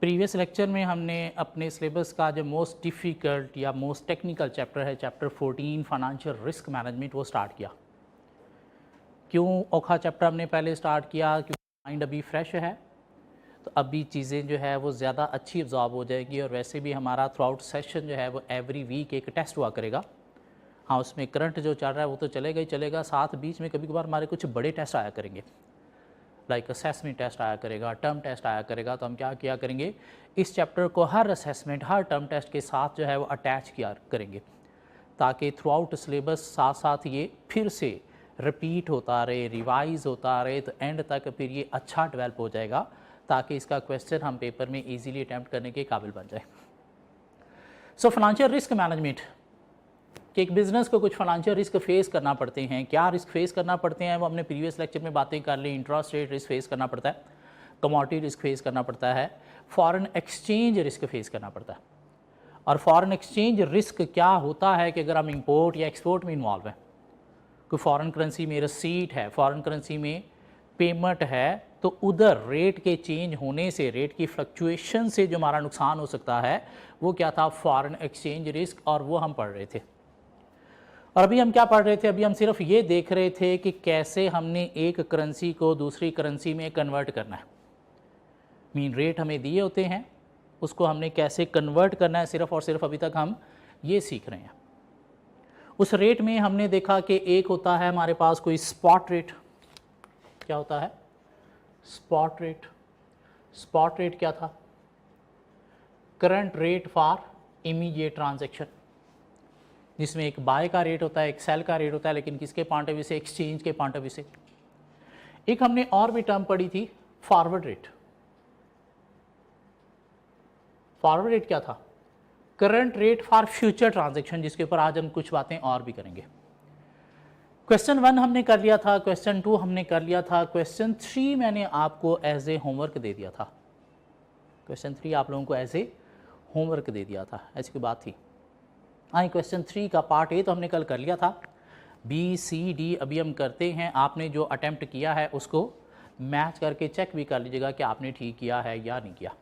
Previous lecture में हमने अपने सिलेबस का जो मोस्ट डिफ़िकल्ट या मोस्ट टेक्निकल चैप्टर है, चैप्टर 14 फाइनेंशियल रिस्क मैनेजमेंट, वो स्टार्ट किया। क्यों औखा चैप्टर हमने पहले स्टार्ट किया? क्योंकि माइंड अभी फ्रेश है, तो अभी चीज़ें जो है वो ज़्यादा अच्छी ऑब्जॉर्व हो जाएगी। और वैसे भी हमारा थ्रू आउट सेशन जो है वो एवरी वीक एक टेस्ट हुआ करेगा। हाँ, उसमें करंट जो चल रहा है वो तो चलेगा ही चलेगा, साथ बीच में कभी कभार हमारे कुछ बड़े टेस्ट आया करेंगे, लाइक असेसमेंट टेस्ट आया करेगा, टर्म टेस्ट आया करेगा। तो हम क्या किया करेंगे, इस चैप्टर को हर असेसमेंट, हर टर्म टेस्ट के साथ जो है वो अटैच किया करेंगे, ताकि थ्रू आउट सिलेबस साथ साथ ये फिर से रिपीट होता रहे, रिवाइज होता रहे, तो एंड तक फिर ये अच्छा डेवलप हो जाएगा, ताकि इसका क्वेश्चन हम पेपर में ईजिली अटैम्प्ट करने के काबिल बन जाए। सो फाइनेंशियल रिस्क मैनेजमेंट कि एक बिज़नेस को कुछ फाइनेंशियल रिस्क फेस करना पड़ते हैं। क्या रिस्क फेस करना पड़ते हैं वो हमने प्रीवियस लेक्चर में बातें कर ली। इंटरेस्ट रेट रिस्क फेस करना पड़ता है, कमोडिटी रिस्क फेस करना पड़ता है, फॉरेन एक्सचेंज रिस्क फेस करना पड़ता है। और फॉरेन एक्सचेंज रिस्क क्या होता है कि अगर हम इंपोर्ट या एक्सपोर्ट में इन्वॉल्व हैं, कोई फॉरेन करेंसी में रसीट है, फॉरेन करेंसी में पेमेंट है, तो उधर रेट के चेंज होने से, रेट की फ्लक्चुएशन से जो हमारा नुकसान हो सकता है वो क्या था, फॉरेन एक्सचेंज रिस्क। और वो हम पढ़ रहे थे। और अभी हम क्या पढ़ रहे थे, अभी हम सिर्फ ये देख रहे थे कि कैसे हमने एक करेंसी को दूसरी करेंसी में कन्वर्ट करना है। मीन रेट हमें दिए होते हैं, उसको हमने कैसे कन्वर्ट करना है, सिर्फ और सिर्फ अभी तक हम ये सीख रहे हैं। उस रेट में हमने देखा कि एक होता है हमारे पास कोई स्पॉट रेट। क्या होता है? Spot rate. स्पॉट रेट क्या था? Current rate for immediate transaction, जिसमें एक बाय का रेट होता है, एक सेल का रेट होता है, लेकिन किसके पॉइंट ऑफ व्यू से? एक्सचेंज के पॉइंट ऑफ व्यू से। एक हमने और भी टर्म पढ़ी थी, फॉरवर्ड रेट। फॉरवर्ड रेट क्या था? Current rate for future transaction, जिसके ऊपर आज हम कुछ बातें और भी करेंगे। क्वेश्चन 1 हमने कर लिया था, क्वेश्चन 2 हमने कर लिया था, क्वेश्चन 3 मैंने आपको एज ए होमवर्क दे दिया था। क्वेश्चन 3 आप लोगों को एज ए होमवर्क दे दिया था, ऐसी कोई बात थी? हाँ, क्वेश्चन 3 का पार्ट ए तो हमने कल कर लिया था। बी सी डी अभी हम करते हैं। आपने जो अटेम्प्ट किया है उसको मैच करके चेक भी कर लीजिएगा कि आपने ठीक किया है या नहीं किया।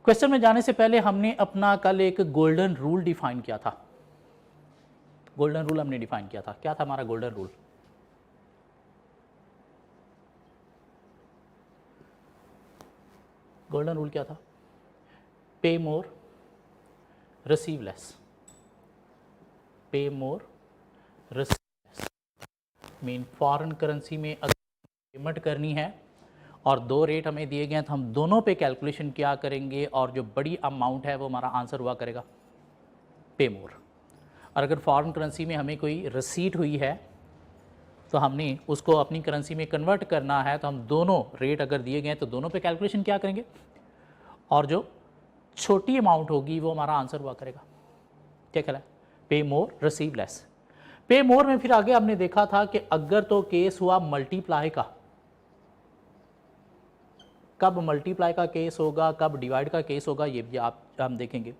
क्वेश्चन में जाने से पहले हमने अपना कल एक गोल्डन रूल डिफाइन किया था। गोल्डन रूल हमने डिफाइन किया था। क्या था हमारा गोल्डन रूल? गोल्डन रूल क्या था? पे more, receive less. Pay more, receive less. Mean foreign currency में अगर पेमेंट करनी है और दो रेट हमें दिए गए हैं, तो हम दोनों पे कैलकुलेशन क्या करेंगे, और जो बड़ी अमाउंट है वो हमारा आंसर हुआ करेगा पे मोर। और अगर फॉरेन करेंसी में हमें कोई रसीट हुई है तो हमने उसको अपनी करेंसी में कन्वर्ट करना है, तो हम दोनों रेट अगर दिए गए हैं तो दोनों पे कैलकुलेशन क्या करेंगे, और जो छोटी अमाउंट होगी वो हमारा आंसर हुआ करेगा। क्या कहला है? पे मोर, रिसीव लेस। पे मोर में फिर आगे हमने देखा था कि अगर तो केस हुआ मल्टीप्लाई का, कब मल्टीप्लाई का केस होगा, कब डिवाइड का केस होगा, ये भी हम देखेंगे।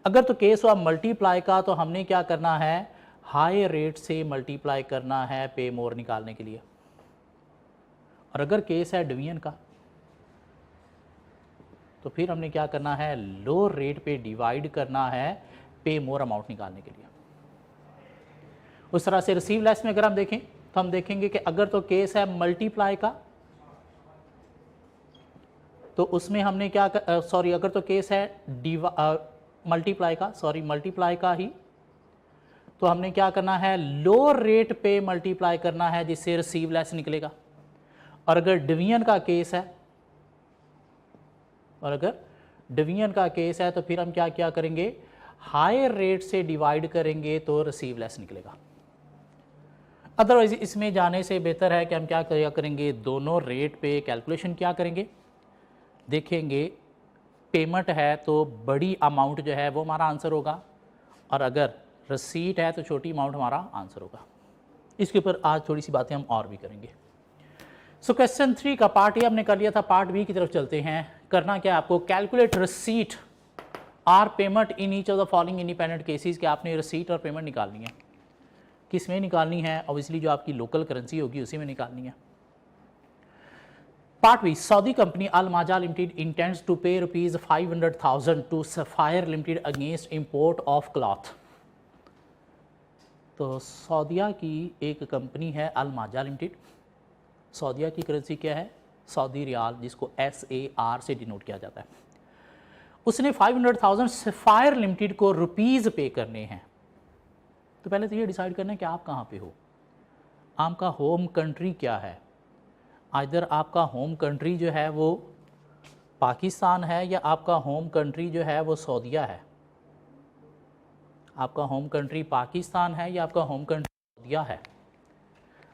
अगर तो केस हुआ मल्टीप्लाई का, तो हमने क्या करना है, हाई रेट से मल्टीप्लाई करना है पे मोर निकालने के लिए। और अगर केस है डिवीजन का, तो फिर हमने क्या करना है, लो रेट पे डिवाइड करना है पे मोर अमाउंट निकालने के लिए। उस तरह से रिसीव लेस में अगर हम देखें तो हम देखेंगे कि अगर तो केस है मल्टीप्लाई का, तो उसमें हमने क्या सॉरी अगर तो केस है मल्टीप्लाई का, सॉरी मल्टीप्लाई का ही, तो हमने क्या करना है, लो रेट पे मल्टीप्लाई करना है, जिससे रिसीव लेस निकलेगा। और अगर डिवीजन का केस है, और अगर डिवीजन का केस है, तो फिर हम क्या क्या करेंगे, हाई रेट से डिवाइड करेंगे तो रिसीव लेस निकलेगा। अदरवाइज इसमें जाने से बेहतर है कि हम क्या करेंगे, दोनों रेट पे कैलकुलेशन क्या करेंगे, देखेंगे पेमेंट है तो बड़ी अमाउंट जो है वो हमारा आंसर होगा, और अगर रसीट है तो छोटी अमाउंट हमारा आंसर होगा। इसके ऊपर आज थोड़ी सी बातें हम और भी करेंगे। सो क्वेश्चन 3 का पार्ट ए हमने कर लिया था। पार्ट बी की तरफ चलते हैं। करना क्या है आपको, calculate receipt or payment in each of the following independent cases. के आपने रसीट और पेमेंट निकालनी है। किस में निकालनी है? ऑब्वियसली जो आपकी लोकल करेंसी होगी उसी में निकालनी है। Part B, Saudi company Al Maja Limited intends to pay rupees 500,000 to Sapphire Limited against import of cloth. तो सऊदीया की एक कंपनी है अल माजा लिमिटेड, सऊदीया की करेंसी क्या है, सऊदी रियाल, जिसको SAR से डिनोट किया जाता है। उसने 500,000 सफ़ायर लिमिटेड को रुपीज़ पे करने हैं। तो पहले तो ये डिसाइड करना है कि आप कहाँ पे हो, आपका होम कंट्री क्या है। आइदर आपका होम कंट्री जो है वो पाकिस्तान है या आपका होम कंट्री जो है वो सऊदीया है। आपका होम कंट्री पाकिस्तान है या आपका होम कंट्री सऊदीया है।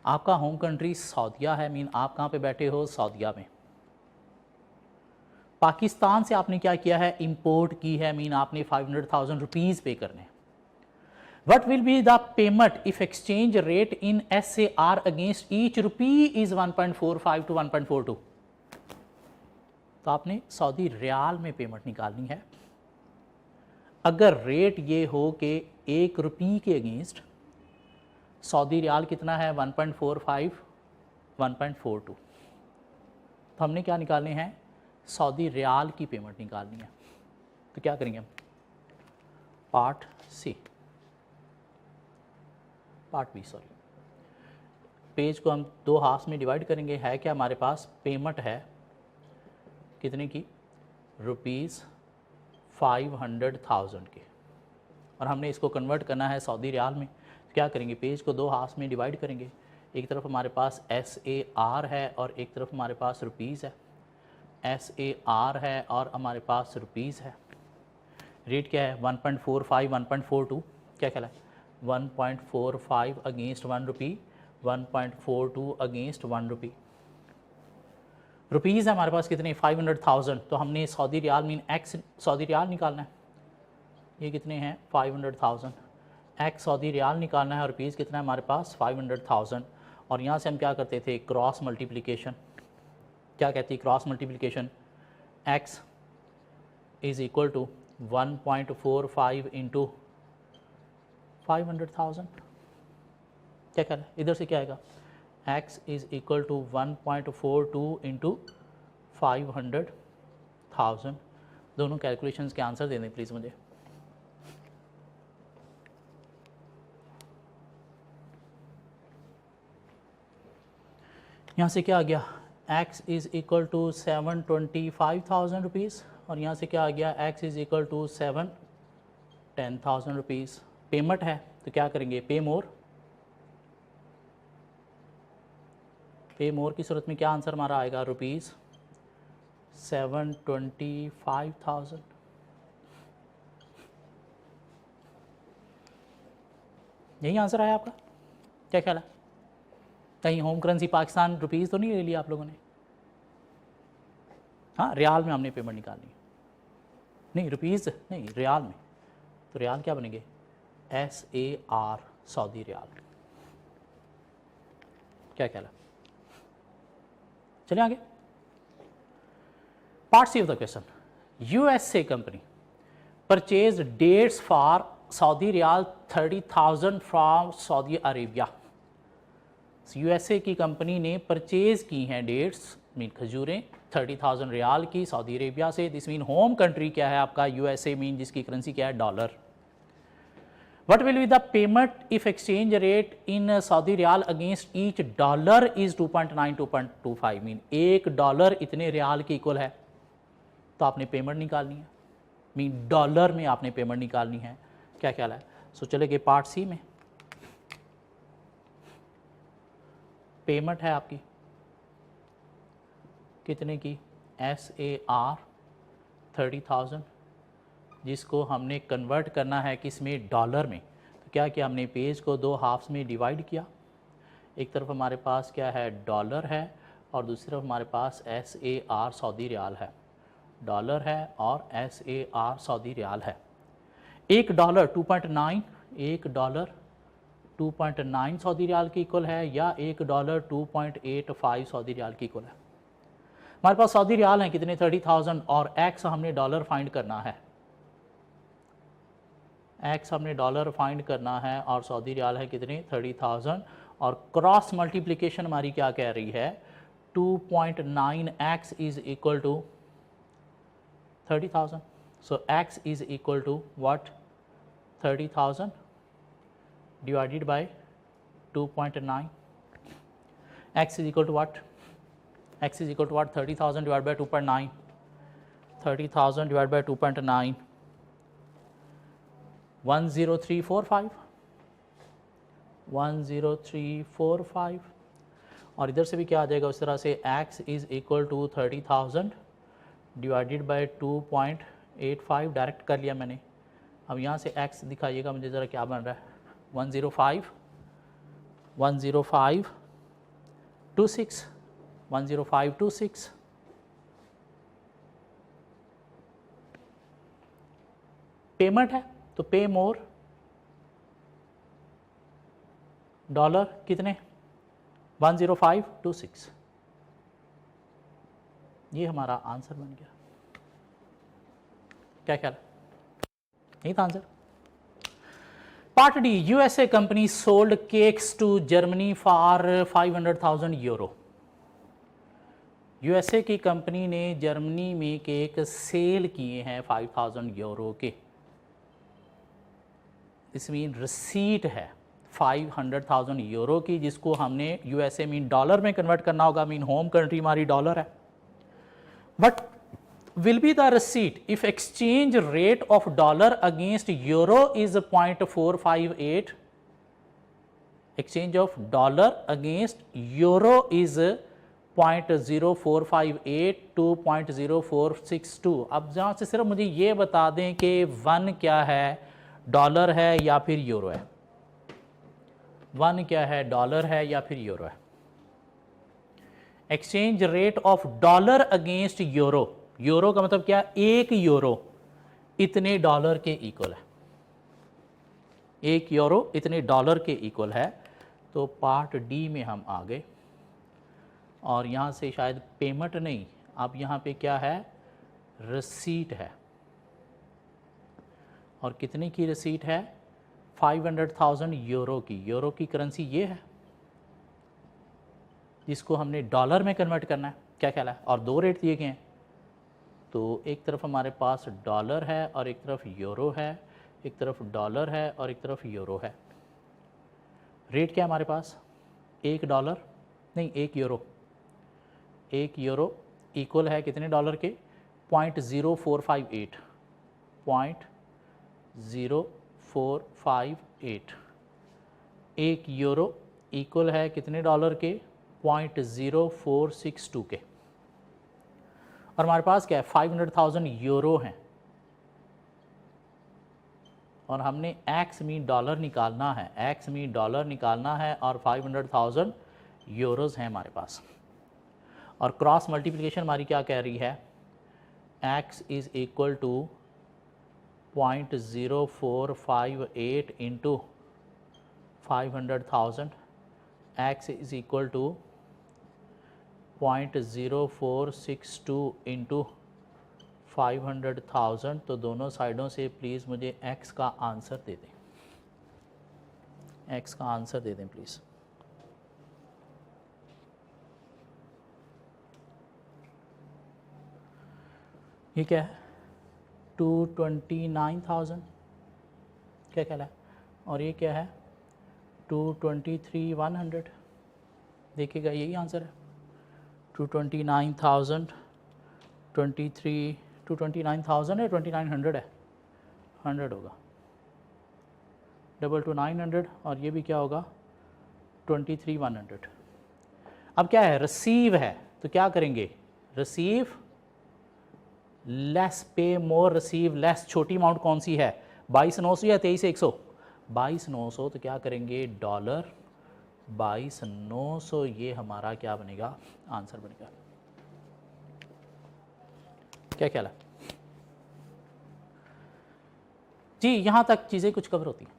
आपका होम कंट्री सऊदीया है, मीन आप कहाँ पे बैठे हो, सऊदीया में। पाकिस्तान से आपने क्या किया है, इंपोर्ट की है, मीन आपने 500,000 रुपीज़ पे करने। What will be the payment if exchange rate in SAR against each rupee is 1.45 to 1.42? तो आपने सऊदी रियाल में पेमेंट निकालनी है। अगर रेट ये हो कि 1 रुपये के अगेंस्ट सऊदी रियाल कितना है, 1.45, 1.42, तो हमने क्या निकालने हैं, सऊदी रियाल की पेमेंट निकालनी है। तो क्या करेंगे हम, part C, part B sorry, page को हम 2 हाफ में डिवाइड करेंगे। है क्या हमारे पास, पेमेंट है कितने की, ₹500,000 की, और हमने इसको कन्वर्ट करना है सऊदी रियाल में। तो क्या करेंगे, पेज को 2 हाफ में डिवाइड करेंगे। एक तरफ हमारे पास SAR है और एक तरफ हमारे पास रुपीज़ है। SAR है और हमारे पास रुपीज़ है। रेट क्या है, 1.45, 1.42, क्या कहला है, 1.45 against 1 rupee, 1.42 against 1 rupee. Rupees है हमारे पास कितने, 500,000, तो हमने Saudi riyal mean X Saudi riyal निकालना है। ये कितने हैं, 500,000, एक्स सऊदी रियाल निकालना है, और रुपीज़ कितना है हमारे पास, 500,000। और यहाँ से हम क्या करते थे, क्रॉस मल्टीप्लिकेशन। क्या कहती है cross multiplication, X is equal to 1.45 into 500,000। क्या कह रहा है, इधर से क्या आएगा, x is equal to 1.42 into 500,000। दोनों कैलकुलेशंस के आंसर दे दें प्लीज़ मुझे। यहाँ से क्या आ गया, x is equal to 725,000 rupees, और यहाँ से क्या आ गया, x is equal to 710,000 rupees. Payment है तो क्या करेंगे, पे मोर। पे मोर की सूरत में क्या आंसर हमारा आएगा, रुपीज़ 725,000। यही आंसर आया आपका, क्या ख्याल है, कहीं होम करेंसी पाकिस्तान रुपीज़ तो नहीं ले लिया आप लोगों ने। हाँ, रियाल में हमने पेमेंट निकालनी है, नहीं रुपीज़ नहीं, रियाल में। तो रियाल क्या बनेंगे, SAR सऊदी रियाल। क्या ख्याल है, चलिए आगे। Part C of the question, USA company purchase dates for Saudi riyal 30,000 from Saudi Arabia. USA की कंपनी ने परचेज की हैं डेट्स मीन खजूरें 30,000 रियाल की सऊदी अरेबिया से। दिस मीन होम कंट्री क्या है आपका, USA मीन जिसकी करेंसी क्या है, dollar. What will be the payment if exchange rate in Saudi Riyal against each dollar is 2.9, 2.25 mean $1 इतने रियाल के इक्वल है। तो आपने पेमेंट निकालनी है, मीन डॉलर में आपने पेमेंट निकालनी है। क्या ख्याल है, सो चले गए पार्ट सी में। पेमेंट है आपकी कितने की, SAR 30,000, जिसको हमने कन्वर्ट करना है किस में, डॉलर में। तो क्या किया हमने, पेज को 2 हाफ्स में डिवाइड किया। एक तरफ हमारे पास क्या है, डॉलर है, और दूसरी तरफ हमारे पास SAR सऊदी रियाल है। डॉलर है और SAR सऊदी रियाल है। $1 2.9, $1 2.9 सऊदी रियाल की इक्वल है, या $1 2.85 सऊदी रियाल की इक्वल है। हमारे पास सऊदी रियाल हैं कितने, 30,000, और एक्स हमने डॉलर फाइंड करना है। एक्स हमने डॉलर फाइंड करना है, और सऊदी रियाल है कितने, 30,000, और क्रॉस मल्टीप्लिकेशन हमारी क्या कह रही है, 2.9x is equal to 30,000. So x is equal to what? 30,000 divided by 2.9. X is equal to what? X is equal to what? 30,000 divided by 2.9. 30,000 divided by 2.9. 10345. 10345. और इधर से भी क्या आ जाएगा उस तरह से x is equal to 30,000 divided by 2.85. Direct कर लिया मैंने. अब यहाँ से x दिखाइएगा मुझे ज़रा क्या बन रहा है. 105 10526 10526. पेमेंट है तो पे मोर. डॉलर कितने? 10526. ये हमारा आंसर बन गया. क्या ख्याल? यही था answer. Part D, USA company sold cakes to Germany for 500,000 euro. USA की कंपनी ने जर्मनी में केक सेल किए हैं 5,000 यूरो के. दिस मीन रिसीट है 500,000 यूरो की, जिसको हमने यूएसए मीन डॉलर में कन्वर्ट करना होगा. मीन होम कंट्री हमारी डॉलर है. But will be the receipt if exchange rate of dollar against euro is 0.458. Exchange of dollar against euro is 0.0458 to 0.0462. अब जहाँ से सिर्फ मुझे ये बता दें कि 1 क्या है, डॉलर है या फिर यूरो है. 1 क्या है, डॉलर है या फिर यूरो है. Exchange rate of dollar against euro. Euro का मतलब क्या? 1 यूरो इतने डॉलर के इक्वल है. 1 यूरो इतने डॉलर के इक्वल है. तो पार्ट डी में हम आ गए और यहाँ से शायद पेमेंट नहीं, अब यहाँ पे क्या है? रसीट है. और कितने की रसीट है? 500,000 यूरो की. यूरो की करेंसी ये है जिसको हमने डॉलर में कन्वर्ट करना है. क्या ख्याल है? और 2 रेट दिए गए हैं. तो एक तरफ हमारे पास डॉलर है और एक तरफ यूरो है. एक तरफ डॉलर है और एक तरफ यूरो है. रेट क्या है हमारे पास? 1 डॉलर नहीं 1 यूरो. 1 यूरो इक्वल है कितने डॉलर के? 0.0458. 0.0458. 1 यूरो इक्वल है कितने डॉलर के? 0.0462 के. और हमारे पास क्या है? 500,000 यूरो हैं और हमने एक्स मीन डॉलर निकालना है. एक्स मीन डॉलर निकालना है और 500,000 यूरोज़ हैं हमारे पास. और क्रॉस मल्टीप्लिकेशन हमारी क्या कह रही है? X is equal to 0.0458 into 500,000. X is equal to 0.0462 into 500,000. तो दोनों साइडों से प्लीज़ मुझे x का आंसर दे दें. x का आंसर दे दें प्लीज़. ये क्या है? 229,000. क्या कहला है? और ये क्या है? 223,100. देखिएगा यही आंसर है. 229,000 229,000 है 2,900 है. 100 होगा. 22900 और ये भी क्या होगा? 23,100. अब क्या है? रिसीव है तो क्या करेंगे? Receive less pay more. Receive less छोटी अमाउंट कौन सी है? 22,900 या 23,100? 22,900. तो क्या करेंगे? डॉलर 22,900. ये हमारा क्या बनेगा? आंसर बनेगा. क्या ख्याल है जी? यहां तक चीज़ें कुछ कवर होती हैं.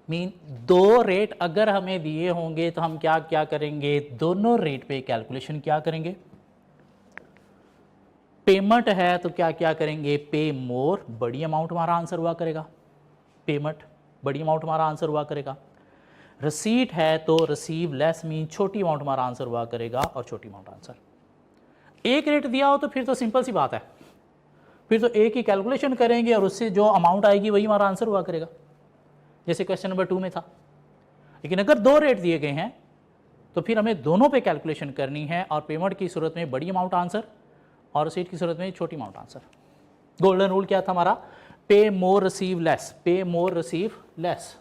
मीन 2 रेट अगर हमें दिए होंगे तो हम क्या क्या करेंगे? दोनों रेट पे कैलकुलेशन क्या करेंगे? पेमेंट है तो क्या क्या करेंगे? पे मोर. बड़ी अमाउंट हमारा आंसर हुआ करेगा. पेमेंट बड़ी अमाउंट हमारा आंसर हुआ करेगा. रिसीट है तो रिसीव लेस मीन छोटी अमाउंट हमारा आंसर हुआ करेगा और छोटी अमाउंट आंसर। एक रेट दिया हो तो फिर तो सिंपल सी बात है, फिर तो एक ही कैलकुलेशन करेंगे और उससे जो अमाउंट आएगी वही हमारा आंसर हुआ करेगा, जैसे क्वेश्चन नंबर 2 में था। लेकिन अगर 2 रेट दिए गए हैं तो फिर हमें दोनों पे कैलकुलेशन करनी है, और पेमेंट की सूरत में बड़ी अमाउंट आंसर और रिसीट की सूरत में छोटी अमाउंट आंसर। गोल्डन रूल क्या था हमारा? पे more receive less, pay more receive less.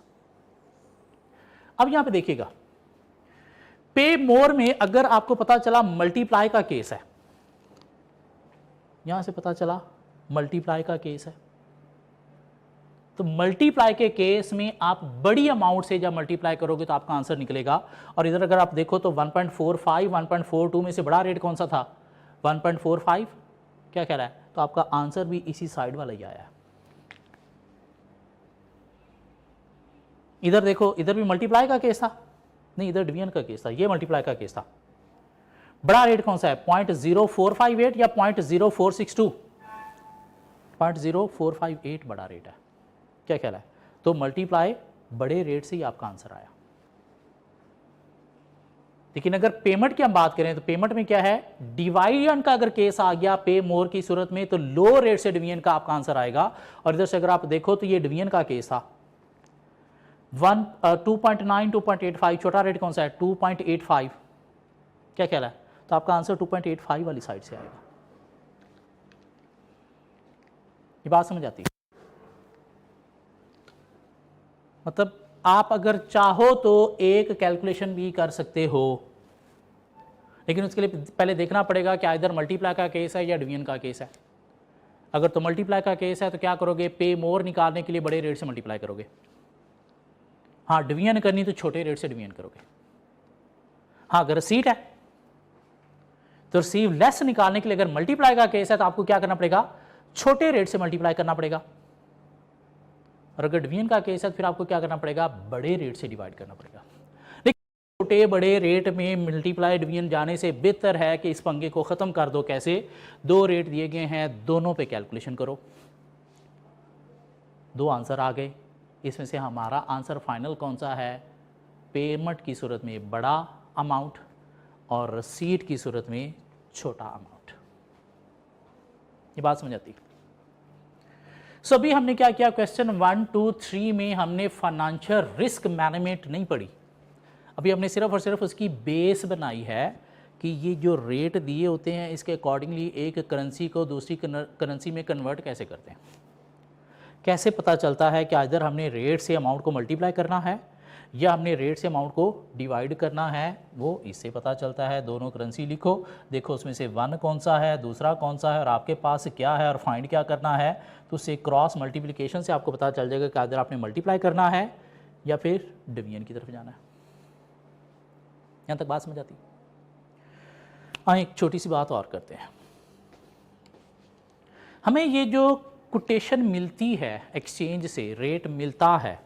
अब यहां पे देखिएगा, पे मोर में अगर आपको पता चला मल्टीप्लाई का केस है, यहां से पता चला मल्टीप्लाई का केस है, तो मल्टीप्लाई के केस में आप बड़ी अमाउंट से जब मल्टीप्लाई करोगे तो आपका आंसर निकलेगा। और इधर अगर आप देखो तो 1.45 1.42 में से बड़ा रेट कौन सा था? 1.45। क्या कह रहा है? तो आपका आंसर भी इसी साइड वाला ही आया है। इधर देखो, इधर भी मल्टीप्लाई का केस था, नहीं इधर डिवीजन का केस था, ये मल्टीप्लाई का केस था। बड़ा रेट कौन सा है? 0.0458 या 0.0462? 0.0458 बड़ा रेट है। क्या कह रहा है? तो मल्टीप्लाई बड़े रेट से ही आपका आंसर आया। लेकिन अगर पेमेंट की हम बात करें तो पेमेंट में क्या है? डिवाइजन का अगर केस आ गया पे मोर की सूरत में तो लो रेट से डिवीजन का आपका आंसर आएगा। और इधर से अगर आप देखो तो ये डिवीजन का केस था। 2.9 2.85 छोटा रेट कौन सा है? 2.85। क्या कह रहा है? तो आपका आंसर 2.85 वाली साइड से आएगा। ये बात समझ आती है? मतलब आप अगर चाहो तो एक कैलकुलेशन भी कर सकते हो, लेकिन उसके लिए पहले देखना पड़ेगा कि इधर मल्टीप्लाई का केस है या डिवीजन का केस है। अगर तो मल्टीप्लाई का केस है तो क्या करोगे? पे मोर निकालने के लिए बड़े रेट से मल्टीप्लाई करोगे। हाँ, डिवीजन करनी तो छोटे रेट से डिवीजन करोगे। हाँ, अगर रिसीट है तो रिसीव लेस निकालने के लिए अगर मल्टीप्लाई का केस है तो आपको क्या करना पड़ेगा? छोटे रेट से मल्टीप्लाई करना पड़ेगा। और अगर डिवीजन का केस है तो फिर आपको क्या करना पड़ेगा? बड़े रेट से डिवाइड करना पड़ेगा। लेकिन छोटे बड़े रेट में मल्टीप्लाई डिवीजन जाने से बेहतर है कि इस पंगे को ख़त्म कर दो। कैसे? 2 रेट दिए गए हैं, दोनों पे कैलकुलेशन करो, 2 आंसर आ गए। इसमें से हमारा आंसर फाइनल कौन सा है? पेमेंट की सूरत में बड़ा अमाउंट और रसीट की सूरत में छोटा अमाउंट। ये बात समझ आती है? सो अभी हमने क्या किया? क्वेश्चन 1 2 3 में हमने फाइनेंशियल रिस्क मैनेजमेंट नहीं पढ़ी। अभी हमने सिर्फ और सिर्फ उसकी बेस बनाई है कि ये जो रेट दिए होते हैं इसके अकॉर्डिंगली एक करेंसी को दूसरी करेंसी में कन्वर्ट कैसे करते हैं, कैसे पता चलता है कि इधर हमने रेट से अमाउंट को मल्टीप्लाई करना है या हमने रेट से अमाउंट को डिवाइड करना है, वो इससे पता चलता है। दोनों करेंसी लिखो, देखो उसमें से 1 कौन सा है, दूसरा कौन सा है और आपके पास क्या है और फाइंड क्या करना है। तो उससे क्रॉस मल्टीप्लिकेशन से आपको पता चल जाएगा कि इधर आपने मल्टीप्लाई करना है या फिर डिवीजन की तरफ जाना है। यहाँ तक बात समझ आती? हाँ, एक छोटी सी बात और करते हैं। हमें ये जो कोटेशन मिलती है एक्सचेंज से, रेट मिलता है,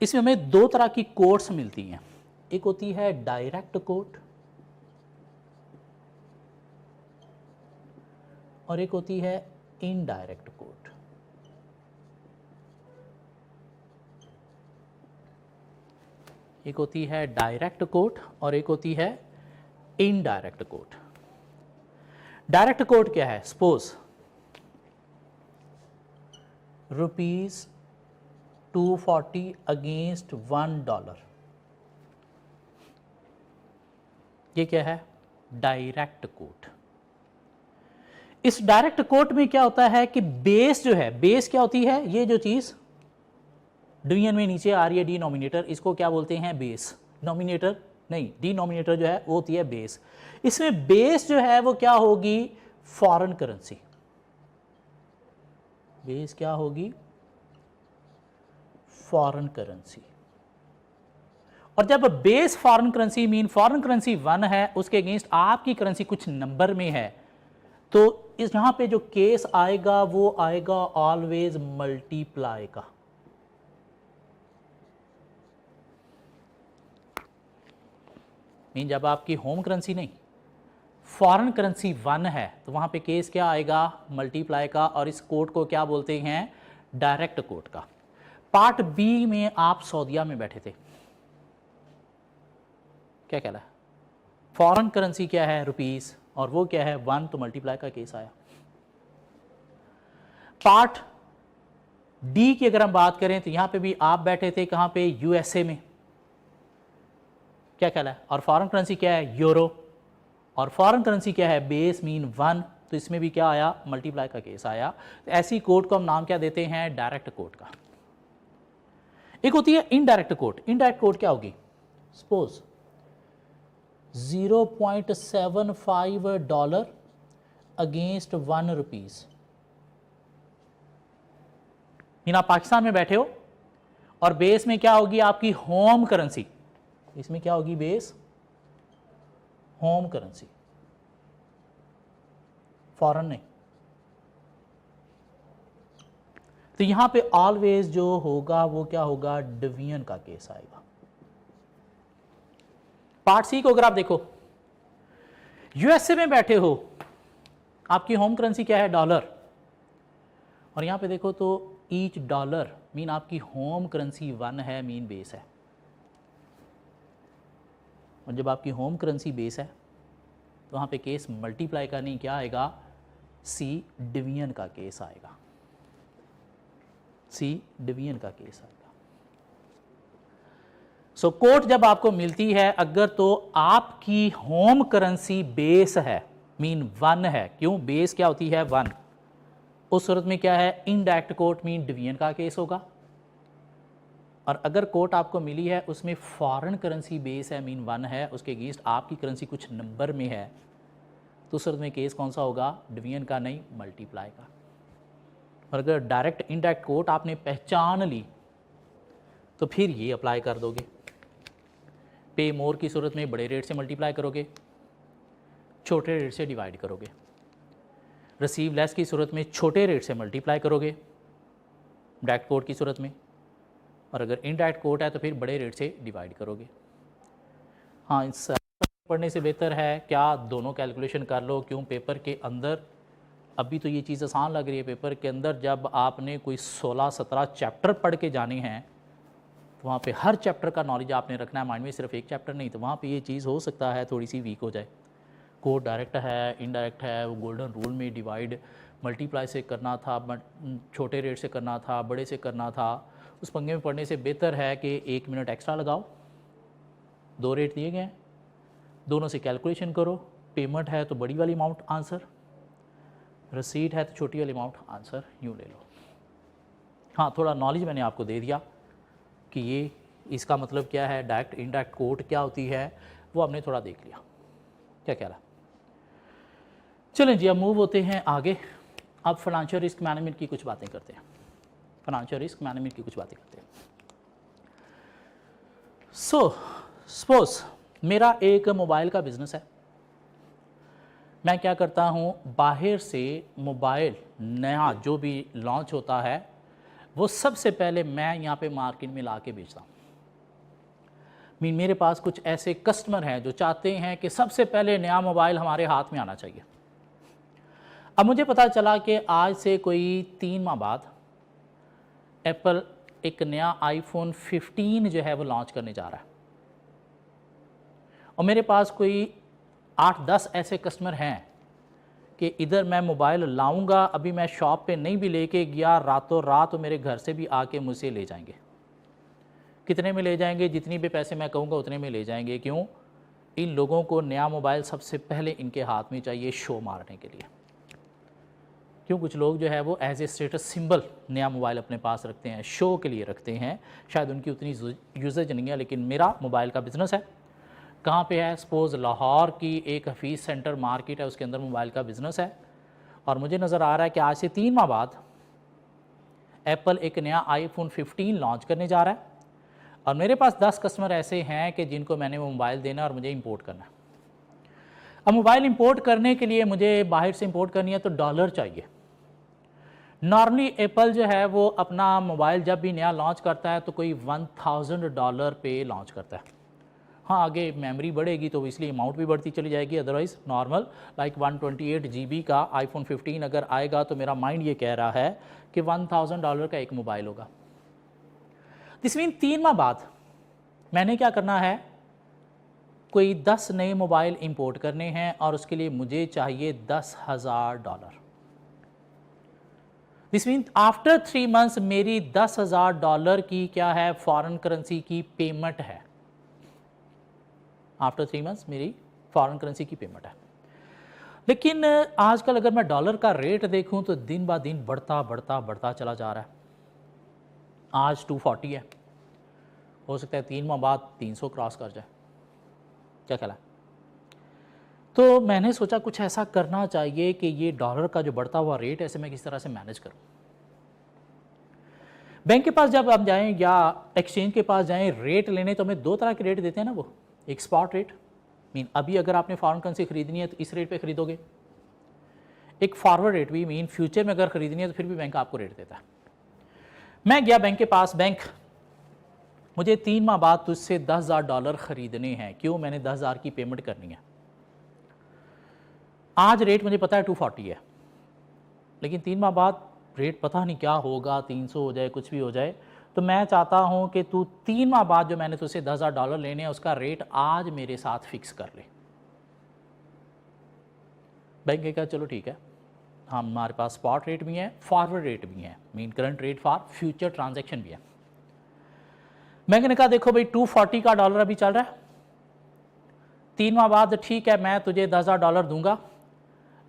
इसमें हमें 2 तरह की कोट्स मिलती हैं। एक होती है डायरेक्ट कोट और एक होती है इनडायरेक्ट कोट। एक होती है डायरेक्ट कोट और एक होती है इनडायरेक्ट कोट। डायरेक्ट कोट क्या है? Suppose ₹240 against $1। ये क्या है? Direct quote. इस डायरेक्ट कोट में क्या होता है कि बेस जो है, बेस क्या होती है? ये जो चीज डिवीजन में नीचे आ रही है डिनोमिनेटर, इसको क्या बोलते हैं? बेस। नॉमिनेटर नहीं, डिनोमिनेटर जो है वो होती है बेस। इसमें बेस जो है वो क्या होगी? Foreign currency. बेस क्या होगी? Foreign currency. और जब base foreign currency mean foreign currency 1 है, उसके अगेंस्ट आपकी करेंसी कुछ नंबर में है, तो इस यहां पे जो केस आएगा वो आएगा ऑलवेज मल्टीप्लाई का। मीन जब आपकी होम करेंसी नहीं, फॉरेन करेंसी 1 है, तो वहां पे केस क्या आएगा? मल्टीप्लाई का। और इस कोड को क्या बोलते हैं? डायरेक्ट कोड का। पार्ट बी में आप सऊदीया में बैठे थे, क्या कहला है, फॉरेन करेंसी क्या है, रुपीस, और वो क्या है 1, तो मल्टीप्लाई का केस आया। पार्ट डी की अगर हम बात करें तो यहां पे भी आप बैठे थे कहां पे, यूएसए में, क्या कहला है, और फॉरेन करेंसी क्या है, यूरो, और फॉरेन करेंसी क्या है, बेस मीन 1, तो इसमें भी क्या आया, मल्टीप्लाई का केस आया। तो ऐसी कोड को हम नाम क्या देते हैं, डायरेक्ट कोड का। एक होती है इनडायरेक्ट कोड। इनडायरेक्ट कोड क्या होगी, सपोज $0.75 अगेंस्ट 1 रुपीज। आप पाकिस्तान में बैठे हो और बेस में क्या होगी आपकी होम करेंसी, इसमें क्या होगी बेस, होम करेंसी, फॉरेन नहीं। तो यहां पे ऑलवेज जो होगा वो क्या होगा, डिवीजन का केस आएगा। पार्ट सी को अगर आप देखो, यूएसए में बैठे हो, आपकी होम करेंसी क्या है, डॉलर, और यहां पे देखो तो ईच डॉलर मीन आपकी होम करेंसी 1 है, मीन बेस है। और जब आपकी होम करेंसी बेस है तो वहां पे केस मल्टीप्लाई का नहीं, क्या आएगा, सी डिवीजन का केस आएगा, सी डिवीजन का केस आएगा। सो कोट जब आपको मिलती है अगर, तो आपकी होम करेंसी बेस है, मीन 1 है, क्यों, बेस क्या होती है 1, उस सूरत में क्या है, इनडायरेक्ट कोट मीन डिवीजन का केस होगा। और अगर कोट आपको मिली है उसमें फॉरेन करेंसी बेस है, मीन 1 है, उसके अगेंस्ट आपकी करेंसी कुछ नंबर में है, तो उस सूरत में केस कौन सा होगा, डिवीजन का नहीं, मल्टीप्लाई का। और अगर डायरेक्ट इनडायरेक्ट कोट आपने पहचान ली तो फिर ये अप्लाई कर दोगे। पे मोर की सूरत में बड़े रेट से मल्टीप्लाई करोगे, छोटे रेट से डिवाइड करोगे। रिसीव लेस की सूरत में छोटे रेट से मल्टीप्लाई करोगे डायरेक्ट कोट की सूरत में, और अगर इनडायरेक्ट कोट है तो फिर बड़े रेट से डिवाइड करोगे। हाँ, इस पढ़ने से बेहतर है क्या दोनों कैलकुलेशन कर लो, क्यों पेपर के अंदर अभी तो ये चीज़ आसान लग रही है, पेपर के अंदर जब आपने कोई 16-17 चैप्टर पढ़ के जाने हैं तो वहाँ पे हर चैप्टर का नॉलेज आपने रखना है माइंड में, सिर्फ एक चैप्टर नहीं, तो वहाँ पे ये चीज़ हो सकता है थोड़ी सी वीक हो जाए। कोड डायरेक्ट है, इनडायरेक्ट है, वो गोल्डन रूल में डिवाइड मल्टीप्लाई से करना था, छोटे रेट से करना था, बड़े से करना था, उस पंगे में पढ़ने से बेहतर है कि 1 मिनट एक्स्ट्रा लगाओ, 2 रेट दिए गए हैं, दोनों से कैलकुलेशन करो, पेमेंट है तो बड़ी वाली अमाउंट आंसर, रसीट है तो छोटी वाली अमाउंट आंसर, यूँ ले लो। हाँ, थोड़ा नॉलेज मैंने आपको दे दिया कि ये इसका मतलब क्या है, डायरेक्ट इनडायरेक्ट कोड क्या होती है, वो हमने थोड़ा देख लिया, क्या कह रहा। चलें जी, अब मूव होते हैं आगे। अब फाइनेंशियल रिस्क मैनेजमेंट की कुछ बातें करते हैं, फाइनेंशियल रिस्क मैनेजमेंट की कुछ बातें करते हैं। सपोज मेरा एक मोबाइल का बिजनेस है, मैं क्या करता हूँ, बाहर से मोबाइल नया जो भी लॉन्च होता है वो सबसे पहले मैं यहाँ पे मार्केट में ला के बेचता हूँ। मेरे पास कुछ ऐसे कस्टमर हैं जो चाहते हैं कि सबसे पहले नया मोबाइल हमारे हाथ में आना चाहिए। अब मुझे पता चला कि आज से कोई 3 माह बाद एप्पल एक नया आईफोन 15 जो है वो लॉन्च करने जा रहा है, और मेरे पास कोई 8-10 ऐसे कस्टमर हैं कि इधर मैं मोबाइल लाऊंगा, अभी मैं शॉप पे नहीं भी लेके गया, रातों रात तो मेरे घर से भी आके मुझसे ले जाएंगे। कितने में ले जाएंगे, जितनी भी पैसे मैं कहूँगा उतने में ले जाएंगे। क्यों, इन लोगों को नया मोबाइल सबसे पहले इनके हाथ में चाहिए शो मारने के लिए। क्यों, कुछ लोग जो है वो एज ए स्टेटस सिंबल नया मोबाइल अपने पास रखते हैं, शो के लिए रखते हैं, शायद उनकी उतनी यूजेज नहीं है। लेकिन मेरा मोबाइल का बिज़नेस है, कहाँ पे है, सपोज़ लाहौर की एक हफीज़ सेंटर मार्केट है, उसके अंदर मोबाइल का बिज़नेस है, और मुझे नज़र आ रहा है कि आज से 3 माह बाद एप्पल एक नया आईफोन 15 लॉन्च करने जा रहा है, और मेरे पास 10 कस्टमर ऐसे हैं कि जिनको मैंने वो मोबाइल देना है और मुझे इंपोर्ट करना है। अब मोबाइल इंपोर्ट करने के लिए मुझे बाहर से इंपोर्ट करनी है तो डॉलर चाहिए। नॉर्मली एप्पल जो है वो अपना मोबाइल जब भी नया लॉन्च करता है तो कोई $1000 पे लॉन्च करता है। हाँ, आगे मेमोरी बढ़ेगी तो इसलिए अमाउंट भी बढ़ती चली जाएगी, अदरवाइज़ नॉर्मल लाइक 128 GB का आईफोन 15 अगर आएगा तो मेरा माइंड ये कह रहा है कि $1000 का एक मोबाइल होगा। दिस मीन 3 माह बाद मैंने क्या करना है, कोई 10 नए मोबाइल इंपोर्ट करने हैं और उसके लिए मुझे चाहिए $10,000। दिस मीन आफ्टर 3 मंथ्स मेरी $10,000 की क्या है, फॉरेन करेंसी की पेमेंट है। आफ्टर 3 मंथ्स मेरी फॉरेन करेंसी की पेमेंट है। लेकिन आजकल अगर मैं डॉलर का रेट देखूं तो दिन ब दिन बढ़ता बढ़ता बढ़ता चला जा रहा है। आज 240 है, हो सकता है 3 माह बाद 300 क्रॉस कर जाए। क्या ख्याल है? तो मैंने सोचा कुछ ऐसा करना चाहिए कि ये डॉलर का जो बढ़ता हुआ रेट है, ऐसे मैं किस तरह से मैनेज करूं। बैंक के पास जब आप जाएं या एक्सचेंज के पास जाएं रेट लेने, तो हमें 2 तरह के रेट देते हैं ना वो। एक स्पॉट रेट, मीन अभी अगर आपने फॉरेन करेंसी खरीदनी है तो इस रेट पे खरीदोगे। एक फॉरवर्ड रेट भी, मीन फ्यूचर में अगर खरीदनी है तो फिर भी बैंक आपको रेट देता है। मैं गया बैंक के पास, बैंक मुझे 3 माह बाद तुझसे $10,000 खरीदने हैं, क्यों, मैंने 10,000 की पेमेंट करनी है। आज रेट मुझे पता है 240 है, लेकिन 3 माह बाद रेट पता नहीं क्या होगा, 300 हो जाए, कुछ भी हो जाए। तो मैं चाहता हूं कि तू 3 माह बाद जो मैंने तुझसे $10,000 लेने हैं उसका रेट आज मेरे साथ फिक्स कर ले। बैंक ने कहा चलो ठीक है, हमारे पास स्पॉट रेट भी है, फॉरवर्ड रेट भी है, mean current rate for future transaction भी है। बैंक ने कहा देखो भाई 240 का डॉलर अभी चल रहा है, 3 माह बाद ठीक है मैं तुझे $10,000 दूंगा,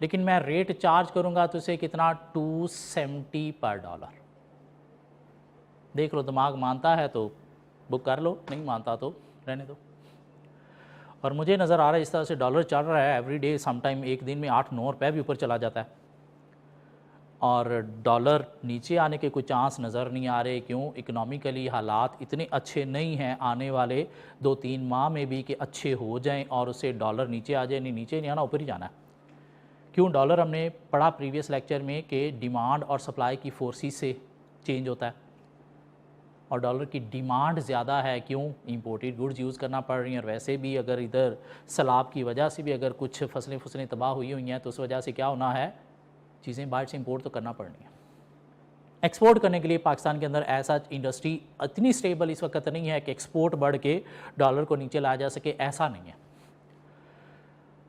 लेकिन मैं रेट चार्ज करूंगा तुझसे कितना, 270 पर डॉलर। देख लो, दिमाग मानता है तो बुक कर लो, नहीं मानता तो रहने दो। और मुझे नज़र आ रहा है इस तरह से डॉलर चल रहा है एवरी डे, समटाइम एक दिन में 8-9 रुपये भी ऊपर चला जाता है, और डॉलर नीचे आने के कोई चांस नज़र नहीं आ रहे। क्यों? इकोनॉमिकली हालात इतने अच्छे नहीं हैं, आने वाले 2-3 माह में भी कि अच्छे हो जाएं और उससे डॉलर नीचे आ जाए। नहीं, नीचे नहीं आना, ऊपर ही जाना है। क्यों? डॉलर हमने पढ़ा प्रीवियस लेक्चर में कि डिमांड और सप्लाई की फोर्सेस से चेंज होता है, और डॉलर की डिमांड ज़्यादा है। क्यों? इंपोर्टेड गुड्स यूज़ करना पड़ रही हैं, और वैसे भी अगर इधर सैलाब की वजह से भी अगर कुछ फसलें तबाह हुई हैं तो उस वजह से क्या होना है, चीज़ें बाहर से इंपोर्ट तो करना पड़नी है। एक्सपोर्ट करने के लिए पाकिस्तान के अंदर ऐसा इंडस्ट्री इतनी स्टेबल इस वक्त नहीं है कि एक्सपोर्ट बढ़ के डॉलर को नीचे लाया जा सके, ऐसा नहीं है।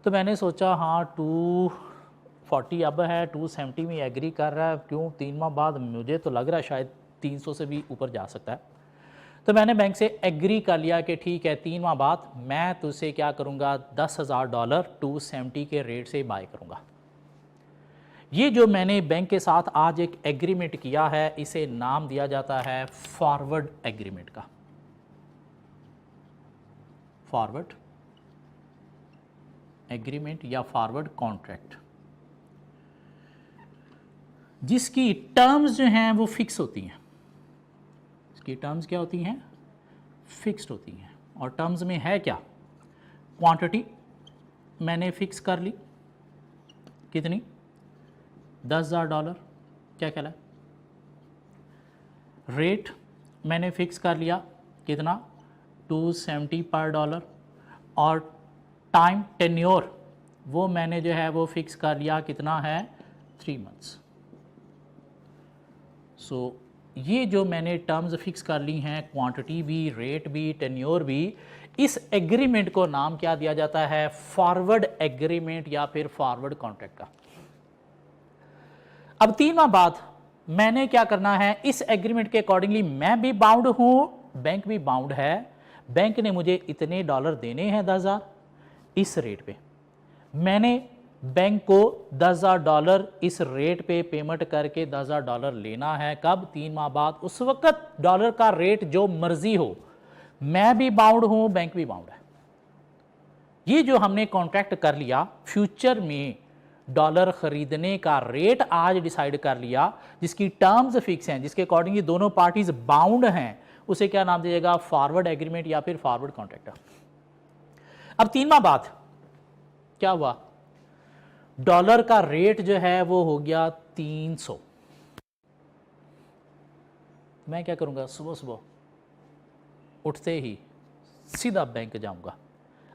तो मैंने सोचा हाँ 240 अब है, 270 में एग्री कर रहा है। क्यों? 3 माह बाद मुझे तो लग रहा है शायद 300 से भी ऊपर जा सकता है। तो मैंने बैंक से एग्री कर लिया कि ठीक है 3 माह बाद मैं तुझसे क्या करूँगा, $10,000 270 के रेट से बाय करूँगा। ये जो मैंने बैंक के साथ आज एक एग्रीमेंट किया है, इसे नाम दिया जाता है फॉरवर्ड एग्रीमेंट का। फॉरवर्ड एग्रीमेंट या फॉरवर्ड कॉन्ट्रैक्ट, जिसकी टर्म्स जो हैं वो फिक्स होती हैं। इसकी टर्म्स क्या होती हैं? फिक्स्ड होती हैं। और टर्म्स में है क्या? क्वांटिटी मैंने फिक्स कर ली, कितनी? $10,000। क्या कहला? रेट मैंने फिक्स कर लिया, कितना? 270 पर डॉलर। और टाइम टेन्योर वो मैंने जो है वो फिक्स कर लिया, कितना है? 3 मंथ्स। सो ये जो मैंने टर्म्स फिक्स कर ली हैं, क्वांटिटी भी, रेट भी, टेन्योर भी, इस एग्रीमेंट को नाम क्या दिया जाता है? फॉरवर्ड एग्रीमेंट या फिर फॉरवर्ड कॉन्ट्रैक्ट का। अब 3 माह बाद मैंने क्या करना है, इस एग्रीमेंट के अकॉर्डिंगली मैं भी बाउंड हूं, बैंक भी बाउंड है। बैंक ने मुझे इतने डॉलर देने हैं 10,000 इस रेट पे, मैंने बैंक को $10,000 इस रेट पे पेमेंट करके $10,000 लेना है। कब? 3 माह बाद। उस वक्त डॉलर का रेट जो मर्जी हो, मैं भी बाउंड हूं, बैंक भी बाउंड है। ये जो हमने कॉन्ट्रैक्ट कर लिया, फ्यूचर में डॉलर खरीदने का रेट आज डिसाइड कर लिया, जिसकी टर्म्स फिक्स हैं, जिसके अकॉर्डिंग दोनों पार्टीज बाउंड हैं, उसे क्या नाम दिएगा? फॉरवर्ड एग्रीमेंट या फिर फॉरवर्ड कॉन्ट्रैक्ट। अब 3 माह बाद क्या हुआ? डॉलर का रेट जो है वो हो गया 300। मैं क्या करूंगा? सुबह सुबह उठते ही सीधा बैंक जाऊंगा।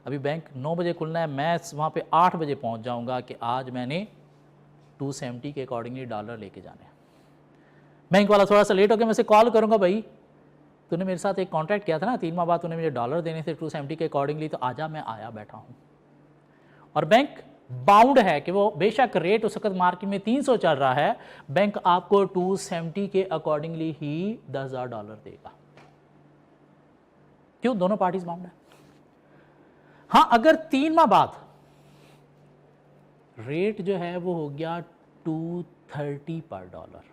अभी बैंक 9 बजे खुलना है, मैं वहाँ पे 8 बजे पहुँच जाऊँगा कि आज मैंने 270 के अकॉर्डिंगली डॉलर लेके जाने हैं। बैंक वाला थोड़ा सा लेट हो गया, मैं से कॉल करूँगा, भाई तूने मेरे साथ एक कॉन्ट्रैक्ट किया था ना, 3 माह बाद तूने मुझे डॉलर देने थे 270 के अकॉर्डिंगली, तो आजा मैं आया बैठा हूँ। और बैंक बाउंड है कि वो बेशक रेट उस वक्त मार्केट में 300 चल रहा है, बैंक आपको 270 के अकॉर्डिंगली ही $10,000 देगा। क्यों? दोनों पार्टीज बाउंड है। हाँ, अगर 3 माह बाद रेट जो है वो हो गया 230 पर डॉलर,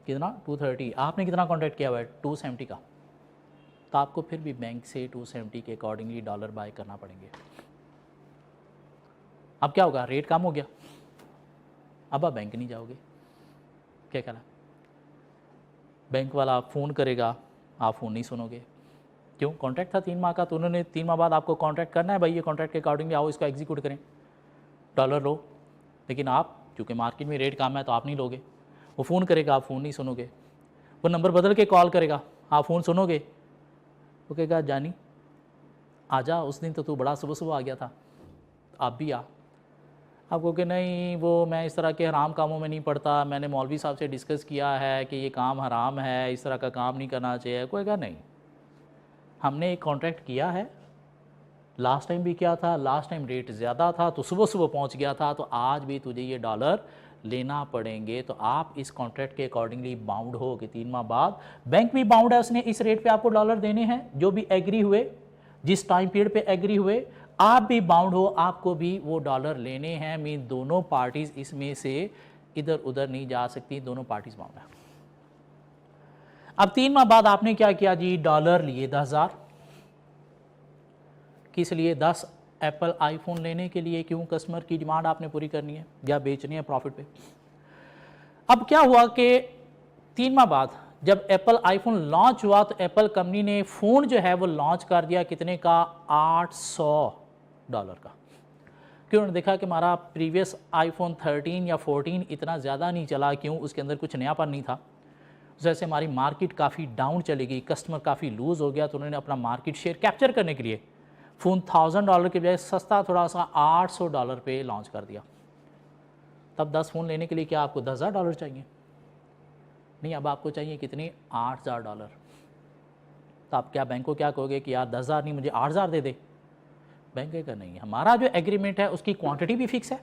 कितना? 230। आपने कितना कॉन्ट्रैक्ट किया हुआ है? 270 का। तो आपको फिर भी बैंक से 270 के अकॉर्डिंगली डॉलर बाय करना पड़ेंगे। अब क्या होगा? रेट कम हो गया, अब आप बैंक नहीं जाओगे। क्या कहना? बैंक वाला फ़ोन करेगा, आप फ़ोन नहीं सुनोगे। क्यों? कॉन्ट्रैक्ट था 3 माह का, तो उन्होंने 3 माह बाद आपको कॉन्ट्रैक्ट करना है, भाई ये कॉन्ट्रैक्ट के अकॉर्डिंगली आओ, इसको एग्जीक्यूट करें, डॉलर लो। लेकिन आप चूँकि मार्केट में रेट कम है तो आप नहीं लोगे। वो फ़ोन करेगा, आप फ़ोन नहीं सुनोगे। वो नंबर बदल के कॉल करेगा, आप फ़ोन सुनोगे। वो कहेगा जानी आजा, उस दिन तो तू बड़ा सुबह सुबह आ गया था, आप भी आ। आप कहोगे नहीं, वो मैं इस तरह के हराम कामों में नहीं पड़ता, मैंने मौलवी साहब से डिस्कस किया है कि ये काम हराम है, इस तरह का काम नहीं करना चाहिए। कोई कहा नहीं, हमने एक कॉन्ट्रैक्ट किया है, लास्ट टाइम भी किया था, लास्ट टाइम रेट ज़्यादा था तो सुबह सुबह पहुंच गया था, तो आज भी तुझे ये डॉलर लेना पड़ेंगे। तो आप इस कॉन्ट्रैक्ट के अकॉर्डिंगली बाउंड हो कि 3 माह बाद बैंक भी बाउंड है, उसने इस रेट पे आपको डॉलर देने हैं जो भी एग्री हुए, जिस टाइम पीरियड पे एग्री हुए। आप भी बाउंड हो, आपको भी वो डॉलर लेने हैं। मीन दोनों पार्टीज इसमें से इधर उधर नहीं जा सकती, दोनों पार्टीज बाउंड है। अब 3 माह बाद आपने क्या किया जी? डॉलर लिए 10,000। किस लिए? 10 एप्पल आईफोन लेने के लिए। क्यों? कस्टमर की डिमांड आपने पूरी करनी है या बेचनी है प्रॉफिट पे। अब क्या हुआ कि 3 माह बाद जब एप्पल आईफोन लॉन्च हुआ तो एप्पल कंपनी ने फ़ोन जो है वो लॉन्च कर दिया, कितने का? $800 का। क्यों? उन्होंने देखा कि हमारा प्रीवियस आईफोन 13 या 14 इतना ज़्यादा नहीं चला। क्यों? उसके अंदर कुछ नयापन नहीं था। जैसे हमारी मार्केट काफ़ी डाउन चली गई, कस्टमर काफ़ी लूज़ हो गया, तो उन्होंने अपना मार्केट शेयर कैप्चर करने के लिए फ़ोन $1,000 के बजाय सस्ता थोड़ा सा $800 पे लॉन्च कर दिया। तब 10 फ़ोन लेने के लिए क्या आपको $10,000 चाहिए? नहीं, अब आपको चाहिए कितने? $8,000। तो आप क्या बैंक को क्या कहोगे कि यार 10,000 नहीं, मुझे 8,000 दे दे? बैंक कहेगा नहीं, हमारा जो एग्रीमेंट है उसकी क्वांटिटी भी फिक्स है,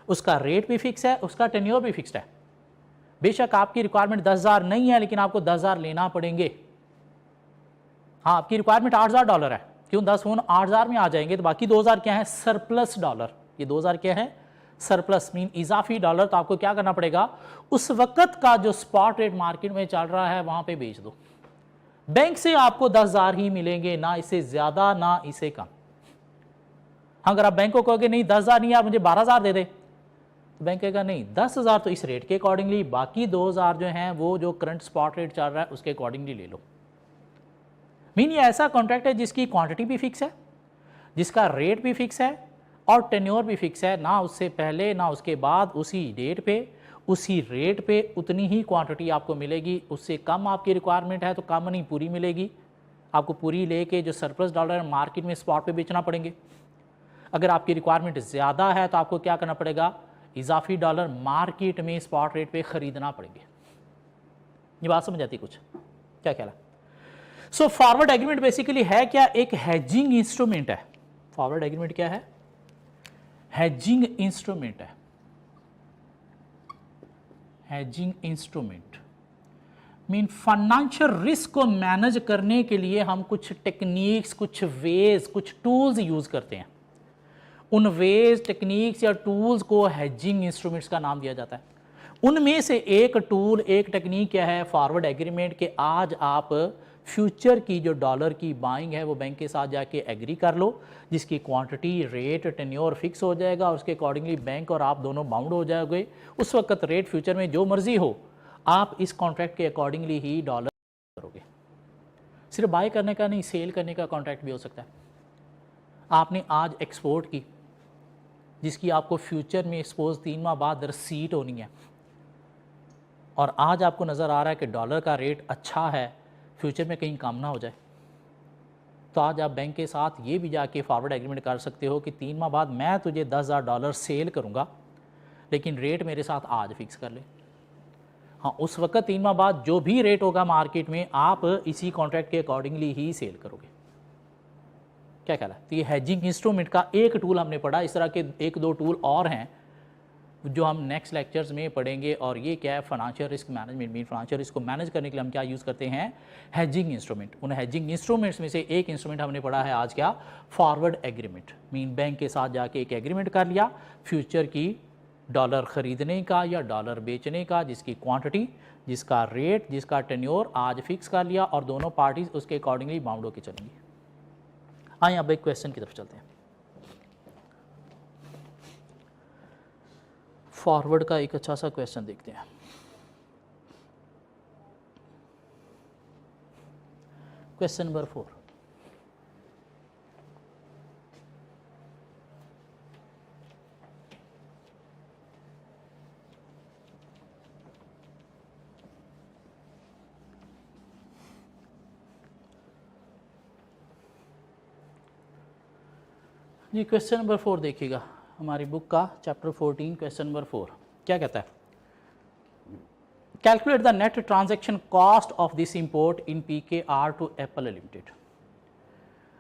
उसका रेट भी फिक्स है, उसका टेन्योर भी फिक्स्ड है। बेशक आपकी रिक्वायरमेंट 10,000 नहीं है, लेकिन आपको 10,000 लेना पड़ेंगे। हाँ, आपकी रिक्वायरमेंट $8,000 है। क्यों? 10 फ़ोन 8,000 में आ जाएंगे, तो बाकी 2,000 क्या है? Surplus dollar. ये 2,000 क्या है? सरप्लस, मीन इजाफी डॉलर। तो आपको क्या करना पड़ेगा? उस वक्त का जो स्पॉट रेट मार्केट में चल रहा है वहां पे बेच दो। बैंक से आपको 10,000 ही मिलेंगे, ना इससे ज्यादा ना इससे कम। अगर आप बैंक को कहोगे नहीं 10,000 नहीं यार, मुझे 12,000 दे दे, तो बैंक कहेगा नहीं, 10,000 तो इस रेट के अकॉर्डिंगली, बाकी 2,000 जो हैं वो जो करंट स्पॉट रेट चल रहा है उसके अकॉर्डिंगली ले लो। मीन ये ऐसा कॉन्ट्रैक्ट है जिसकी क्वांटिटी भी फिक्स है, जिसका रेट भी फिक्स है और टेन्योर भी फिक्स है। ना उससे पहले ना उसके बाद, उसी डेट पे उसी रेट पे उतनी ही क्वांटिटी आपको मिलेगी। उससे कम आपकी रिक्वायरमेंट है तो कम नहीं, पूरी मिलेगी। आपको पूरी लेके जो सरप्लस डॉलर मार्केट में स्पॉट पे बेचना पड़ेंगे। अगर आपकी रिक्वायरमेंट ज़्यादा है तो आपको क्या करना पड़ेगा? इजाफी डॉलर मार्केट में स्पॉट रेट पे ख़रीदना पड़ेंगे। ये बात समझ आती कुछ? क्या ख्याल है? सो फॉरवर्ड एग्रीमेंट बेसिकली है क्या? एक हेजिंग इंस्ट्रूमेंट है। फॉरवर्ड एग्रीमेंट क्या है? हेजिंग इंस्ट्रूमेंट है। Hedging instrument mean financial risk को मैनेज करने के लिए हम कुछ टेक्निक्स, कुछ वेज, कुछ टूल्स यूज करते हैं। उन वेज, टेक्निक्स या टूल्स को हेजिंग इंस्ट्रूमेंट्स का नाम दिया जाता है। उनमें से एक टूल, एक टेक्निक क्या है? फॉरवर्ड एग्रीमेंट के आज आप फ्यूचर की जो डॉलर की बाइंग है वो बैंक के साथ जाके एग्री कर लो, जिसकी क्वांटिटी, रेट, टेन्योर फिक्स हो जाएगा और उसके अकॉर्डिंगली बैंक और आप दोनों बाउंड हो जाओगे। उस वक्त रेट फ्यूचर में जो मर्जी हो, आप इस कॉन्ट्रैक्ट के अकॉर्डिंगली ही डॉलर करोगे। सिर्फ बाय करने का नहीं, सेल करने का कॉन्ट्रैक्ट भी हो सकता है। आपने आज एक्सपोर्ट की, जिसकी आपको फ्यूचर में सपोज 3 माह बाद रसीट होनी है, और आज आपको नज़र आ रहा है कि डॉलर का रेट अच्छा है, फ्यूचर में कहीं कम ना हो जाए, तो आज आप बैंक के साथ ये भी जाके फॉरवर्ड एग्रीमेंट कर सकते हो कि 3 माह बाद मैं तुझे $10,000 सेल करूँगा, लेकिन रेट मेरे साथ आज फिक्स कर ले। हाँ, उस वक्त 3 माह बाद जो भी रेट होगा मार्केट में आप इसी कॉन्ट्रैक्ट के अकॉर्डिंगली ही सेल करोगे। क्या ख्याल है? तो ये हेजिंग इंस्ट्रूमेंट का एक टूल हमने पढ़ा, इस तरह के 1-2 टूल और हैं जो हम नेक्स्ट लेक्चर्स में पढ़ेंगे। और ये क्या है? Financial risk management. Mean financial risk को मैनेज करने के लिए हम क्या यूज़ करते हैं? Hedging instrument. उन हेजिंग इंस्ट्रूमेंट्स में से एक इंस्ट्रूमेंट हमने पढ़ा है आज क्या? Forward agreement. मीन बैंक के साथ जाके एक एग्रीमेंट कर लिया फ्यूचर की डॉलर ख़रीदने का या डॉलर बेचने का, जिसकी क्वांटिटी, जिसका रेट, जिसका टेन्योर आज फिक्स कर लिया और दोनों पार्टीज उसके अकॉर्डिंगली बाउंड होकर चलेंगी। आइए अब एक क्वेश्चन की तरफ चलते हैं। फॉरवर्ड का एक अच्छा सा क्वेश्चन देखते हैं। Question number 4। जी क्वेश्चन नंबर 4 देखिएगा, हमारी बुक का चैप्टर 14 क्वेश्चन नंबर 4 क्या कहता है? Calculate the net transaction cost of this import in PKR to Apple Limited.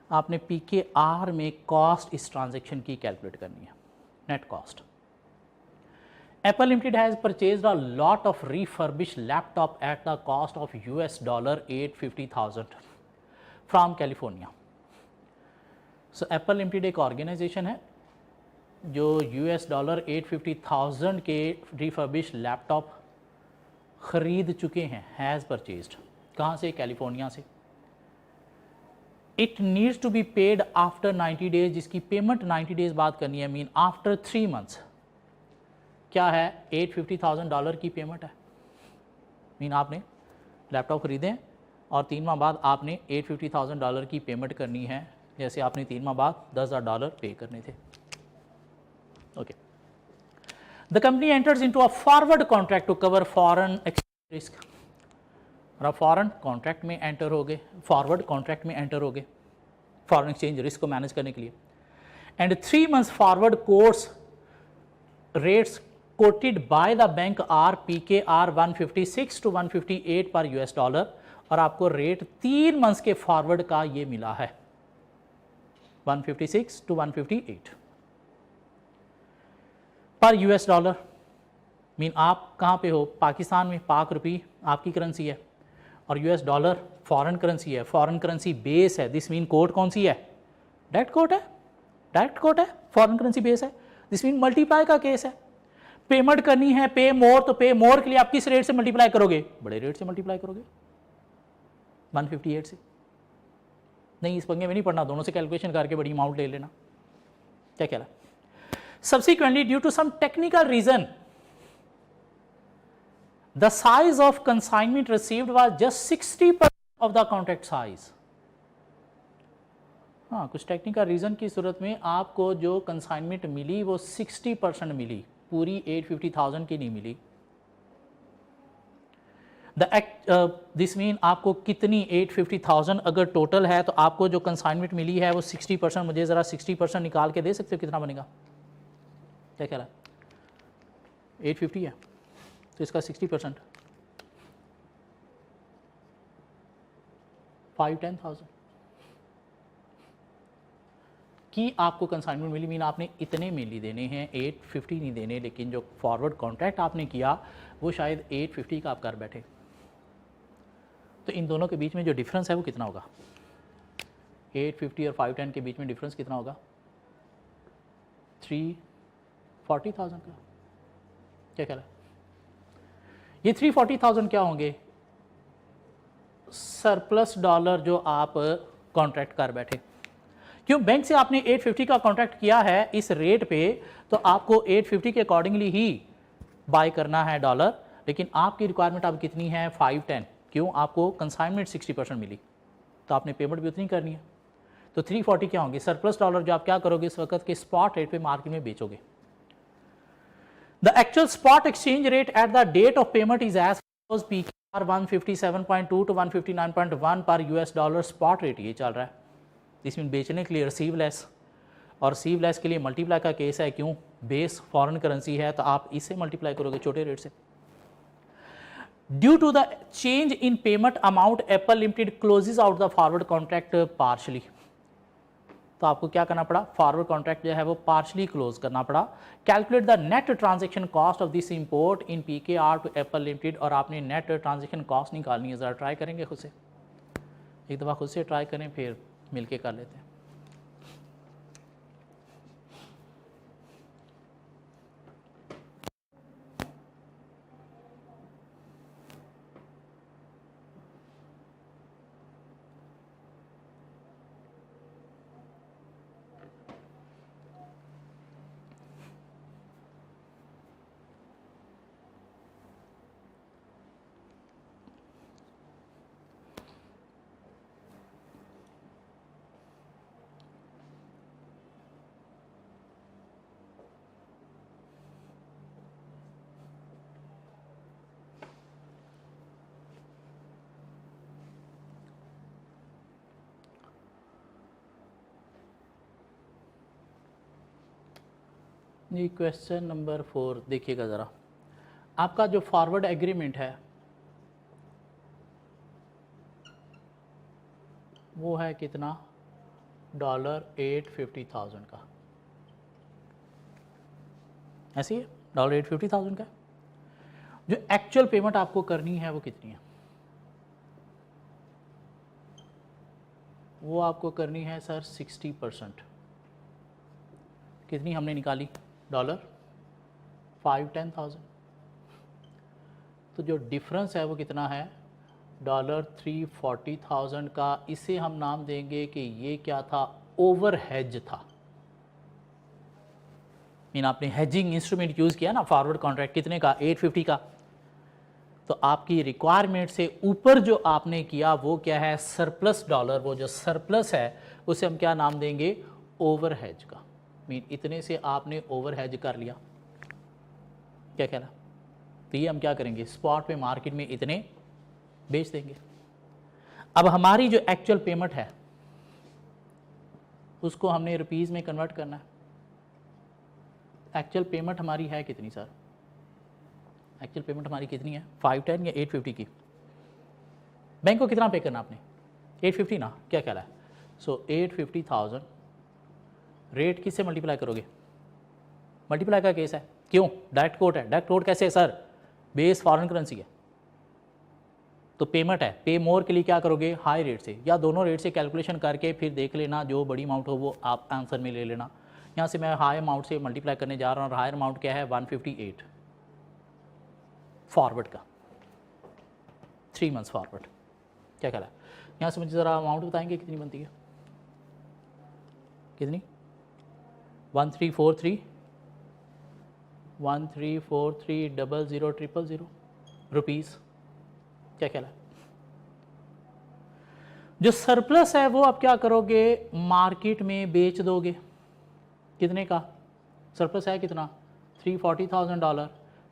आपने PKR में कॉस्ट इस ट्रांजैक्शन की कैलकुलेट करनी है, net cost. Apple Limited has purchased a lot of refurbished laptop at the cost of $850,000 from California. So Apple Limited एक organization है जो $850,000 के रिफर्बिश्ड लैपटॉप ख़रीद चुके हैं, हैज़ परचेज्ड। कहाँ से? कैलिफोर्निया से। It needs to be paid after 90 days, जिसकी पेमेंट 90 डेज बाद करनी है। मीन आफ्टर 3 मंथ्स क्या है? $850,000 की पेमेंट है। मीन आपने लैपटॉप ख़रीदे हैं और 3 माह बाद आपने $850,000 की पेमेंट करनी है, जैसे आपने 3 माह बाद $10,000 पे करने थे। Okay. The company enters into a forward contract to cover foreign exchange risk. और आप फॉरेन कॉन्ट्रैक्ट में एंटर हो गए, फॉरवर्ड कॉन्ट्रैक्ट में एंटर हो गए फॉरेन एक्सचेंज रिस्क को मैनेज करने के लिए। And 3 months forward course rates quoted by the bank are PKR 156 to 158 पर $, और आपको रेट 3 मंथ्स के फॉरवर्ड का ये मिला है 156 to 158 पर $। मीन आप कहाँ पे हो? पाकिस्तान में। पाक रुपी आपकी करेंसी है और $, फॉरेन करेंसी है, फॉरेन करेंसी बेस है। दिस मीन कोड कौन सी है? डायरेक्ट कोड है, डायरेक्ट कोड है, फॉरेन करेंसी बेस है। दिस मीन मल्टीप्लाई का केस है। पेमेंट करनी है पे मोर, तो पे मोर के लिए आप किस रेट से मल्टीप्लाई करोगे? बड़े रेट से मल्टीप्लाई करोगे, 158 से। नहीं, इस पंगे में नहीं पढ़ना, दोनों से कैलकुलेशन करके बड़ी अमाउंट ले लेना। क्या कह रहा? Subsequently, due to some technical reason, the size of consignment received was just 60% of the contract size. हाँ, कुछ टेक्निकल रीज़न की सूरत में आपको जो कंसाइनमेंट मिली वो 60% मिली, पूरी 850,000 की नहीं मिली। दिस मीन आपको कितनी 850,000 अगर टोटल है तो आपको जो कंसाइनमेंट मिली है वो 60%। मुझे ज़रा 60% निकाल के दे सकते हो कितना बनेगा? क्या कह रहा है? 850 है तो इसका 60% 510,000 की आपको कंसाइनमेंट मिली। मीन आपने इतने मिली देने हैं, 850 नहीं देने, लेकिन जो फॉरवर्ड कॉन्ट्रैक्ट आपने किया वो शायद 850 का आप कर बैठे। तो इन दोनों के बीच में जो डिफरेंस है वो कितना होगा? 850 और 510 के बीच में डिफरेंस कितना होगा? 340,000 का। क्या कह रहा है? ये 340,000 क्या होंगे? सरप्लस डॉलर जो आप कॉन्ट्रैक्ट कर बैठे। क्यों? बैंक से आपने 850 का कॉन्ट्रैक्ट किया है इस रेट पे, तो आपको 850 के अकॉर्डिंगली ही बाय करना है डॉलर, लेकिन आपकी रिक्वायरमेंट अब कितनी है? 510। क्यों? आपको कंसाइनमेंट 60% मिली, तो आपने पेमेंट भी उतनी करनी है। तो 340 क्या होंगे? सरप्लस डॉलर जो आप क्या करोगे इस वक्त के स्पॉट रेट पे मार्केट में बेचोगे। The actual spot exchange rate at the date of payment is as follows PKR 157.2 to 159.1 पर $, स्पॉट रेट ये चल रहा है। इसमें बेचने के लिए रिसीव लेस, और रिसीव लेस के लिए मल्टीप्लाई का केस है। क्यों? बेस फॉरेन करेंसी है तो आप इससे मल्टीप्लाई करोगे छोटे रेट से। Due to the change in payment amount Apple Limited closes out the forward contract partially. तो आपको क्या करना पड़ा, फॉरवर्ड कॉन्ट्रैक्ट जो है वो पार्शली क्लोज करना पड़ा। Calculate the net transaction cost of this import in PKR to Apple Limited, और आपने नेट ट्रांजैक्शन कॉस्ट निकालनी है। ज़रा ट्राई करेंगे खुद से, एक दफ़ा खुद से ट्राई करें, फिर मिलके कर लेते हैं। जी क्वेश्चन नंबर 4 देखिएगा ज़रा, आपका जो फॉरवर्ड एग्रीमेंट है वो है कितना, $850,000 का, ऐसी है, $850,000 का। जो एक्चुअल पेमेंट आपको करनी है वो कितनी है, वो आपको करनी है सर 60%। कितनी हमने निकाली, $510,000। तो जो डिफरेंस है वो कितना है, $340,000 का। इसे हम नाम देंगे कि ये क्या था, ओवर हेज था। मीन आपने हेजिंग इंस्ट्रूमेंट यूज़ किया ना, फॉरवर्ड कॉन्ट्रैक्ट कितने का, 850 का। तो आपकी रिक्वायरमेंट से ऊपर जो आपने किया वो क्या है, सरप्लस डॉलर। वो जो सरप्लस है उसे हम क्या नाम देंगे, ओवर हेज का। मीन इतने से आपने ओवर हेज कर लिया, क्या कहना। तो ये हम क्या करेंगे, स्पॉट पे मार्केट में इतने बेच देंगे। अब हमारी जो एक्चुअल पेमेंट है उसको हमने रुपीज़ में कन्वर्ट करना है। एक्चुअल पेमेंट हमारी है कितनी सर, एक्चुअल पेमेंट हमारी कितनी है, 510 या 850 की। बैंक को कितना पे करना आपने, 850 ना, क्या कह रहा है। सो 850,000 रेट किससे मल्टीप्लाई करोगे, मल्टीप्लाई का केस है, क्यों, डायरेक्ट कोट है। डायरेक्ट कोट कैसे है सर, बेस फॉरेन करेंसी है तो पेमेंट है, पे मोर के लिए क्या करोगे, हाई रेट से, या दोनों रेट से कैलकुलेशन करके फिर देख लेना, जो बड़ी अमाउंट हो वो आप आंसर में ले लेना। यहाँ से मैं हाई अमाउंट से मल्टीप्लाई करने जा रहा हूँ, और हायर अमाउंट क्या है, 158 फॉरवर्ड का, 3 मंथ्स फॉरवर्ड, क्या कह रहा है। यहाँ से मुझे ज़रा अमाउंट बताएंगे कितनी बनती है, कितनी, 1343,000,000 रुपीज़, क्या कहला है। जो सरप्लस है वो आप क्या करोगे, मार्केट में बेच दोगे। कितने का सरप्लस है, कितना, $340,000।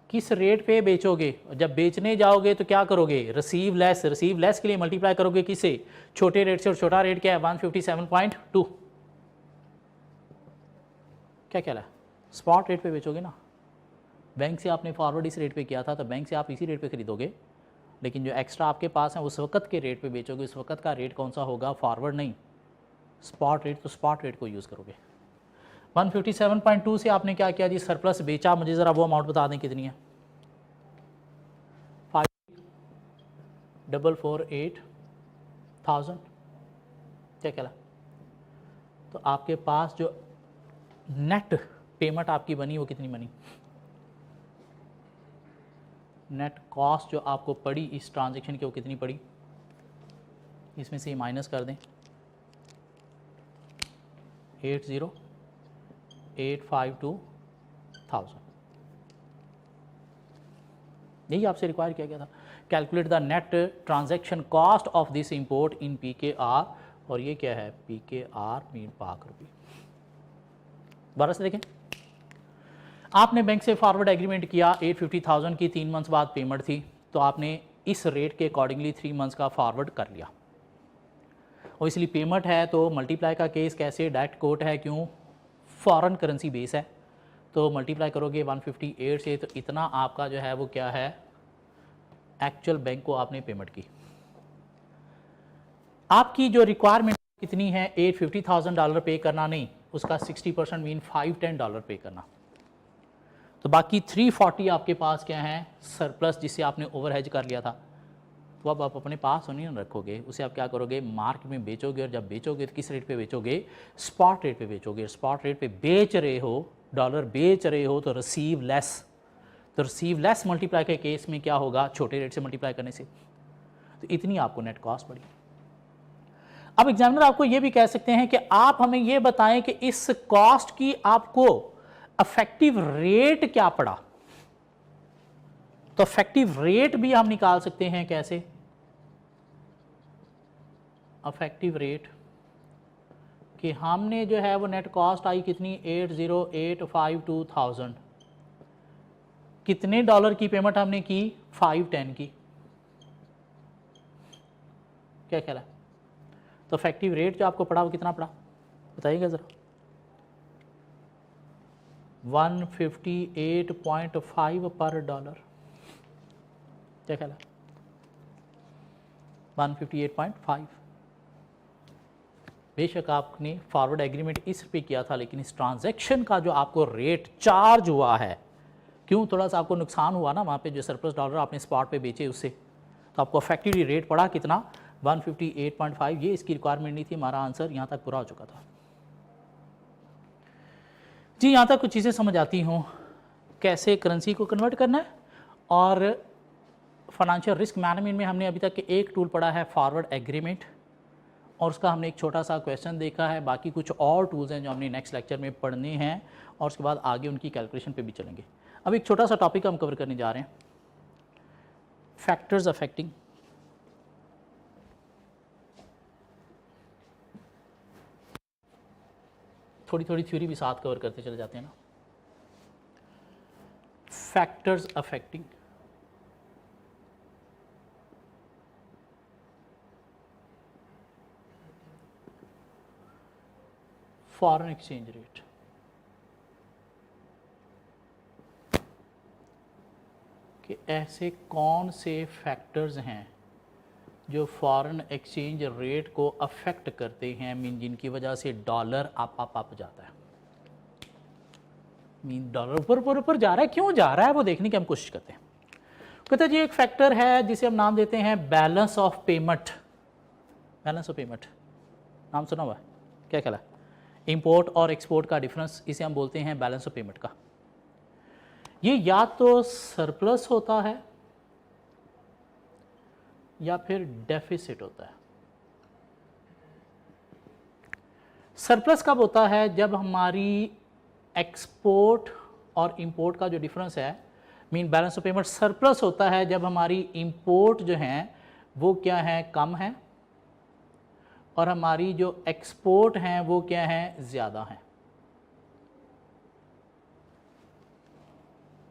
किस रेट पे बेचोगे, जब बेचने जाओगे तो क्या करोगे, रिसीव लेस के लिए मल्टीप्लाई करोगे किससे, छोटे रेट से, और छोटा रेट क्या है, 157.2, क्या कह रहा है, स्पॉट रेट पे बेचोगे ना। बैंक से आपने फॉरवर्ड इस रेट पे किया था तो बैंक से आप इसी रेट पे खरीदोगे, लेकिन जो एक्स्ट्रा आपके पास है उस वक्त के रेट पे बेचोगे। उस वक्त का रेट कौन सा होगा, फॉरवर्ड नहीं, स्पॉट रेट। तो स्पॉट रेट को यूज़ करोगे। 157.2 से आपने क्या किया जी, सरप्लस बेचा। मुझे ज़रा वो अमाउंट बता दें कितनी है, 5,448,000, क्या कहला। तो आपके पास जो नेट पेमेंट आपकी बनी वो कितनी बनी, नेट कॉस्ट जो आपको पड़ी इस ट्रांजैक्शन की वो कितनी पड़ी, इसमें से माइनस कर दें, 80,852,000। यही आपसे रिक्वायर किया गया था। Calculate the net transaction cost of this import in PKR, और ये क्या है, PKR मीन पाक रुपये। दोबारा से देखें, आपने बैंक से फॉरवर्ड एग्रीमेंट किया, 850,000 की 3 मंथ्स बाद पेमेंट थी, तो आपने इस रेट के अकॉर्डिंगली 3 मंथ्स का फॉरवर्ड कर लिया, और इसलिए पेमेंट है तो मल्टीप्लाई का केस कैसे, डायरेक्ट कोट है, क्यों, फॉरेन करेंसी बेस है, तो मल्टीप्लाई करोगे 158 से, तो इतना आपका जो है वो क्या है, एक्चुअल बैंक को आपने पेमेंट की। आपकी जो रिक्वायरमेंट कितनी है, $850,000 पे करना नहीं, उसका 60% मीन $510 पे करना। तो बाकी 340 आपके पास क्या है, सरप्लस, जिसे आपने ओवर हेज कर लिया था। तो अब आप अपने पास नहीं रखोगे, उसे आप क्या करोगे, मार्केट में बेचोगे। और जब बेचोगे तो किस रेट पे बेचोगे, स्पॉट रेट पे बेचोगे। स्पॉट रेट पे बेच रहे हो, डॉलर बेच रहे हो, तो रिसीव लेस। तो रिसीव लेस मल्टीप्लाई के केस में क्या होगा, छोटे रेट से मल्टीप्लाई करने से। तो इतनी आपको नेट कॉस्ट पड़ी। अब एग्जामिनर आपको ये भी कह सकते हैं कि आप हमें ये बताएं कि इस कॉस्ट की आपको इफेक्टिव रेट क्या पड़ा। तो इफेक्टिव रेट भी हम निकाल सकते हैं। कैसे? इफेक्टिव रेट कि हमने जो है वो नेट कॉस्ट आई कितनी, 80,852,000। कितने डॉलर की पेमेंट हमने की, 510 की। क्या ख्याल है? तो इफेक्टिव रेट जो आपको पड़ा वो कितना पड़ा, बताइएगा ज़रा। 158.5 पर डॉलर। क्या ख्याल है? 158.5। बेशक आपने फॉरवर्ड एग्रीमेंट इस पे किया था, लेकिन इस ट्रांजैक्शन का जो आपको रेट चार्ज हुआ है, क्यों थोड़ा सा आपको नुकसान हुआ ना वहाँ पे, जो सरप्लस डॉलर आपने स्पॉट पे बेचे उससे, तो आपको इफेक्टिवली रेट पड़ा कितना, 158.5। ये इसकी रिक्वायरमेंट नहीं थी। हमारा आंसर यहाँ तक पूरा हो चुका था जी। यहाँ तक कुछ चीज़ें समझ आती हों, कैसे करेंसी को कन्वर्ट करना है। और फाइनेंशियल रिस्क मैनेजमेंट में हमने अभी तक एक टूल पढ़ा है, फॉरवर्ड एग्रीमेंट, और उसका हमने एक छोटा सा क्वेश्चन देखा है। बाकी कुछ और टूल्स हैं जो हमने नेक्स्ट लेक्चर में पढ़ने हैं, और उसके बाद आगे उनकी कैलकुलेशन पे भी चलेंगे। अब एक छोटा सा टॉपिक हम कवर करने जा रहे हैं, फैक्टर्स अफेक्टिंग। थोड़ी थोड़ी थ्योरी भी साथ कवर करते चले जाते हैं ना। Factors affecting foreign exchange rate. कि ऐसे कौन से फैक्टर्स हैं जो फॉरेन एक्सचेंज रेट को अफेक्ट करते हैं, मीन जिनकी वजह से डॉलर अप जाता है। मीन डॉलर ऊपर जा रहा है, क्यों जा रहा है वो देखने की हम कोशिश करते हैं। कहते हैं जी एक फैक्टर है जिसे हम नाम देते हैं balance of payment. Balance of payment नाम सुना हुआ है? क्या ख्याल है? इंपोर्ट और एक्सपोर्ट का डिफरेंस, इसे हम बोलते हैं बैलेंस ऑफ पेमेंट का। ये या तो सरप्लस होता है या फिर डेफिसिट होता है। सरप्लस कब होता है? जब हमारी एक्सपोर्ट और इंपोर्ट का जो डिफरेंस है, mean balance of payment surplus होता है जब हमारी इंपोर्ट जो है वो क्या है, कम है, और हमारी जो एक्सपोर्ट हैं वो क्या है, ज़्यादा है।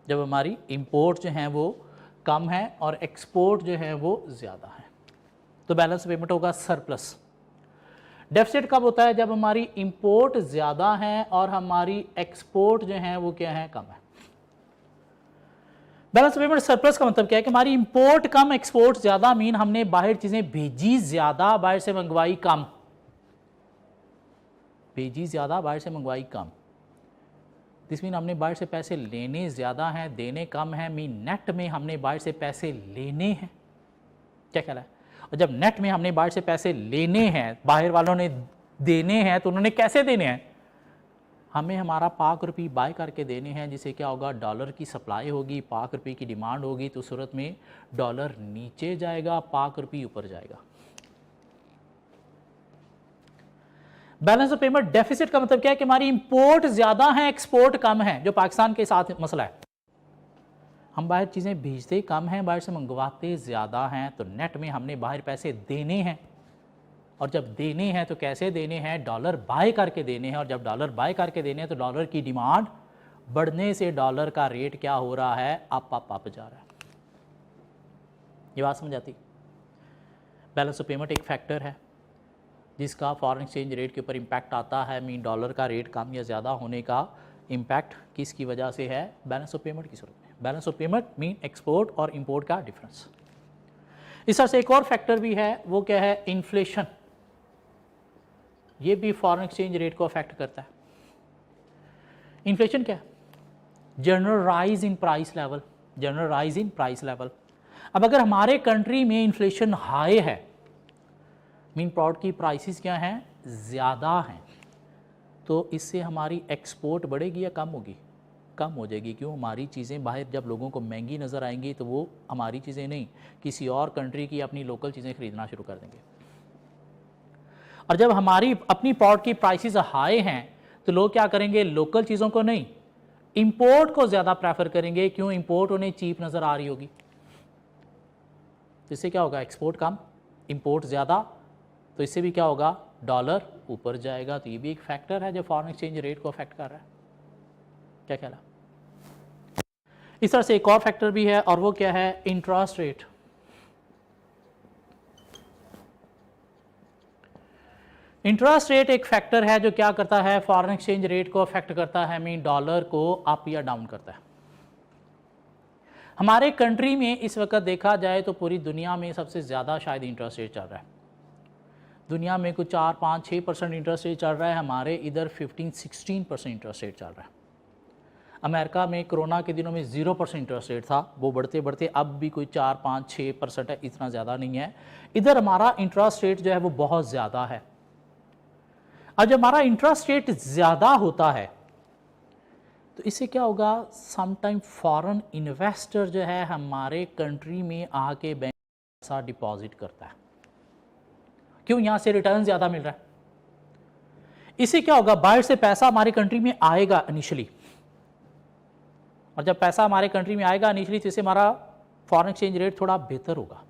जब हमारी इंपोर्ट जो है वो कम है और एक्सपोर्ट जो है वो ज़्यादा है, तो बैलेंस पेमेंट होगा सरप्लस। डेफिसिट कब होता है? जब हमारी इंपोर्ट ज़्यादा है और हमारी एक्सपोर्ट जो है वो क्या है, कम है। बैलेंस पेमेंट सरप्लस का मतलब क्या है कि हमारी इंपोर्ट कम, एक्सपोर्ट ज़्यादा, मीन हमने बाहर चीज़ें भेजी ज़्यादा, बाहर से मंगवाई कम। भेजी ज़्यादा, बाहर से मंगवाई कम। दिस मीन हमने बाहर से पैसे लेने ज़्यादा हैं, देने कम हैं। मीन नेट में हमने बाहर से पैसे लेने हैं। क्या ख्याल है? और जब नेट में हमने बाहर से पैसे लेने हैं, बाहर वालों ने देने हैं, तो उन्होंने कैसे देने हैं? हमें हमारा पाक रुपये बाय करके देने हैं, जिससे क्या होगा, डॉलर की सप्लाई होगी, पाक रुपये की डिमांड होगी, तो सूरत में डॉलर नीचे जाएगा, पाक रुपये ऊपर जाएगा। बैलेंस ऑफ पेमेंट डेफिसिट का मतलब क्या है कि हमारी इंपोर्ट ज़्यादा है, एक्सपोर्ट कम है, जो पाकिस्तान के साथ मसला है। हम बाहर चीज़ें भेजते कम हैं, बाहर से मंगवाते ज़्यादा हैं, तो नेट में हमने बाहर पैसे देने हैं, और जब देने हैं तो कैसे देने हैं, डॉलर बाय करके देने हैं, और जब डॉलर बाय करके देने हैं तो डॉलर की डिमांड बढ़ने से डॉलर का रेट क्या हो रहा है, अप जा रहा है। ये बात समझ आती? बैलेंस ऑफ पेमेंट एक फैक्टर है जिसका फॉरेन एक्सचेंज रेट के ऊपर इम्पैक्ट आता है। मीन डॉलर का रेट कम या ज़्यादा होने का इम्पैक्ट किसकी वजह से है, बैलेंस ऑफ पेमेंट की सूरत में। Balance of payment mean export और इंपोर्ट का डिफरेंस। इस तरह से एक और फैक्टर भी है, वो क्या है, इन्फ्लेशन। ये भी फॉरेन एक्सचेंज रेट को अफेक्ट करता है। इन्फ्लेशन क्या है? General rise in price level, general rise in price level. अब अगर हमारे कंट्री में इन्फ्लेशन हाई है, मीन प्रोडक्ट की प्राइसेस क्या हैं, ज़्यादा हैं, तो इससे हमारी एक्सपोर्ट बढ़ेगी या कम होगी? कम हो जाएगी। क्यों? हमारी चीज़ें बाहर जब लोगों को महंगी नज़र आएंगी तो वो हमारी चीज़ें नहीं, किसी और कंट्री की अपनी लोकल चीज़ें खरीदना शुरू कर देंगे। और जब हमारी अपनी प्रोडक्ट की प्राइसेस हाई हैं तो लोग क्या करेंगे, लोकल चीज़ों को नहीं, इंपोर्ट को ज़्यादा प्रेफर करेंगे। क्यों? इंपोर्ट उन्हें चीप नज़र आ रही होगी। तो इससे क्या होगा, एक्सपोर्ट कम, इंपोर्ट ज़्यादा, तो इससे भी क्या होगा, डॉलर ऊपर जाएगा। तो ये भी एक फैक्टर है जो फॉरेन एक्सचेंज रेट को अफेक्ट कर रहा है। क्या ख्याल है? इस तरह से एक और फैक्टर भी है, और वो क्या है, इंटरेस्ट रेट। इंटरेस्ट रेट एक फैक्टर है जो क्या करता है, फॉरेन एक्सचेंज रेट को अफेक्ट करता है, मीन डॉलर को अप या डाउन करता है। हमारे कंट्री में इस वक्त देखा जाए तो पूरी दुनिया में सबसे ज़्यादा शायद इंटरेस्ट रेट चल रहा है। दुनिया में कुछ 4-5-6% इंटरेस्ट रेट चल रहा है, हमारे इधर 15-16% इंटरेस्ट रेट चल रहा है। अमेरिका में कोरोना के दिनों में 0% इंटरेस्ट रेट था, वो बढ़ते बढ़ते अब भी कोई 4-5-6% है, इतना ज़्यादा नहीं है। इधर हमारा इंटरेस्ट रेट जो है वो बहुत ज़्यादा है। अब जब हमारा इंटरेस्ट रेट ज़्यादा होता है तो इससे क्या होगा, समटाइम फॉरेन इन्वेस्टर जो है हमारे कंट्री में आके बैंक पैसा डिपॉजिट करता है। क्यों? यहाँ से रिटर्न ज़्यादा मिल रहा है। इससे क्या होगा, बाहर से पैसा हमारे कंट्री में आएगा इनिशियली, और जब पैसा हमारे कंट्री में आएगा इनिशियली तो इससे हमारा फॉरेन एक्सचेंज रेट थोड़ा बेहतर होगा।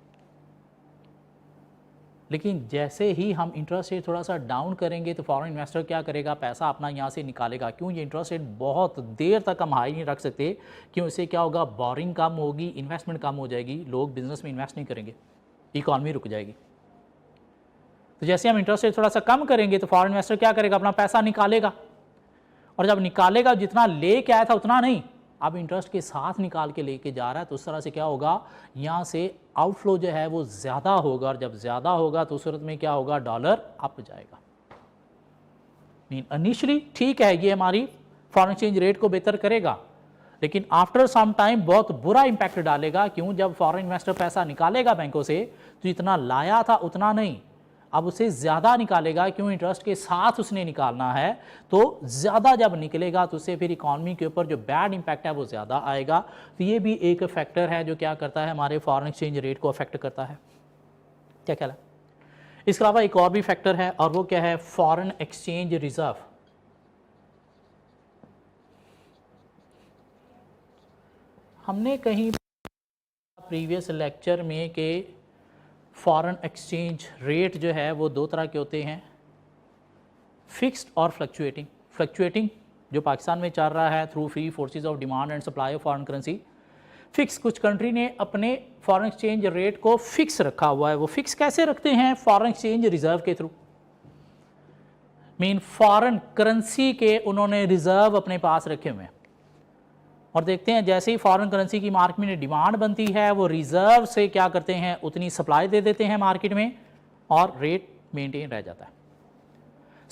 लेकिन जैसे ही हम इंटरेस्ट रेट थोड़ा सा डाउन करेंगे तो फॉरेन इन्वेस्टर क्या करेगा, पैसा अपना यहाँ से निकालेगा। क्यों? ये इंटरेस्ट रेट बहुत देर तक हम हाई नहीं रख सकते। क्यों? इससे क्या होगा, बोरिंग कम होगी, इन्वेस्टमेंट कम हो जाएगी, लोग बिजनेस में इन्वेस्ट नहीं करेंगे, इकॉनमी रुक जाएगी। तो जैसे हम इंटरेस्ट रेट थोड़ा सा कम करेंगे तो फॉरेन इन्वेस्टर क्या करेगा, अपना पैसा निकालेगा, और जब निकालेगा जितना लेके आया था उतना नहीं, अब इंटरेस्ट के साथ निकाल के लेके जा रहा है। तो उस तरह से क्या होगा, यहाँ से आउटफ्लो जो है वो ज़्यादा होगा, और जब ज़्यादा होगा तो उस सूरत में क्या होगा, डॉलर अप जाएगा। मीन इनिशियली ठीक है, ये हमारी फॉरेन एक्सचेंज रेट को बेहतर करेगा, लेकिन आफ्टर सम टाइम बहुत बुरा इंपैक्ट डालेगा। क्यों? जब फॉरेन इन्वेस्टर पैसा निकालेगा बैंकों से तो जितना लाया था उतना नहीं, अब उसे ज़्यादा निकालेगा। क्यों? इंटरेस्ट के साथ उसने निकालना है, तो ज़्यादा जब निकलेगा तो उससे फिर इकॉनमी के ऊपर जो बैड इंपैक्ट है वो ज़्यादा आएगा। तो ये भी एक फैक्टर है जो क्या करता है, हमारे फॉरेन एक्सचेंज रेट को अफेक्ट करता है। क्या ख्याल है? इसके अलावा एक और भी फैक्टर है, और वो क्या है, फॉरेन एक्सचेंज रिजर्व। हमने कहीं प्रीवियस लेक्चर में कि फॉरेन एक्सचेंज रेट जो है वो दो तरह के होते हैं, फिक्स्ड और फ्लक्चुएटिंग। फ्लक्चुएटिंग जो पाकिस्तान में चल रहा है through free forces of demand and supply of foreign currency. Fix, कुछ कंट्री ने अपने फॉरेन एक्सचेंज रेट को फिक्स रखा हुआ है। वो फिक्स कैसे रखते हैं, फॉरेन एक्सचेंज रिजर्व के थ्रू। मीन फॉरेन करेंसी के उन्होंने रिजर्व अपने पास रखे हुए हैं, और देखते हैं जैसे ही फॉरेन करेंसी की मार्केट में डिमांड बनती है वो रिजर्व से क्या करते हैं, उतनी सप्लाई दे देते हैं मार्केट में, और रेट मेंटेन रह जाता है।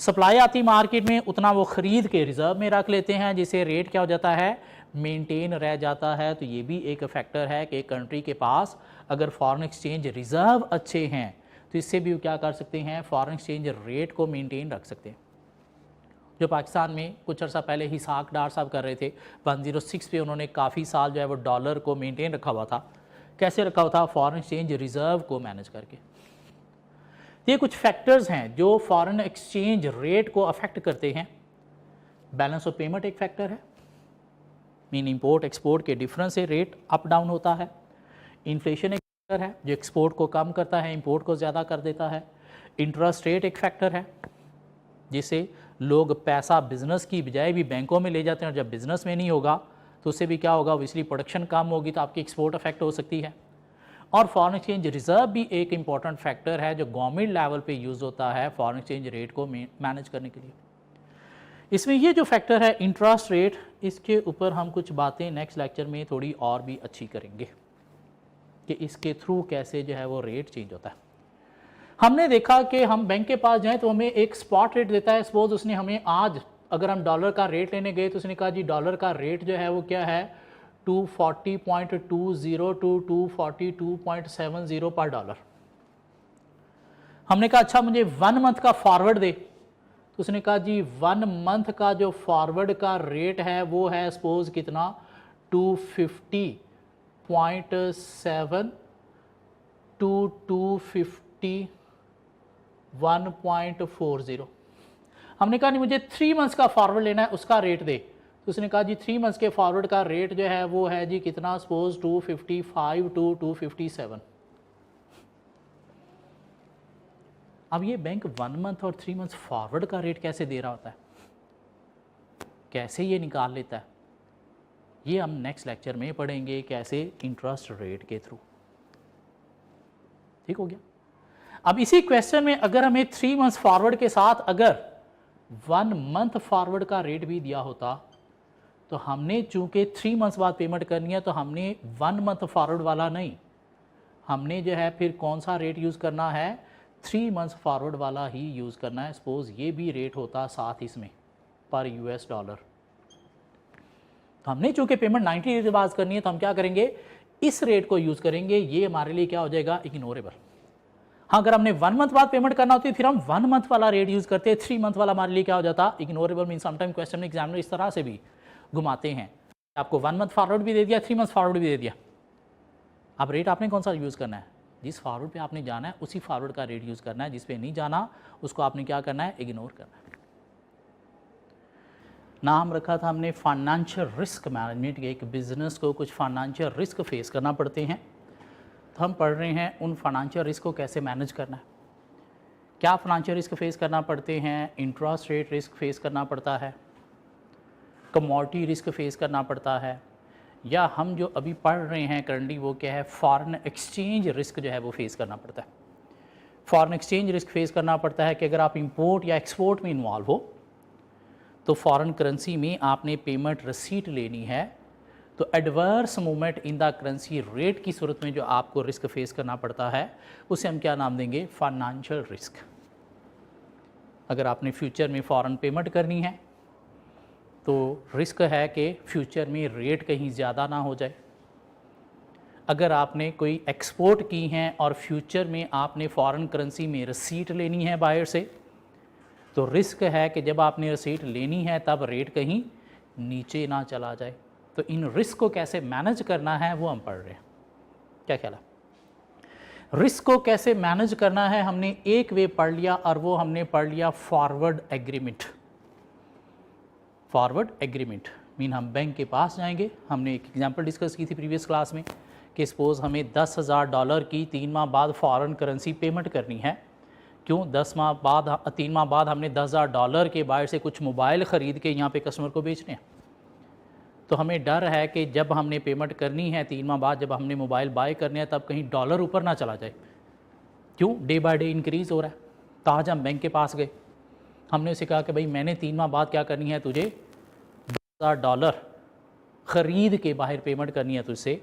सप्लाई आती मार्केट में, उतना वो खरीद के रिजर्व में रख लेते हैं, जिससे रेट क्या हो जाता है, मेंटेन रह जाता है। तो ये भी एक फैक्टर है कि कंट्री के पास अगर फॉरेन एक्सचेंज रिजर्व अच्छे हैं तो इससे भी क्या कर सकते हैं, फॉरेन एक्सचेंज रेट को मेंटेन रख सकते हैं। जो पाकिस्तान में कुछ अर्सा पहले हिसाक डार साहब कर रहे थे 106 पे, उन्होंने काफ़ी साल जो है वो डॉलर को मेंटेन रखा हुआ था। कैसे रखा हुआ था, फॉरेन एक्सचेंज रिजर्व को मैनेज करके। ये कुछ फैक्टर्स हैं जो फॉरेन एक्सचेंज रेट को अफेक्ट करते हैं। बैलेंस ऑफ पेमेंट एक फैक्टर है, मीन इंपोर्ट एक्सपोर्ट के डिफरेंस से रेट अप डाउन होता है। इन्फ्लेशन एक फैक्टर है जो एक्सपोर्ट को कम करता है, इंपोर्ट को ज़्यादा कर देता है। इंटरेस्ट रेट एक फैक्टर है जिससे लोग पैसा बिजनेस की बजाय भी बैंकों में ले जाते हैं, और जब बिजनेस में नहीं होगा तो उससे भी क्या होगा, ऑब्वियसली प्रोडक्शन कम होगी तो आपकी एक्सपोर्ट अफेक्ट हो सकती है। और फॉरेन एक्सचेंज रिजर्व भी एक इंपॉर्टेंट फैक्टर है जो गवर्नमेंट लेवल पे यूज़ होता है फॉरेन एक्सचेंज रेट को मैनेज करने के लिए। इसमें ये जो फैक्टर है इंटरेस्ट रेट, इसके ऊपर हम कुछ बातें नेक्स्ट लेक्चर में थोड़ी और भी अच्छी करेंगे। कि इसके थ्रू कैसे जो है वो रेट चेंज होता है। हमने देखा कि हम बैंक के पास जाएं तो हमें एक स्पॉट रेट देता है। सपोज उसने हमें आज अगर हम डॉलर का रेट लेने गए तो उसने कहा जी डॉलर का रेट जो है वो क्या है 240.20 टू 242.70 पर डॉलर। हमने कहा अच्छा मुझे 1 मंथ का फॉरवर्ड दे, तो उसने कहा जी 1 मंथ का जो फॉरवर्ड का रेट है वो है सपोज कितना 250.7 टू 251.40। हमने कहा नहीं मुझे 3 मंथ्स का फॉरवर्ड लेना है उसका रेट दे, तो उसने कहा जी 3 मंथ्स के फॉरवर्ड का रेट जो है वो है जी कितना सपोज 255 टू 257। अब ये बैंक 1 मंथ और 3 मंथ्स फॉरवर्ड का रेट कैसे दे रहा होता है, कैसे ये निकाल लेता है, ये हम नेक्स्ट लेक्चर में पढ़ेंगे कैसे इंटरेस्ट रेट के थ्रू। ठीक हो गया। अब इसी क्वेश्चन में अगर हमें 3 मंथ्स फॉरवर्ड के साथ अगर 1 मंथ फॉरवर्ड का रेट भी दिया होता तो हमने चूंकि 3 मंथ्स बाद पेमेंट करनी है तो हमने 1 मंथ फॉरवर्ड वाला नहीं, हमने जो है फिर कौन सा रेट यूज़ करना है 3 मंथ्स फॉरवर्ड वाला ही यूज़ करना है। सपोज ये भी रेट होता साथ इसमें पर US डॉलर, तो हमने चूंकि पेमेंट 90 डेज बाद करनी है तो हम क्या करेंगे इस रेट को यूज़ करेंगे, ये हमारे लिए क्या हो जाएगा इग्नोरेबल। हाँ अगर हमने 1 मंथ बाद पेमेंट करना होती फिर हम 1 मंथ वाला रेट यूज़ करते, 3 मंथ वाला हमारे लिए क्या हो जाता इग्नोरेबल। मीन समटाइम क्वेश्चन में एग्जामिनर इस तरह से भी घुमाते हैं, आपको 1 मंथ फॉरवर्ड भी दे दिया 3 मंथ फॉरवर्ड भी दे दिया, अब रेट आपने कौन सा यूज़ करना है, जिस फॉरवर्ड पे आपने जाना है उसी फॉरवर्ड का रेट यूज़ करना है, जिस पे नहीं जाना उसको आपने क्या करना है इग्नोर करना है। नाम रखा था हमने फाइनेंशियल रिस्क मैनेजमेंट के, एक बिजनेस को कुछ फाइनेंशियल रिस्क फेस करना पड़ते हैं, तो हम पढ़ रहे हैं उन फाइनेंशियल रिस्क को कैसे मैनेज करना है। क्या फाइनेंशियल रिस्क फेस करना पड़ते हैं, इंटरेस्ट रेट रिस्क फेस करना पड़ता है, कमोडिटी रिस्क फेस करना पड़ता है, या हम जो अभी पढ़ रहे हैं करंटली वो क्या है फॉरेन एक्सचेंज रिस्क जो है वो फेस करना पड़ता है। फॉरेन एक्सचेंज रिस्क फेस करना पड़ता है कि अगर आप इंपोर्ट या एक्सपोर्ट में इन्वॉल्व हो तो फॉरेन करेंसी में आपने पेमेंट रसीट लेनी है, तो adverse movement in the currency rate की सूरत में जो आपको रिस्क फेस करना पड़ता है उसे हम क्या नाम देंगे फाइनेंशियल रिस्क। अगर आपने फ्यूचर में फ़ॉरेन पेमेंट करनी है तो रिस्क है कि फ्यूचर में रेट कहीं ज़्यादा ना हो जाए। अगर आपने कोई एक्सपोर्ट की हैं और फ्यूचर में आपने फ़ॉरेन करेंसी में रसीट लेनी है बायर से, तो रिस्क है कि जब आपने रसीट लेनी है तब रेट कहीं नीचे ना चला जाए। तो इन रिस्क को कैसे मैनेज करना है वो हम पढ़ रहे हैं। क्या ख्याल है, रिस्क को कैसे मैनेज करना है हमने एक वे पढ़ लिया और वो हमने पढ़ लिया forward agreement. Forward agreement mean हम बैंक के पास जाएंगे, हमने एक एग्जांपल डिस्कस की थी प्रीवियस क्लास में कि सपोज हमें $10,000 की 3 माह बाद फॉरेन करेंसी पेमेंट करनी है। क्यों 3 माह बाद हमने $10,000 के बाहर से कुछ मोबाइल ख़रीद के यहाँ पे कस्टमर को बेचने हैं, तो हमें डर है कि जब हमने पेमेंट करनी है 3 माह बाद जब हमने मोबाइल बाय करने हैं तब कहीं डॉलर ऊपर ना चला जाए। क्यों डे बाय डे इंक्रीज़ हो रहा है। तो आज हम बैंक के पास गए, हमने उसे कहा कि भाई मैंने 3 माह बाद क्या करनी है तुझे $10,000 ख़रीद के बाहर पेमेंट करनी है तुझसे,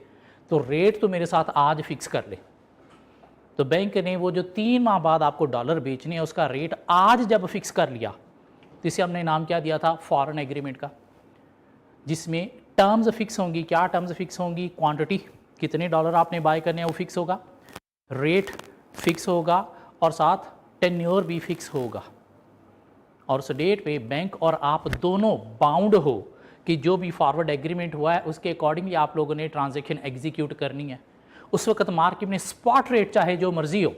तो रेट तो मेरे साथ आज फिक्स कर ले। तो बैंक ने वो जो 3 माह बाद आपको डॉलर बेचने हैं उसका रेट आज जब फिक्स कर लिया तो इसे हमने नाम क्या दिया था फॉरेन एग्रीमेंट का, जिसमें टर्म्स फिक्स होंगी। क्या टर्म्स फिक्स होंगी, क्वांटिटी कितने डॉलर आपने बाय करने हैं वो फिक्स होगा, रेट फिक्स होगा और साथ टेन्योर भी फिक्स होगा। और उस डेट पे बैंक और आप दोनों बाउंड हो कि जो भी फॉरवर्ड एग्रीमेंट हुआ है उसके अकॉर्डिंगली आप लोगों ने ट्रांजैक्शन एग्जीक्यूट करनी है। उस वक्त मार्केट में स्पॉट रेट चाहे जो मर्जी हो,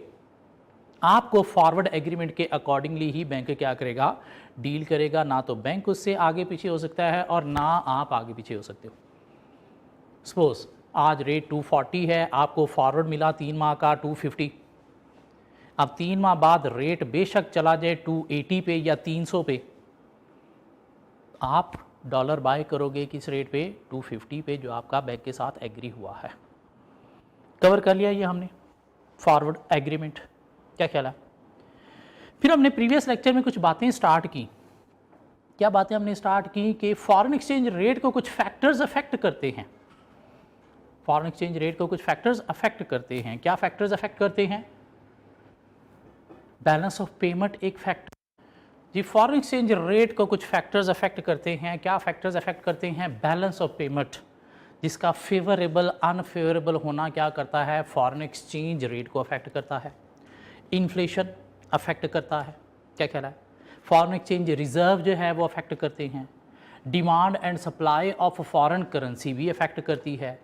आपको फॉरवर्ड एग्रीमेंट के अकॉर्डिंगली ही बैंक क्या करेगा डील करेगा। ना तो बैंक उससे आगे पीछे हो सकता है और ना आप आगे पीछे हो सकते हो। सपोज आज रेट 240 है, आपको फॉरवर्ड मिला 3 माह का 250। अब 3 माह बाद रेट बेशक चला जाए 280 पे या 300 पे, आप डॉलर बाय करोगे किस रेट पे 250 पे जो आपका बैंक के साथ एग्री हुआ है। कवर कर लिया ये हमने फॉरवर्ड एग्रीमेंट। क्या ख्याल है, फिर हमने प्रीवियस लेक्चर में कुछ बातें स्टार्ट की। क्या बातें हमने स्टार्ट की कि फॉरेन एक्सचेंज रेट को कुछ फैक्टर्स अफेक्ट करते हैं। फॉरेन एक्सचेंज रेट को कुछ फैक्टर्स अफेक्ट करते हैं। क्या फैक्टर्स अफेक्ट करते हैं? बैलेंस ऑफ पेमेंट एक factor G. Foreign exchange rate को कुछ फैक्टर्स अफेक्ट करते हैं। क्या फैक्टर्स अफेक्ट करते हैं? बैलेंस ऑफ पेमेंट, जिसका फेवरेबल अनफेवरेबल होना क्या करता है? फॉरेन एक्सचेंज रेट को अफेक्ट करता है। इन्फ्लेशन अफेक्ट करता है। क्या कह रहा है? फॉरेन एक्सचेंज रिजर्व जो है वो अफेक्ट करते हैं। Demand and supply of foreign currency भी अफेक्ट करती है।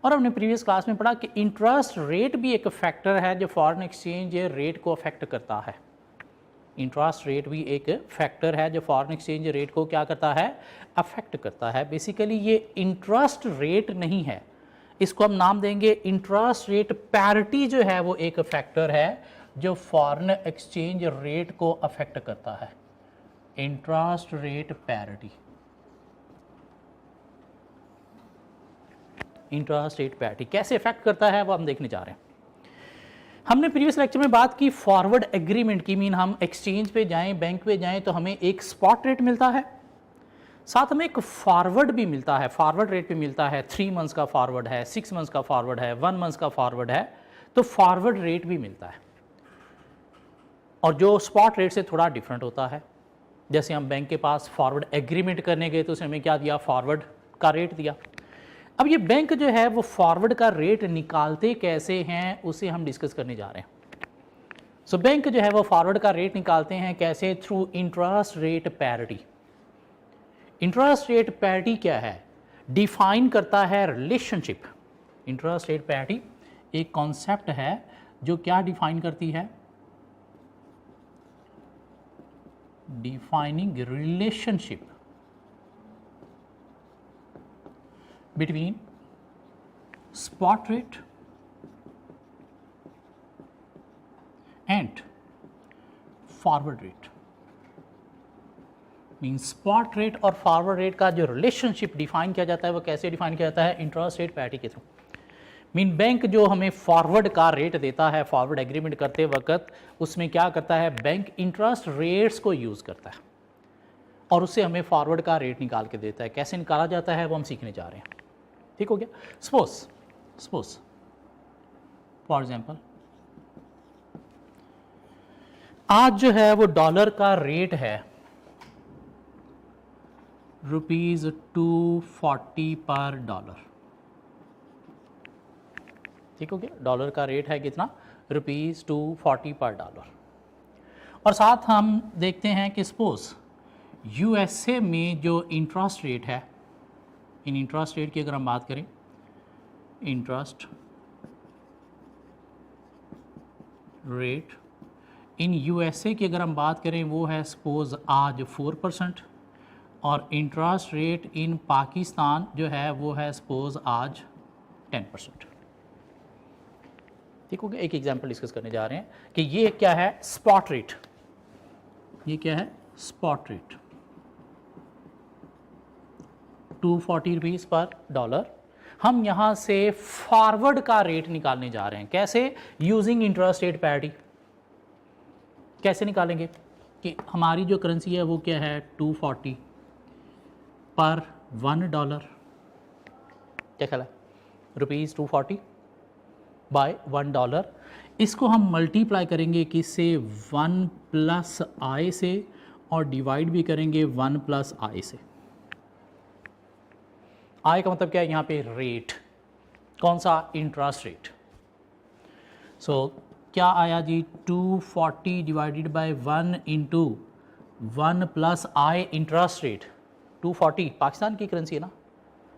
और हमने प्रीवियस क्लास में पढ़ा कि इंटरेस्ट रेट भी एक फैक्टर है जो फॉरेन एक्सचेंज रेट को अफेक्ट करता है। इंटरेस्ट रेट भी एक फैक्टर है जो फॉरेन एक्सचेंज रेट को क्या करता है? अफेक्ट करता है। बेसिकली ये इंटरेस्ट रेट नहीं है, इसको हम नाम देंगे इंटरेस्ट रेट पैरिटी जो है वो एक फैक्टर है जो फॉरेन एक्सचेंज रेट को अफेक्ट करता है। Interest rate parity, interest rate parity कैसे अफेक्ट करता है वो हम देखने जा रहे हैं। हमने प्रीवियस लेक्चर में बात की फॉरवर्ड एग्रीमेंट की। मीन हम एक्सचेंज पे जाएं, बैंक पे जाएं तो हमें एक स्पॉट रेट मिलता है, साथ हमें एक फॉरवर्ड भी मिलता है। फॉरवर्ड रेट पे मिलता है 3 मंथ्स का फॉरवर्ड है, 6 मंथ्स का फॉरवर्ड है, 1 मंथ्स का फॉरवर्ड है, तो फॉरवर्ड रेट भी मिलता है और जो स्पॉट रेट से थोड़ा डिफरेंट होता है। जैसे हम बैंक के पास फॉरवर्ड एग्रीमेंट करने गए तो उसने हमें क्या दिया? फॉरवर्ड का रेट दिया। अब ये बैंक जो है वो फॉरवर्ड का रेट निकालते कैसे हैं उसे हम डिस्कस करने जा रहे हैं। सो बैंक जो है वो फॉरवर्ड का रेट निकालते हैं कैसे? Through interest rate parity. Interest rate parity क्या है? डिफाइन करता है रिलेशनशिप। इंटरेस्ट रेट पैरिटी एक कॉन्सेप्ट है जो क्या डिफाइन करती है? Defining relationship between spot rate and forward rate। Mean spot rate और फॉरवर्ड रेट का जो रिलेशनशिप डिफाइन किया जाता है वो कैसे डिफाइन किया जाता है? इंटरेस्ट रेट पैरिटी के थ्रू। मीन बैंक जो हमें फॉरवर्ड का रेट देता है फॉरवर्ड एग्रीमेंट करते वक्त, उसमें क्या करता है? बैंक इंटरेस्ट रेट्स को यूज़ करता है और उससे हमें फॉरवर्ड का रेट निकाल के देता है। कैसे निकाला जाता है वो हम सीखने जा रहे हैं। ठीक हो गया? सपोज फॉर एग्जाम्पल आज जो है वो डॉलर का रेट है ₹240 पर डॉलर। ठीक हो गया? डॉलर का रेट है कितना? ₹240 पर डॉलर। और साथ हम देखते हैं कि सपोज यूएसए में जो इंटरेस्ट रेट है, इन इंटरेस्ट रेट की अगर हम बात करें, इंटरेस्ट रेट इन यूएसए की अगर हम बात करें वो है सपोज आज 4% और इंटरेस्ट रेट इन पाकिस्तान जो है वो है सपोज आज 10%। ठीक हो गया? एक एग्जांपल डिस्कस करने जा रहे हैं कि ये क्या है? Spot rate. ये क्या है? स्पॉट रेट 240 रुपीज़ पर डॉलर। हम यहाँ से फॉरवर्ड का रेट निकालने जा रहे हैं। कैसे? Using interest rate parity. कैसे निकालेंगे कि हमारी जो करेंसी है वो क्या है? 240 पर $1। क्या ख्याल है? ₹240 बाय $1। इसको हम मल्टीप्लाई करेंगे किससे? 1 प्लस आई से और डिवाइड भी करेंगे 1 प्लस आई से। आई का मतलब क्या है? यहाँ पे रेट। कौन सा? Interest rate. सो क्या आया जी? 240 divided by 1 into 1 plus I interest rate. 240 Pakistan की करेंसी है ना?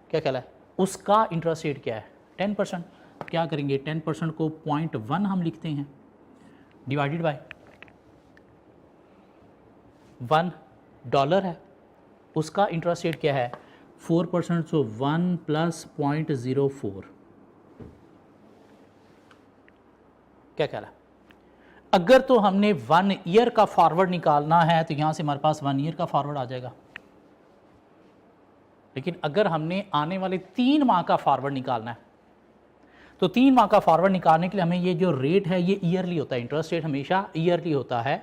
क्या ख्याल है? उसका इंटरेस्ट रेट क्या है? 10%। क्या करेंगे? 10% को 0.1 हम लिखते हैं डिवाइडेड बाय $1 है, उसका इंटरेस्ट रेट क्या है? 4%। सो 1 प्लस 0.04। क्या कह रहा है? अगर तो हमने 1 ईयर का फॉरवर्ड निकालना है तो यहाँ से हमारे पास 1 ईयर का फॉरवर्ड आ जाएगा। लेकिन अगर हमने आने वाले 3 माह का फॉरवर्ड निकालना है तो 3 माह का फॉरवर्ड निकालने के लिए हमें ये जो रेट है ये ईयरली होता है। इंटरेस्ट रेट हमेशा ईयरली होता है।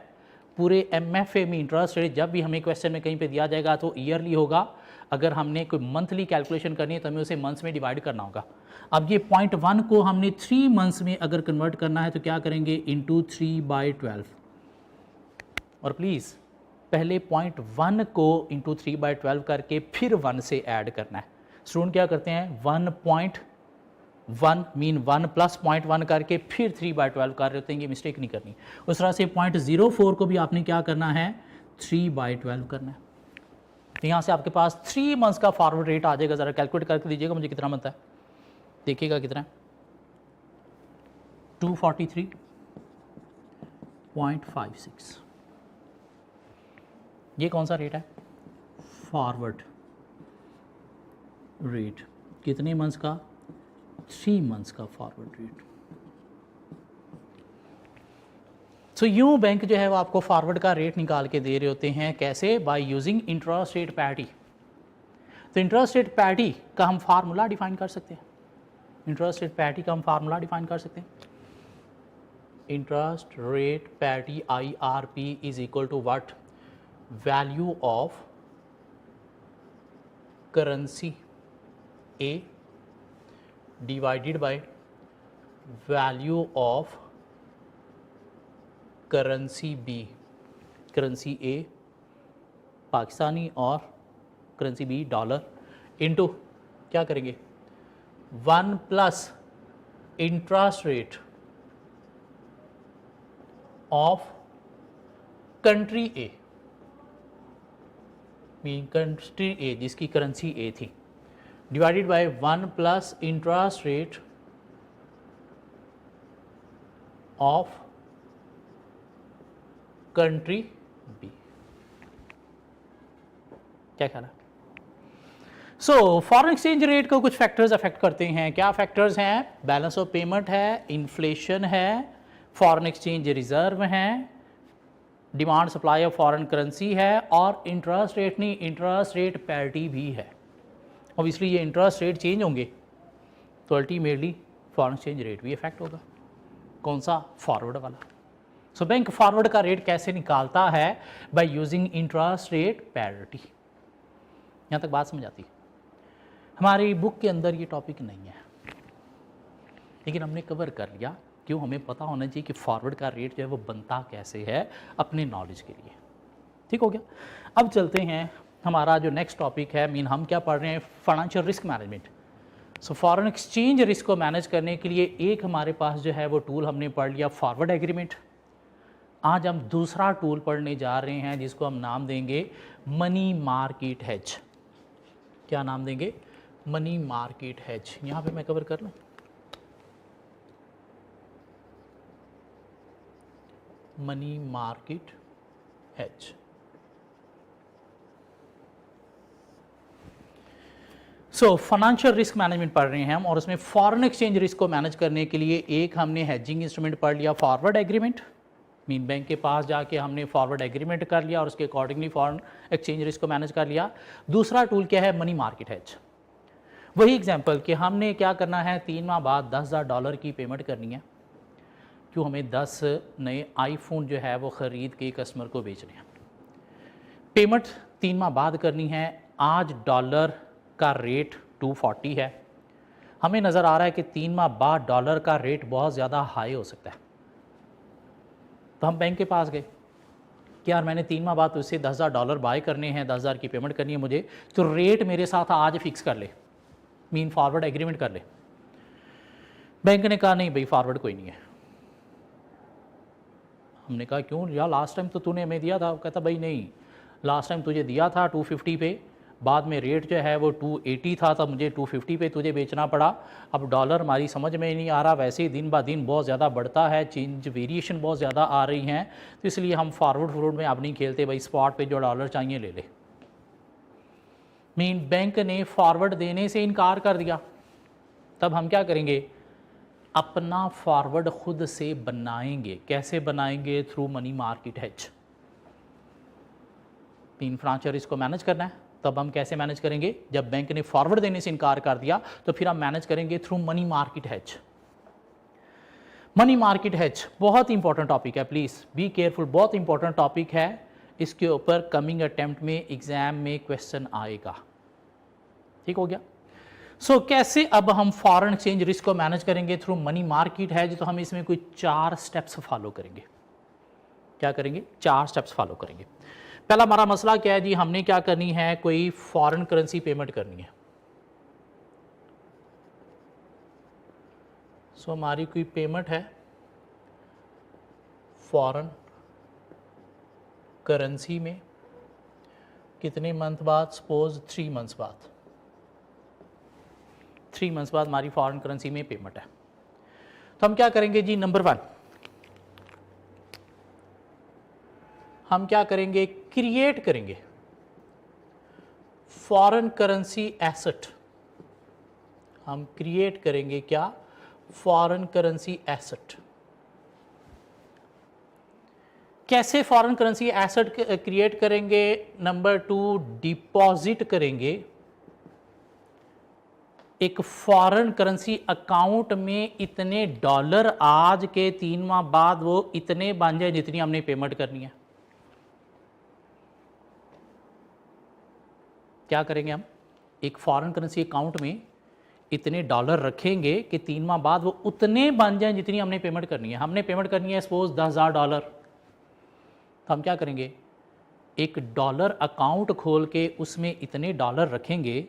पूरे MFA में इंटरेस्ट रेट जब भी हमें क्वेश्चन में कहीं पे दिया जाएगा तो ईयरली होगा। अगर हमने कोई मंथली कैलकुलेशन करनी है तो हमें उसे मंथ्स में डिवाइड करना होगा। अब ये 0.1 को हमने 3 मंथ्स में अगर कन्वर्ट करना है तो क्या करेंगे, इंटू 3/12। और प्लीज़ पहले 0.1 को इंटू 3/12 करके फिर 1 से ऐड करना है। स्टूडेंट क्या करते हैं, 1.1 मीन 1 प्लस 0.1 करके फिर 3/12 कर रहे होते हैं, ये मिस्टेक नहीं करनी। उस तरह से 0.04 को भी आपने क्या करना है, 3/12 करना है। तो यहाँ से आपके पास 3 मंथ्स का फॉरवर्ड रेट आ जाएगा। ज़रा कैलकुलेट करके दीजिएगा मुझे कितना बनता है, देखिएगा कितना है, 243.56। ये कौन सा रेट है, फॉरवर्ड रेट। कितने मंथ्स का, 3 मंथ्स का फॉरवर्ड रेट। तो यूँ बैंक जो है वो आपको फॉरवर्ड का रेट निकाल के दे रहे होते हैं। कैसे, by using interest rate parity. तो इंटरेस्ट रेट पैरिटी का हम फार्मूला डिफाइन कर सकते हैं। इंटरेस्ट रेट पैरिटी का हम फार्मूला डिफाइन कर सकते हैं। Interest rate parity IRP is equal to what, value of currency A divided by value of currency B। Currency A Pakistani और करेंसी B डॉलर, इनटू क्या करेंगे, 1 plus interest rate of country A, mean country A जिसकी currency A थी, divided by 1 plus interest rate of country B. क्या ख्याल है? So foreign exchange rate को कुछ फैक्टर्स अफेक्ट करते हैं। क्या फैक्टर्स हैं, बैलेंस ऑफ पेमेंट है, इन्फ्लेशन है, फॉरेन एक्सचेंज रिजर्व हैं, demand supply of foreign currency है, और इंटरेस्ट रेट नहीं, इंटरेस्ट रेट पैरिटी भी है। ऑब्वियसली ये इंटरेस्ट रेट चेंज होंगे तो अल्टीमेटली फॉरेन एक्सचेंज रेट भी इफेक्ट होगा। कौन सा, फॉरवर्ड वाला। सो बैंक फॉरवर्ड का रेट कैसे निकालता है, by using interest rate parity. यहाँ तक बात समझ आती है। हमारी बुक के अंदर ये टॉपिक नहीं है, लेकिन हमने कवर कर लिया। क्यों, हमें पता होना चाहिए कि फॉरवर्ड का रेट जो है वो बनता कैसे है, अपने नॉलेज के लिए। ठीक हो गया। अब चलते हैं, हमारा जो नेक्स्ट टॉपिक है, मीन हम क्या पढ़ रहे हैं, financial risk management. So foreign exchange risk को मैनेज करने के लिए एक हमारे पास जो है वो टूल हमने पढ़ लिया, फॉरवर्ड एग्रीमेंट। आज हम दूसरा टूल पढ़ने जा रहे हैं जिसको हम नाम देंगे मनी मार्केट हेज। क्या नाम देंगे, मनी मार्केट हेज। यहाँ पे मैं कवर कर लूँ, money market hedge. So financial risk management पढ़ रहे हैं हम, और उसमें फॉरेन एक्सचेंज रिस्क को मैनेज करने के लिए एक हमने हेजिंग इंस्ट्रूमेंट पढ़ लिया, फॉरवर्ड एग्रीमेंट। मीन बैंक के पास जाके हमने फॉरवर्ड एग्रीमेंट कर लिया और उसके अकॉर्डिंगली फॉरेन एक्सचेंज रिस्क को मैनेज कर लिया। दूसरा टूल क्या है, मनी मार्केट हेज। वही एग्जांपल कि हमने क्या करना है, 3 माह बाद $10,000 की पेमेंट करनी है। क्यों, हमें 10 नए आईफोन जो है वो ख़रीद के कस्टमर को बेचने हैं। पेमेंट 3 माह बाद करनी है। आज डॉलर का रेट 240 है। हमें नज़र आ रहा है कि 3 माह बाद डॉलर का रेट बहुत ज़्यादा हाई हो सकता है। तो हम बैंक के पास गए कि यार मैंने 3 माह बाद उससे $10,000 बाय करने हैं, 10,000 की पेमेंट करनी है मुझे, तो रेट मेरे साथ आज फिक्स कर ले, मीन फॉरवर्ड एग्रीमेंट कर ले। बैंक ने कहा नहीं भाई, फॉरवर्ड कोई नहीं है। हमने कहा क्यों यार, लास्ट टाइम तो तूने हमें दिया था। कहता भाई नहीं, लास्ट टाइम तुझे दिया था 250 पे, बाद में रेट जो है वो 280 था, तब मुझे 250 पे तुझे बेचना पड़ा। अब डॉलर हमारी समझ में नहीं आ रहा, वैसे ही दिन ब दिन बहुत ज़्यादा बढ़ता है, चेंज वेरिएशन बहुत ज़्यादा आ रही हैं, तो इसलिए हम फॉरवर्ड में अब नहीं खेलते भाई, स्पॉट पे जो डॉलर चाहिए ले ले। मीन बैंक ने फॉरवर्ड देने से इनकार कर दिया। तब हम क्या करेंगे, अपना फॉरवर्ड खुद से बनाएंगे। कैसे बनाएंगे, through money market hedge. 3 financial risk को मैनेज करना है, तब हम कैसे मैनेज करेंगे, जब बैंक ने फॉरवर्ड देने से इनकार कर दिया तो फिर हम मैनेज करेंगे through money market hedge. Money market hedge बहुत इंपॉर्टेंट टॉपिक है, प्लीज़ बी केयरफुल, बहुत इंपॉर्टेंट टॉपिक है। इसके ऊपर कमिंग अटेम्प्ट में एग्जाम में क्वेश्चन आएगा। ठीक हो गया। सो कैसे अब हम फॉरेन एक्सचेंज रिस्क को मैनेज करेंगे? थ्रू मनी मार्केट है तो हम इसमें कोई 4 स्टेप्स फॉलो करेंगे। क्या करेंगे? 4 स्टेप्स फॉलो करेंगे। पहला हमारा मसला क्या है जी, हमने क्या करनी है, कोई फॉरेन करेंसी पेमेंट करनी है। सो हमारी कोई पेमेंट है फॉरेन करेंसी में, कितने मंथ बाद? सपोज 3 मंथ्स बाद। 3 मंथ्स बाद हमारी फॉरेन करेंसी में पेमेंट है। तो हम क्या करेंगे जी, नंबर 1 हम क्या करेंगे, क्रिएट करेंगे फॉरेन करेंसी एसेट। हम क्रिएट करेंगे क्या? Foreign currency asset. कैसे फॉरेन करेंसी एसेट क्रिएट करेंगे? नंबर 2, डिपॉजिट करेंगे एक फॉरेन करेंसी अकाउंट में इतने डॉलर, आज के 3 माह बाद वो इतने बन जाए जितनी हमने पेमेंट करनी है। क्या करेंगे हम? एक फॉरेन करेंसी अकाउंट में इतने डॉलर रखेंगे कि 3 माह बाद वो उतने बन जाए जितनी हमने पेमेंट करनी है। हमने पेमेंट करनी है सपोज $10,000, तो हम क्या करेंगे, एक डॉलर अकाउंट खोल के उसमें इतने डॉलर रखेंगे,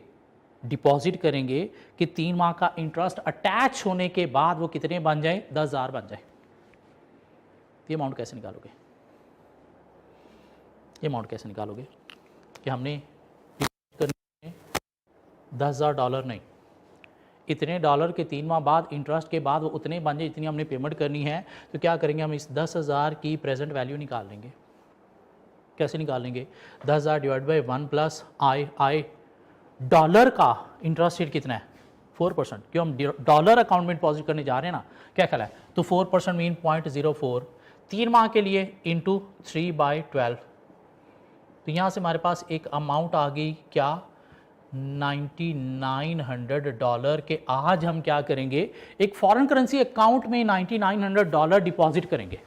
डिपॉजिट करेंगे कि 3 माह का इंटरेस्ट अटैच होने के बाद वो कितने बन जाए? 10,000 बन जाए। ये अमाउंट कैसे निकालोगे? ये अमाउंट कैसे निकालोगे कि हमने $10,000 नहीं, इतने डॉलर के 3 माह बाद इंटरेस्ट के बाद वो उतने बन जाए जितनी हमने पेमेंट करनी है। तो क्या करेंगे, हम इस 10,000 की प्रेजेंट वैल्यू निकाल लेंगे। कैसे निकाल लेंगे? 10,000 divide by 1 plus I. Dollar का इंटरेस्ट रेट कितना है? 4%। क्यों? हम डॉलर अकाउंट में डिपॉजिट करने जा रहे हैं ना, क्या ख्याल है? तो 4% मीन 0.04, 3 माह के लिए इंटू 3/12। तो यहाँ से हमारे पास एक अमाउंट आ गई क्या? $9,900 के। आज हम क्या करेंगे, एक फॉरेन करेंसी अकाउंट में $9,900 डिपॉजिट करेंगे।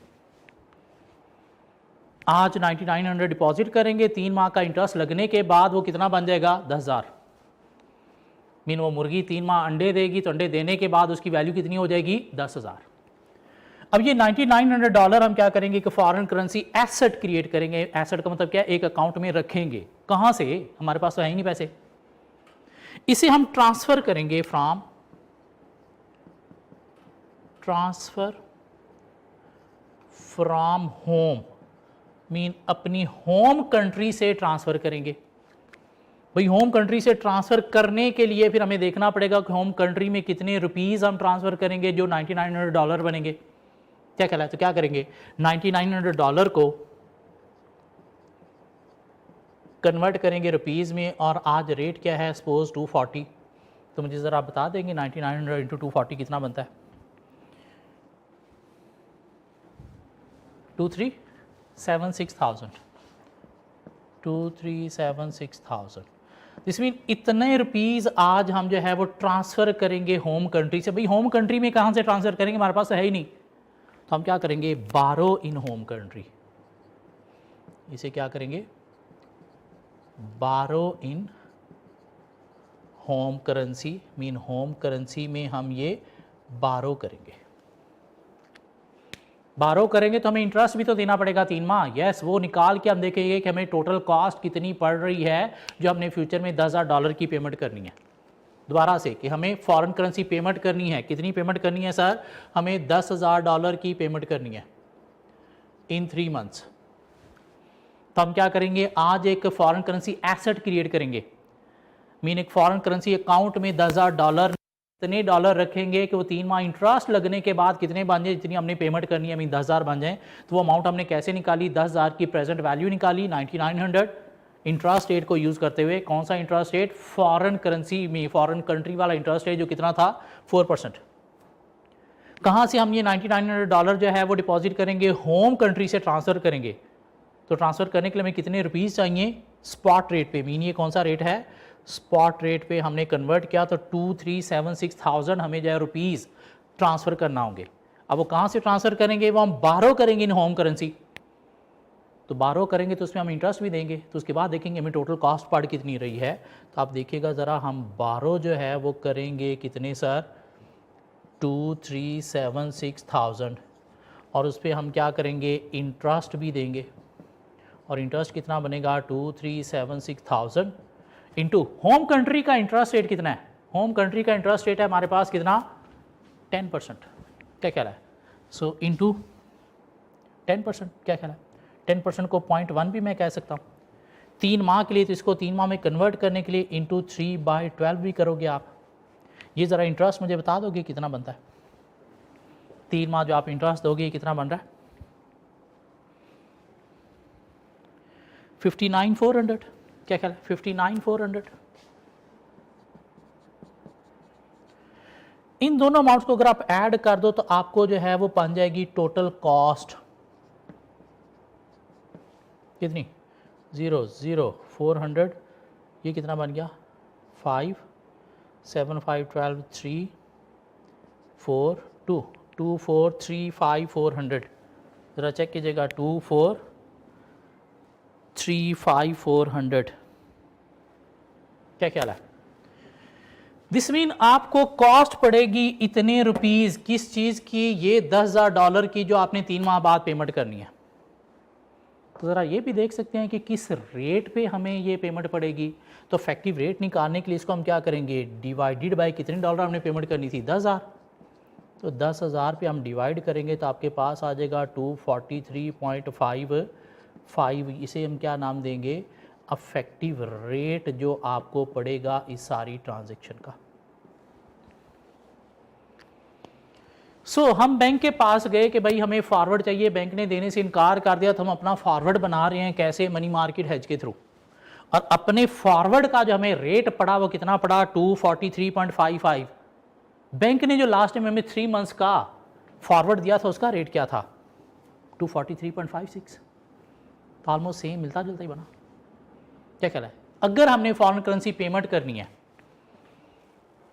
आज 9,900 डिपॉजिट करेंगे, 3 माह का इंटरेस्ट लगने के बाद वो कितना बन जाएगा? 10,000। मीन वो मुर्गी 3 माह अंडे देगी, तो अंडे देने के बाद उसकी वैल्यू कितनी हो जाएगी? 10,000। अब ये $9,900 हम क्या करेंगे कि फॉरेन करेंसी एसेट क्रिएट करेंगे। एसेट का मतलब क्या है? एक अकाउंट में रखेंगे। कहां से? हमारे पास तो है ही नहीं पैसे। इसे हम ट्रांसफर करेंगे फ्रॉम होम, मीन अपनी होम कंट्री से ट्रांसफर करेंगे। भाई होम कंट्री से ट्रांसफर करने के लिए फिर हमें देखना पड़ेगा कि होम कंट्री में कितने रुपीस हम ट्रांसफर करेंगे जो $9,900 बनेंगे। क्या कहलाए? तो क्या करेंगे, $9,900 को कन्वर्ट करेंगे रुपीज़ में, और आज रेट क्या है? सपोज 240। तो मुझे ज़रा आप बता देंगे 9,900 इंटू 240 कितना बनता है? 2376,000। 2376,000। दिस मीन इतने रुपीज़ आज हम जो है वो ट्रांसफ़र करेंगे होम कंट्री से। भाई होम कंट्री में कहाँ से ट्रांसफ़र करेंगे? हमारे पास तो है ही नहीं। तो हम क्या करेंगे, बारो इन होम कंट्री। इसे क्या करेंगे? Borrow in home currency, mean home currency में हम ये बारो करेंगे। बारो करेंगे तो हमें इंटरेस्ट भी तो देना पड़ेगा 3 माह। यस, वो निकाल के हम देखेंगे कि हमें टोटल कॉस्ट कितनी पड़ रही है जो हमने फ्यूचर में $10,000 की पेमेंट करनी है। दोबारा से कि हमें फॉरेन करेंसी पेमेंट करनी है। कितनी पेमेंट करनी है सर? हमें $10,000 की पेमेंट करनी है इन 3 मंथ्स। तो हम क्या करेंगे, आज एक फॉरेन करेंसी एसेट क्रिएट करेंगे। मीन एक फॉरेन करेंसी अकाउंट में $10,000 इतने डॉलर रखेंगे कि वो 3 माह इंटरेस्ट लगने के बाद कितने बन जाए जितनी हमने पेमेंट करनी है, मीन 10,000 बन जाए। तो वो अमाउंट हमने कैसे निकाली? 10,000 की प्रेजेंट वैल्यू निकाली, 9,900 इंटरेस्ट रेट को यूज़ करते हुए। कौन सा इंटरेस्ट रेट? फॉरेन करेंसी में, फॉरेन कंट्री वाला इंटरेस्ट रेट जो कितना था? 4%। कहाँ से हम ये $9,900 जो है वो डिपॉजिट करेंगे? होम कंट्री से ट्रांसफ़र करेंगे। तो ट्रांसफ़र करने के लिए हमें कितने रुपीज़ चाहिए? स्पॉट रेट पे। मीन ये कौन सा रेट है? स्पॉट रेट पे हमने कन्वर्ट किया तो 2376,000 हमें जो है रुपीज़ ट्रांसफ़र करना होंगे। अब वो कहाँ से ट्रांसफ़र करेंगे? वो हम बारो करेंगे इन होम करेंसी। तो बारो करेंगे तो उसमें हम इंटरेस्ट भी देंगे, तो उसके बाद देखेंगे हमें टोटल कॉस्ट पड़ कितनी रही है। तो आप देखिएगा ज़रा, हम बारो जो है वो करेंगे कितने सर, 2,376,000, और उस पर हम क्या करेंगे, इंटरेस्ट भी देंगे, और इंटरेस्ट कितना बनेगा 2,376,000 इंटू होम कंट्री का इंटरेस्ट रेट कितना है। होम कंट्री का इंटरेस्ट रेट है हमारे पास कितना, 10%, क्या ख्याल है। सो इंटू 10%, क्या ख्याल है। 10% को 0.1 भी मैं कह सकता हूँ। 3 माह के लिए, तो इसको 3 माह में कन्वर्ट करने के लिए इंटू 3/12 भी करोगे आप। ये ज़रा इंटरेस्ट मुझे बता दोगे कितना बनता है। 3 माह जो आप इंटरेस्ट दोगे कितना बन रहा है, 59,400, क्या ख्याल है, 59,400। इन दोनों अमाउंट्स को अगर आप ऐड कर दो तो आपको जो है वो बन जाएगी टोटल कॉस्ट कितनी, 0,0,400, ये कितना बन गया 5, 7, 5, 12, 3, 4, 2, 2, 4, 3, 5, 400, ज़रा चेक कीजिएगा, 2, 4, 3, 5, 400, क्या ख्याल है। दिस मीन आपको कॉस्ट पड़ेगी इतने रुपीज़, किस चीज़ की, ये $10,000 की जो आपने 3 माह बाद पेमेंट करनी है। तो ज़रा ये भी देख सकते हैं कि किस रेट पे हमें ये पेमेंट पड़ेगी। तो इफेक्टिव रेट निकालने के लिए इसको हम क्या करेंगे, डिवाइडेड बाय कितने डॉलर हमने पेमेंट करनी थी, 10,000। तो 10,000 पे हम डिवाइड करेंगे तो आपके पास आ जाएगा 243.55, इसे हम क्या नाम देंगे, इफेक्टिव रेट जो आपको पड़ेगा इस सारी ट्रांजैक्शन का। हम बैंक के पास गए कि भाई हमें फॉरवर्ड चाहिए, बैंक ने देने से इनकार कर दिया, तो हम अपना फॉरवर्ड बना रहे हैं कैसे, मनी मार्केट हेज के थ्रू। और अपने फॉरवर्ड का जो हमें रेट पड़ा वो कितना पड़ा, 243.55। बैंक ने जो लास्ट टाइम हमें 3 मंथ्स का फॉरवर्ड दिया था उसका रेट क्या था, 243.56। तो ऑलमोस्ट सेम, मिलता जुलता ही बना, क्या ख्याल है। अगर हमने फॉरेन करेंसी पेमेंट करनी है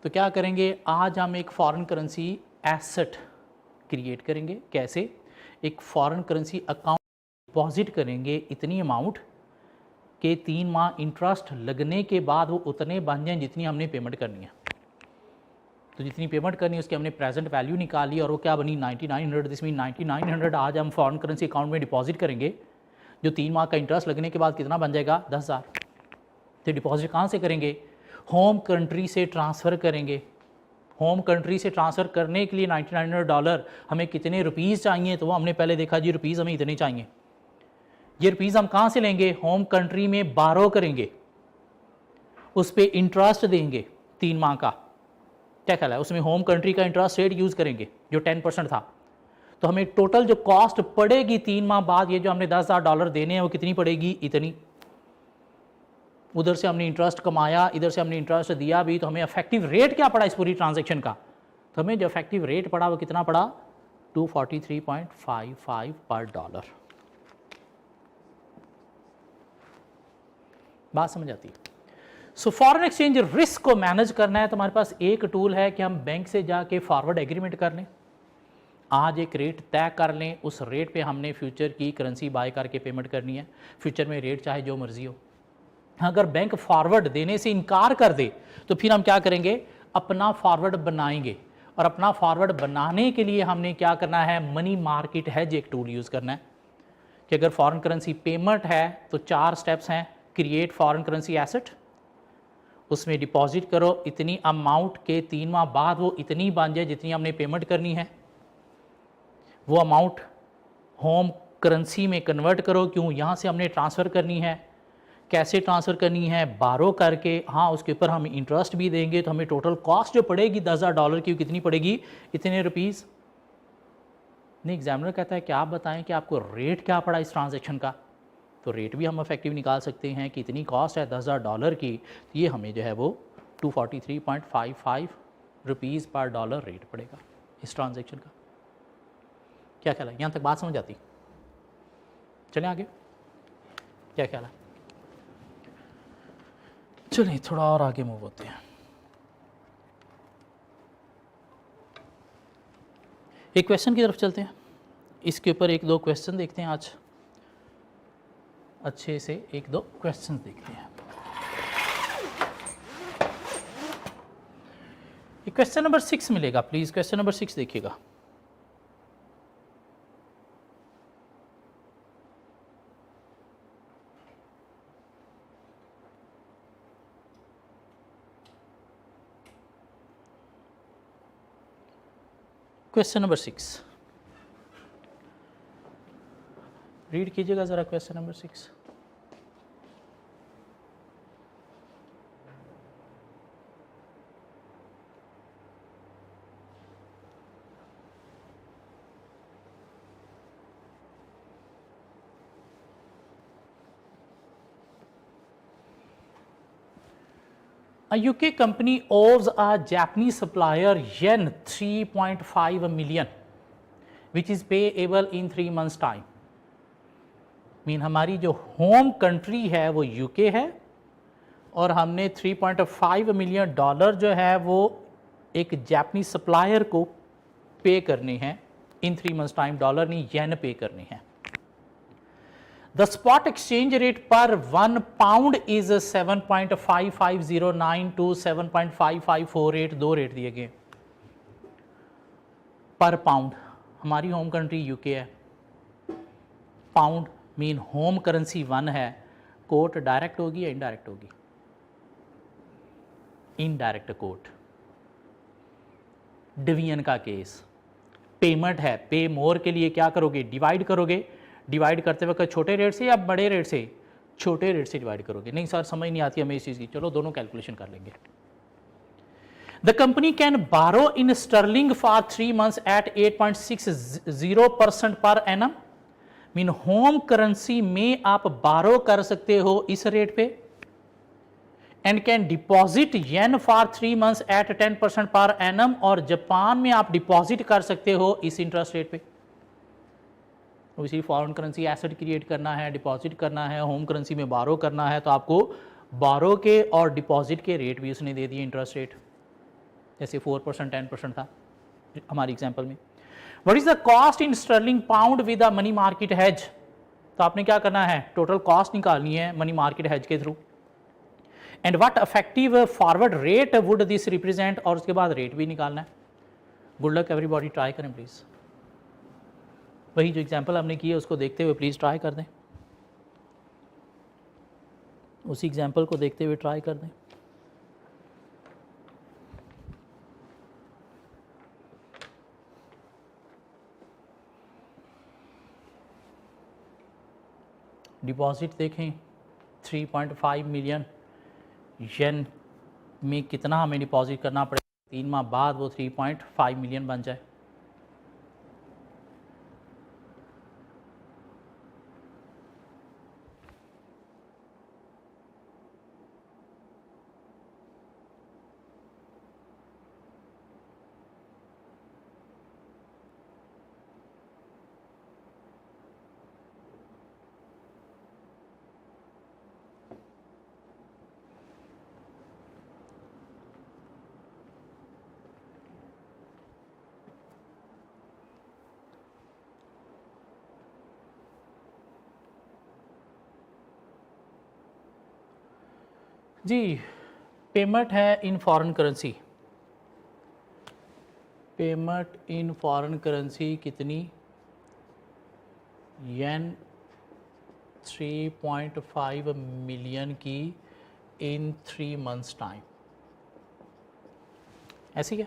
तो क्या करेंगे, आज हम एक फॉरेन करेंसी एसेट क्रिएट करेंगे। कैसे, एक फॉरेन करेंसी अकाउंट डिपॉजिट करेंगे इतनी अमाउंट के 3 माह इंटरेस्ट लगने के बाद वो उतने बन जाएं जितनी हमने पेमेंट करनी है। तो जितनी पेमेंट करनी है उसकी हमने प्रेजेंट वैल्यू निकाली और वो क्या बनी 9900। दिस मीन 9900 आज हम फॉरेन करेंसी अकाउंट में डिपॉजिट करेंगे, जो 3 माह का इंटरेस्ट लगने के बाद कितना बन जाएगा, 10,000। तो डिपॉजिट कहाँ से करेंगे, होम कंट्री से ट्रांसफ़र करेंगे। होम कंट्री से ट्रांसफ़र करने के लिए $9900 हमें कितने रुपीज़ चाहिए, तो वो हमने पहले देखा जी, रुपीज़ हमें इतने चाहिए। ये रुपीज़ हम कहाँ से लेंगे, होम कंट्री में बारो करेंगे, उस पर इंटरेस्ट देंगे 3 माह का, क्या ख्याल है। उसमें होम कंट्री का इंटरेस्ट रेट यूज़ करेंगे जो 10% था। तो हमें टोटल जो कॉस्ट पड़ेगी 3 माह बाद, ये जो हमने $10,000 देने हैं वो कितनी पड़ेगी, इतनी। उधर से हमने इंटरेस्ट कमाया, इधर से हमने इंटरेस्ट दिया भी, तो हमें इफेक्टिव रेट क्या पड़ा इस पूरी ट्रांजैक्शन का, तो हमें जो इफेक्टिव रेट पड़ा वो कितना पड़ा, 243.55 पर डॉलर। बात समझ आती है। सो फॉरेन एक्सचेंज रिस्क को मैनेज करना है तो हमारे पास एक टूल है कि हम बैंक से जाके फॉरवर्ड एग्रीमेंट कर लें, आज एक रेट तय कर लें, उस रेट पे हमने फ्यूचर की करेंसी बाय करके पेमेंट करनी है। फ्यूचर में रेट चाहे जो मर्जी हो। अगर बैंक फॉरवर्ड देने से इनकार कर दे तो फिर हम क्या करेंगे, अपना फॉरवर्ड बनाएंगे, और अपना फॉरवर्ड बनाने के लिए हमने क्या करना है, मनी मार्केट हेज एक टूल यूज़ करना है। कि अगर फॉरेन करेंसी पेमेंट है तो 4 स्टेप्स हैं, क्रिएट फॉरेन करेंसी एसेट, उसमें डिपॉजिट करो इतनी अमाउंट के 3 माह बाद वो इतनी बन जाए जितनी हमने पेमेंट करनी है, वो अमाउंट होम करेंसी में कन्वर्ट करो, क्यों, यहाँ से हमने ट्रांसफ़र करनी है। कैसे ट्रांसफ़र करनी है, बारो करके, हाँ उसके ऊपर हम इंटरेस्ट भी देंगे, तो हमें टोटल कॉस्ट जो पड़ेगी $10,000 की, कितनी पड़ेगी, इतने रुपीज़। नहीं, एग्जामिनर कहता है कि आप बताएं कि आपको रेट क्या पड़ा इस ट्रांजैक्शन का, तो रेट भी हम इफेक्टिव निकाल सकते हैं कि इतनी कॉस्ट है $10,000 की, तो ये हमें जो है वो 243.55 रुपीज़ पर डॉलर रेट पड़ेगा इस ट्रांजैक्शन का। क्या ख्याल है, यहाँ तक बात समझ आती। चलें आगे, क्या ख्याल है, चलिए थोड़ा और आगे मूव होते हैं। एक क्वेश्चन की तरफ चलते हैं, इसके ऊपर 1-2 क्वेश्चन देखते हैं आज। अच्छे से एक दो क्वेश्चन देखते हैं। क्वेश्चन नंबर 6 मिलेगा, प्लीज क्वेश्चन नंबर 6 देखिएगा। क्वेश्चन नंबर 6 रीड कीजिएगा जरा, question number 6। A UK company owes a Japanese supplier yen 3.5 million, which is payable in 3 months time. Mean हमारी जो होम कंट्री है वो यूके है और हमने 3.5 मिलियन डॉलर जो है वो एक जापानीज सप्लायर को पे करने हैं इन 3 मंथ्स टाइम। डॉलर नहीं, येन पे करने हैं। The spot exchange rate per 1 pound is 7.5509 to 7.5548, दो रेट दिए गए पर पाउंड। हमारी होम कंट्री यूके है, पाउंड मीन होम करेंसी 1 है। कोर्ट डायरेक्ट होगी या इनडायरेक्ट होगी? Indirect court. डिवीजन का केस, पेमेंट है, पे मोर के लिए क्या करोगे? डिवाइड करोगे। डिवाइड करते वक्त छोटे रेट से या बड़े रेट से? छोटे रेट से डिवाइड करोगे। नहीं सर समझ नहीं आती हमें इस चीज़ की, चलो दोनों कैलकुलेशन कर लेंगे। The company can borrow in sterling for 3 months at 8.60% per annum. Mean home currency में आप बारो कर सकते हो इस रेट पे, and can deposit yen for 3 months at 10% पर एनम। और जापान में आप डिपॉजिट कर सकते हो इस इंटरेस्ट रेट पे। सिर्फ फॉरेन करेंसी एसेट क्रिएट करना है, डिपॉजिट करना है, होम करेंसी में बारो करना है, तो आपको बारो के और डिपॉजिट के रेट भी उसने दे दिए इंटरेस्ट रेट, जैसे 4% 10% था हमारी एग्जांपल में। What is the cost in sterling pound with a money market hedge? तो आपने क्या करना है? टोटल कॉस्ट निकालनी है मनी मार्केट हेज के through. And what effective forward rate would this represent? और उसके बाद रेट भी निकालना है। गुड लक एवरीबॉडी, ट्राई करें प्लीज़। वही जो एग्जाम्पल हमने की है उसको देखते हुए प्लीज़ ट्राई कर दें, उसी एग्जाम्पल को देखते हुए ट्राई कर दें। डिपॉजिट देखें 3.5 मिलियन येन में कितना हमें डिपॉजिट करना पड़ेगा 3 माह बाद वो 3.5 मिलियन बन जाए। जी, पेमेंट है in foreign currency. Payment in foreign currency कितनी? येन 3.5 मिलियन की इन 3 months टाइम। ऐसी है।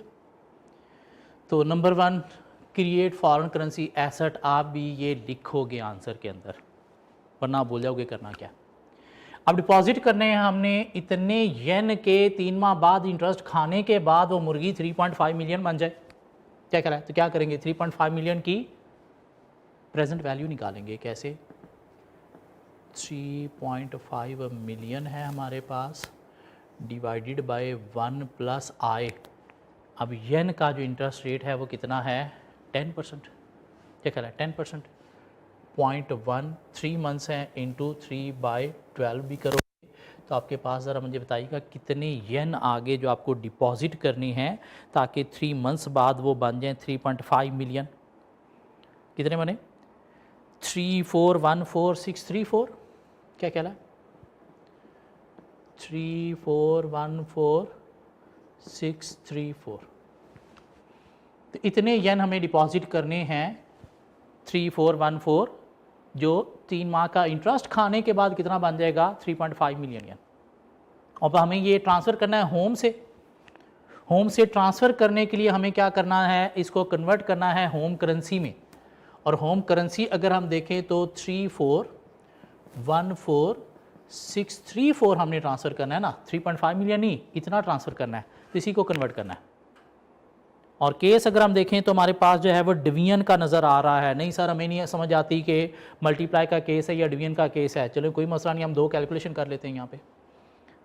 तो number 1 create foreign currency asset. आप भी ये लिखोगे आंसर के अंदर, वरना भूल जाओगे करना क्या। अब डिपॉजिट करने हैं हमने इतने येन के, 3 माह बाद इंटरेस्ट खाने के बाद वो मुर्गी 3.5 मिलियन बन जाए। क्या करा है? तो क्या करेंगे? 3.5 मिलियन की प्रेजेंट वैल्यू निकालेंगे। कैसे? 3.5 मिलियन है हमारे पास, डिवाइडेड बाय 1 प्लस आई। अब येन का जो इंटरेस्ट रेट है वो कितना है? 10%। क्या कह रहा है? 10%। 0.1 3 मंथ्स हैं इंटू 3/12 भी करोगे तो आपके पास ज़रा मुझे बताइएगा कितने येन आगे जो आपको डिपॉजिट करनी है ताकि 3 मंथ्स बाद वो बन जाए 3.5 मिलियन। कितने बने? 3414634। क्या कहला 3414634। तो इतने येन हमें डिपॉजिट करने हैं 3414, जो 3 माह का इंटरेस्ट खाने के बाद कितना बन जाएगा 3.5 मिलियन येन। अब हमें ये ट्रांसफ़र करना है होम से। होम से ट्रांसफ़र करने के लिए हमें क्या करना है, इसको कन्वर्ट करना है होम करेंसी में। और होम करेंसी अगर हम देखें तो 3414634 हमने ट्रांसफ़र करना है ना, 3.5 मिलियन नहीं, इतना ट्रांसफ़र करना है, तो इसी को कन्वर्ट करना है। और केस अगर हम देखें तो हमारे पास जो है वो डिवीजन का नज़र आ रहा है। नहीं सर हमें नहीं समझ आती कि मल्टीप्लाई का केस है या डिवीजन का केस है। चलो कोई मसला नहीं, हम 2 कैलकुलेशन कर लेते हैं यहाँ पे।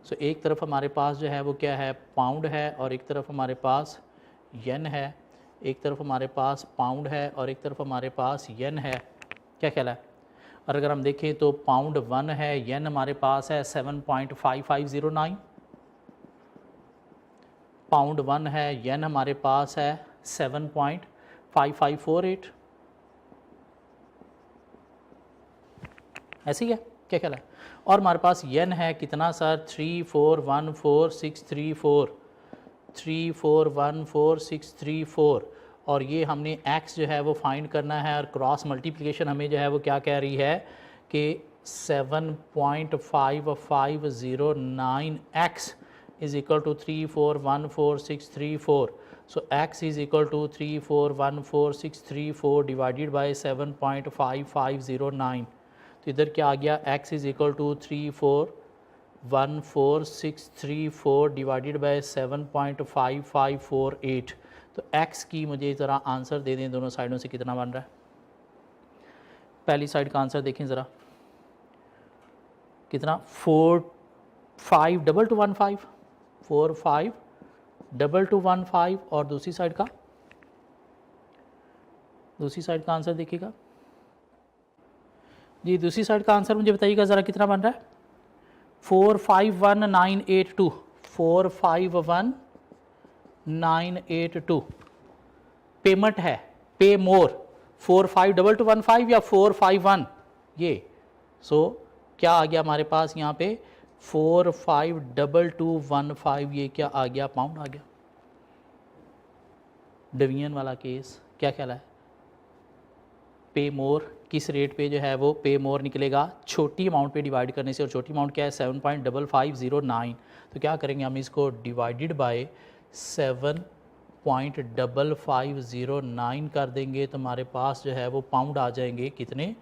सो एक तरफ हमारे पास जो है वो क्या है, पाउंड है, और एक तरफ हमारे पास येन है। एक तरफ हमारे पास पाउंड है और एक तरफ हमारे पास येन है। क्या ख्याल है? और अगर हम देखें तो पाउंड 1 है, येन हमारे पास है 7.5509। पाउंड 1 है, येन हमारे पास है 7.5548। ऐसी है। क्या ख्याल है? और हमारे पास येन है कितना सर 3414634, 3414634। और ये हमने x जो है वो फाइंड करना है, और क्रॉस मल्टीप्लिकेशन हमें जो है वो क्या कह रही है कि 7.5509x is equal to 3414634. So x is equal to 3414634 divided by 7.5509. तो इधर क्या आ गया, x is equal to 3414634 divided by 7.5548। तो x की मुझे ज़रा आंसर दे दें, दोनों साइडों से कितना बन रहा है। पहली साइड का आंसर देखें ज़रा, कितना 452215, 452215। और दूसरी साइड का आंसर देखिएगा जी। दूसरी साइड का आंसर मुझे बताइएगा ज़रा कितना बन रहा है, 451982, 451982। पेमेंट है पे मोर 452215 या 451 ये। सो क्या आ गया हमारे पास यहाँ पे 452215, ये क्या आ गया, पाउंड आ गया। डिवीजन वाला केस क्या कहला है, पे मोर किस रेट पे जो है वो पे मोर निकलेगा, छोटी अमाउंट पे डिवाइड करने से। और छोटी अमाउंट क्या है 7.5509। तो क्या करेंगे हम, इसको डिवाइडेड बाय 7.5509 कर देंगे, तो हमारे पास जो है वो पाउंड आ जाएंगे कितने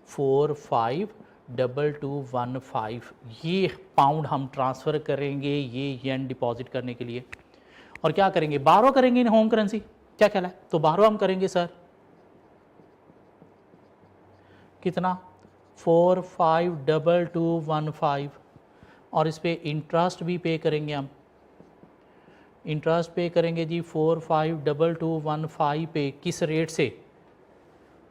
452215। ये पाउंड हम ट्रांसफ़र करेंगे ये येन डिपॉजिट करने के लिए। और क्या करेंगे, बारो करेंगे इन होम करेंसी। क्या ख्याल है? तो बारो हम करेंगे सर कितना 452215, और इस पे इंटरेस्ट भी पे करेंगे हम। इंटरेस्ट पे करेंगे जी 452215 पे, किस रेट से,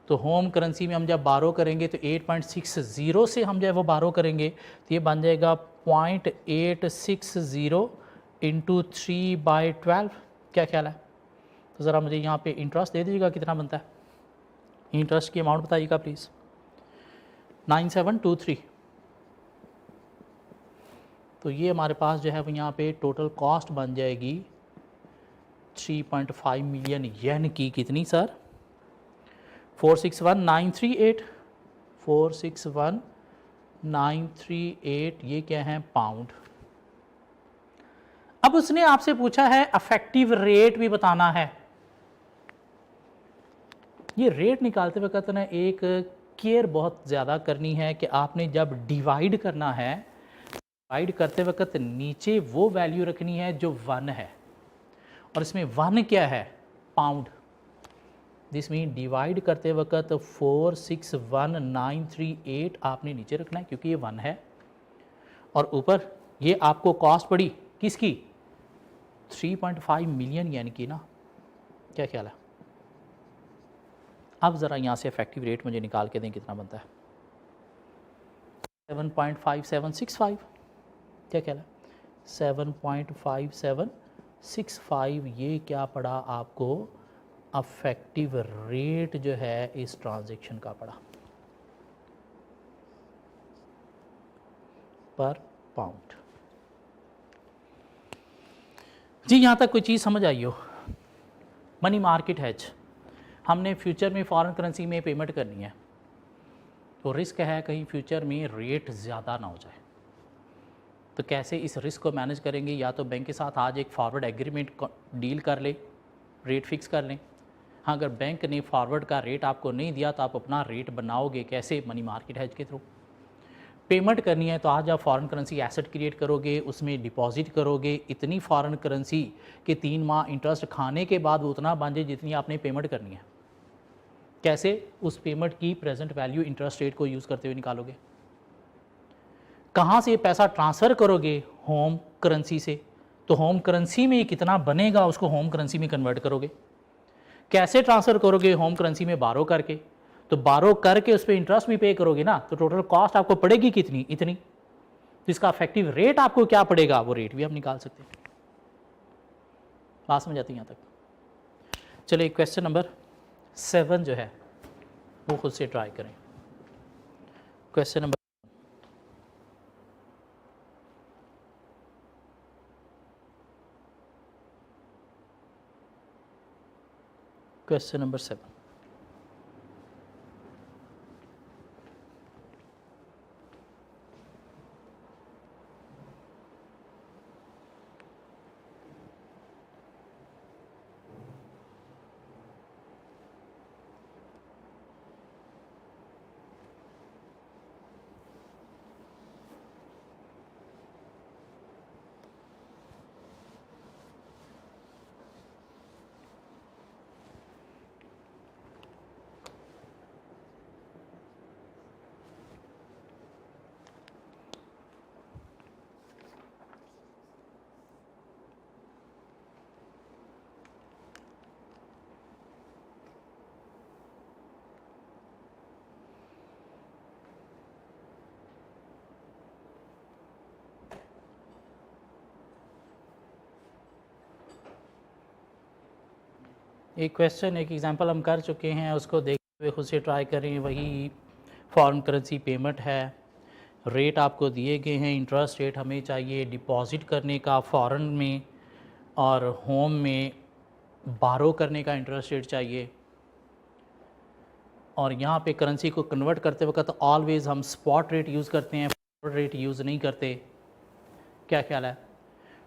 तो होम करेंसी में हम जब बारो करेंगे तो 8.60 से हम जब वो बारो करेंगे तो ये बन जाएगा 0.860 इंटू 3/12। क्या ख्याल है? तो ज़रा मुझे यहाँ पे इंटरेस्ट दे दीजिएगा कितना बनता है, इंटरेस्ट की अमाउंट बताइएगा प्लीज़। 9723। तो ये हमारे पास जो है वो यहाँ पे टोटल कॉस्ट बन जाएगी 3.5 मिलियन येन की। कितनी सर 461938, 461938। ये क्या है, पाउंड। अब उसने आपसे पूछा है अफेक्टिव रेट भी बताना है। ये रेट निकालते वक्त ना एक केयर बहुत ज़्यादा करनी है कि आपने जब डिवाइड करना है, डिवाइड करते वक्त नीचे वो वैल्यू रखनी है जो 1 है। और इसमें 1 क्या है, पाउंड। जिसमें डिवाइड करते वक्त 461938 आपने नीचे रखना है क्योंकि ये 1 है। और ऊपर ये आपको कॉस्ट पड़ी किसकी 3.5 मिलियन यानी कि ना। क्या ख्याल है? अब ज़रा यहाँ से इफेक्टिव रेट मुझे निकाल के दें कितना बनता है 7.5765। क्या ख्याल है 7.5765। ये क्या पड़ा आपको, अफेक्टिव रेट जो है इस ट्रांजैक्शन का पड़ा। पर पाउंड। जी यहाँ तक कोई चीज़ समझ आई हो? मनी मार्केट हेज, हमने फ्यूचर में फॉरेन करेंसी में पेमेंट करनी है, तो रिस्क है कहीं फ्यूचर में रेट ज़्यादा ना हो जाए। तो कैसे इस रिस्क को मैनेज करेंगे? या तो बैंक के साथ आज एक फॉरवर्ड एग्रीमेंट डील कर ले, रेट फिक्स कर लें। हाँ, अगर बैंक ने फॉरवर्ड का रेट आपको नहीं दिया तो आप अपना रेट बनाओगे कैसे? मनी मार्केट हेज के थ्रू। पेमेंट करनी है तो आज आप फॉरेन करेंसी एसेट क्रिएट करोगे, उसमें डिपॉजिट करोगे, इतनी फॉरेन करेंसी के 3 माह इंटरेस्ट खाने के बाद वो उतना बन जाए जितनी आपने पेमेंट करनी है। कैसे? उस पेमेंट की प्रेजेंट वैल्यू इंटरेस्ट रेट को यूज़ करते हुए निकालोगे। कहाँ से पैसा ट्रांसफ़र करोगे? होम करेंसी से। तो होम करेंसी में कितना बनेगा उसको होम करेंसी में कन्वर्ट करोगे। कैसे ट्रांसफ़र करोगे? होम करेंसी में बारो करके। तो बारो करके उस पर इंटरेस्ट भी पे करोगे ना, तो टोटल कॉस्ट आपको पड़ेगी कितनी? इतनी। तो इसका इफेक्टिव रेट आपको क्या पड़ेगा, वो रेट भी आप निकाल सकते हैं। बात समझ आती है यहाँ तक? चलिए क्वेश्चन नंबर 7 जो है वो खुद से ट्राई करें। Question number question number 7। एक क्वेश्चन, एक एग्जांपल हम कर चुके हैं, उसको देखते हुए खुद से ट्राई करें। वही फॉरेन करेंसी पेमेंट है, रेट आपको दिए गए हैं, इंटरेस्ट रेट हमें चाहिए डिपॉजिट करने का फॉरेन में, और होम में बारो करने का इंटरेस्ट रेट चाहिए। और यहाँ पे करेंसी को कन्वर्ट करते वक्त ऑलवेज़ हम स्पॉट रेट यूज़ करते हैं, फॉरवर्ड रेट यूज़ नहीं करते। क्या ख्याल है?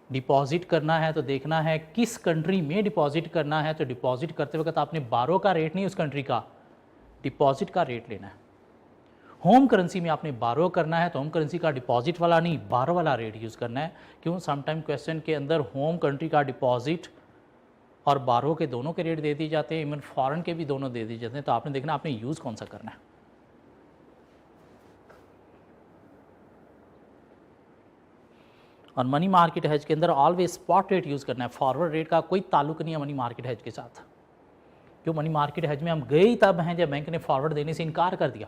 डिपॉजिट करना है तो देखना है किस कंट्री में डिपॉजिट करना है, तो डिपॉजिट करते वक्त आपने बारो का रेट नहीं, उस कंट्री का डिपॉजिट का रेट लेना है। होम करेंसी में आपने बारो करना है तो होम करेंसी का डिपॉजिट वाला नहीं, बारो वाला रेट यूज़ करना है। क्यों? समटाइम क्वेश्चन के अंदर होम कंट्री का डिपॉजिट और बारो के दोनों के रेट दे दिए जाते हैं, इवन फॉरेन के भी दोनों दे दिए जाते हैं। तो आपने देखना आपने यूज़ कौन सा करना है। और मनी मार्केट हेज के अंदर ऑलवेज स्पॉट रेट यूज़ करना है, फॉरवर्ड रेट का कोई ताल्लुक नहीं है मनी मार्केट हेज के साथ। क्यों? मनी मार्केट हेज में हम गए ही तब हैं जब बैंक ने फॉरवर्ड देने से इनकार कर दिया।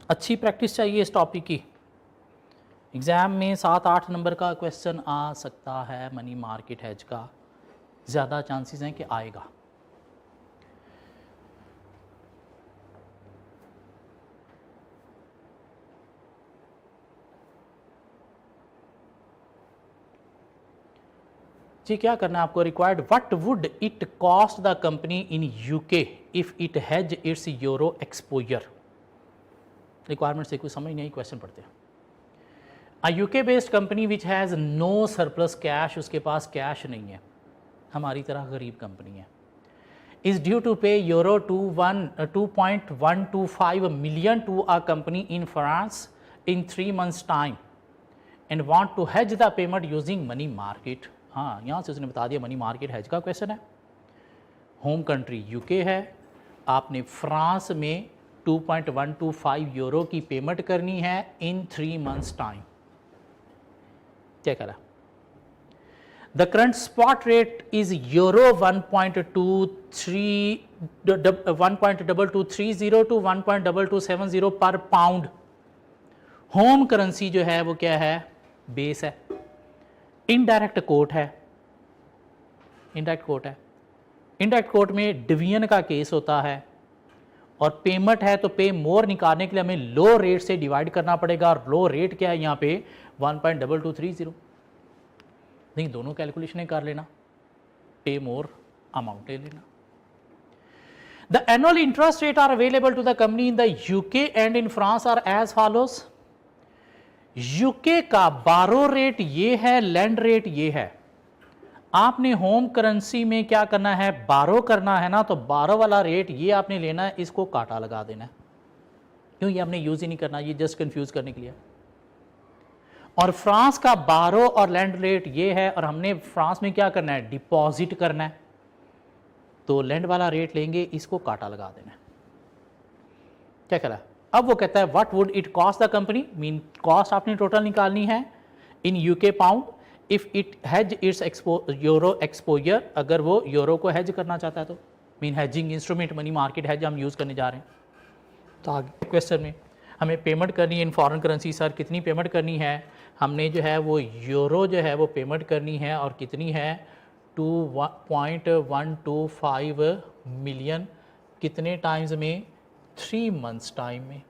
अच्छी प्रैक्टिस चाहिए इस टॉपिक की। एग्ज़ाम में 7-8 नंबर का क्वेश्चन आ सकता है मनी मार्केट हेज का, ज़्यादा चांसेस हैं कि आएगा। जी क्या करना है आपको? Required what would it cost the company in UK if it has its euro exposure. Requirement से कुछ समझ नहीं आई, क्वेश्चन पढ़ते हैं। A UK based company which has no surplus cash, उसके पास कैश नहीं है, हमारी तरह गरीब कंपनी है, is due to pay euro 2.125 million to a company in France in 3 months time and want to hedge the payment using money market. हाँ, यहाँ से उसने बता दिया मनी मार्केट हेज का क्वेश्चन है। होम कंट्री यूके है, आपने फ्रांस में 2.125 यूरो की पेमेंट करनी है इन 3 months टाइम। क्या कह रहा? The current spot rate is euro 1.2230 to 1.2270 per pound. Home currency जो है वो क्या है? बेस है। इनडायरेक्ट कोट है, इनडायरेक्ट कोट है। इनडायरेक्ट कोर्ट में डिवीजन का केस होता है और पेमेंट है तो पे मोर निकालने के लिए हमें लो रेट से डिवाइड करना पड़ेगा, और लो रेट क्या है यहाँ पे 1.2230। नहीं, दोनों कैलकुलेशनें कर लेना, पे मोर अमाउंट ले लेना। The annual interest rate are available to the company in the UK and in France are as follows. UK का बारो रेट ये है, लैंड रेट ये है। आपने होम करेंसी में क्या करना है, बारो करना है ना, तो बारो वाला रेट ये आपने लेना है, इसको काटा लगा देना है। क्यों, ये आपने यूज ही नहीं करना, ये जस्ट कंफ्यूज करने के लिए। और फ्रांस का बारो और लैंड रेट ये है, और हमने फ्रांस में क्या करना है, डिपॉजिट करना है, तो लैंड वाला रेट लेंगे, इसको काटा लगा देना है। क्या कह रहा है अब, वो कहता है what would it cost the company, mean cost आपने टोटल निकालनी है in UK pound if it has its euro exposure, अगर वो यूरो को हैज करना चाहता है तो, mean hedging instrument, money market has हम यूज करने जा रहे हैं। तो आगे क्वेश्चन में हमें पेमेंट करनी है इन फॉरेन करेंसी। सर कितनी पेमेंट करनी है, हमने जो है वो यूरो जो है वो पेमेंट करनी है, और कितनी है 2.125 मिलियन, कितने टाइम्स में, 3 मंथ्स टाइम में।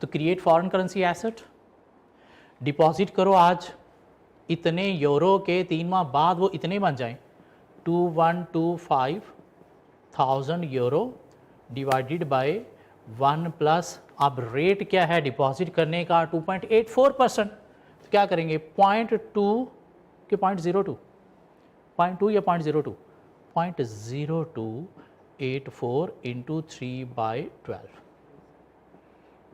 तो create foreign currency asset, deposit करो आज, इतने यूरो के 3 माह बाद वो इतने बन जाएं, 2125,000 यूरो डिवाइडेड बाय 1 प्लस, अब रेट क्या है डिपॉजिट करने का 2.84%, तो क्या करेंगे 0.2 के 0.02, 0.2 या 0.02, 0.0284 इंटू 3/12।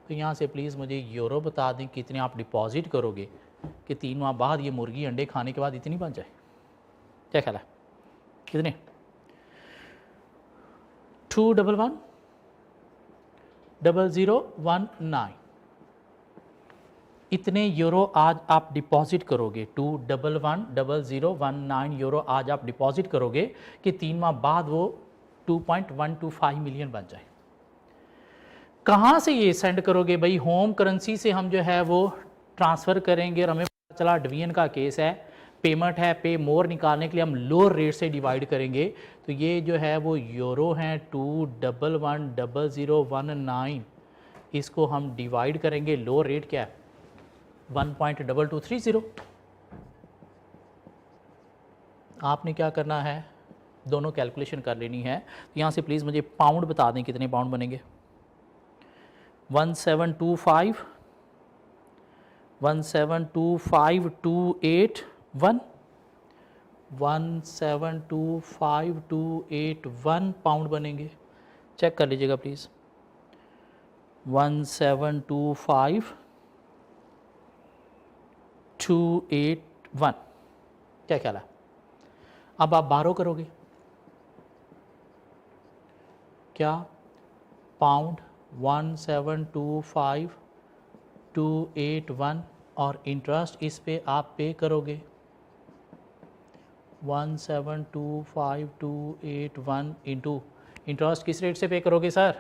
तो यहाँ से प्लीज़ मुझे यूरो बता दें कितने आप डिपॉजिट करोगे कि 3 माह बाद ये मुर्गी अंडे खाने के बाद इतनी बन जाए। क्या ख्याल है, कितने, 211,0019, इतने यूरो आज आप डिपॉजिट करोगे, 211,0019 यूरो आज आप डिपॉजिट करोगे कि 3 माह बाद वो 2.125 मिलियन बन जाए। कहाँ से ये सेंड करोगे भाई, होम करेंसी से हम जो है वो ट्रांसफ़र करेंगे, और हमें पता चला डिवीजन का केस है, पेमेंट है, पे मोर निकालने के लिए हम लोअर रेट से डिवाइड करेंगे, तो ये जो है वो यूरो हैं 211,0019, इसको हम डिवाइड करेंगे, लोअर रेट क्या है 1.2230। आपने क्या करना है, दोनों कैलकुलेशन कर लेनी है। तो यहाँ से प्लीज़ मुझे पाउंड बता दें कितने पाउंड बनेंगे, 1725, 1725,281, 1725,281 पाउंड बनेंगे। चेक कर लीजिएगा प्लीज़, 1725,281। क्या ख्याल है, अब आप बारो करोगे क्या, पाउंड 1725,281, और इंटरेस्ट इस पे आप पे करोगे 1725,281 इंटू, इंटरेस्ट किस रेट से पे करोगे सर,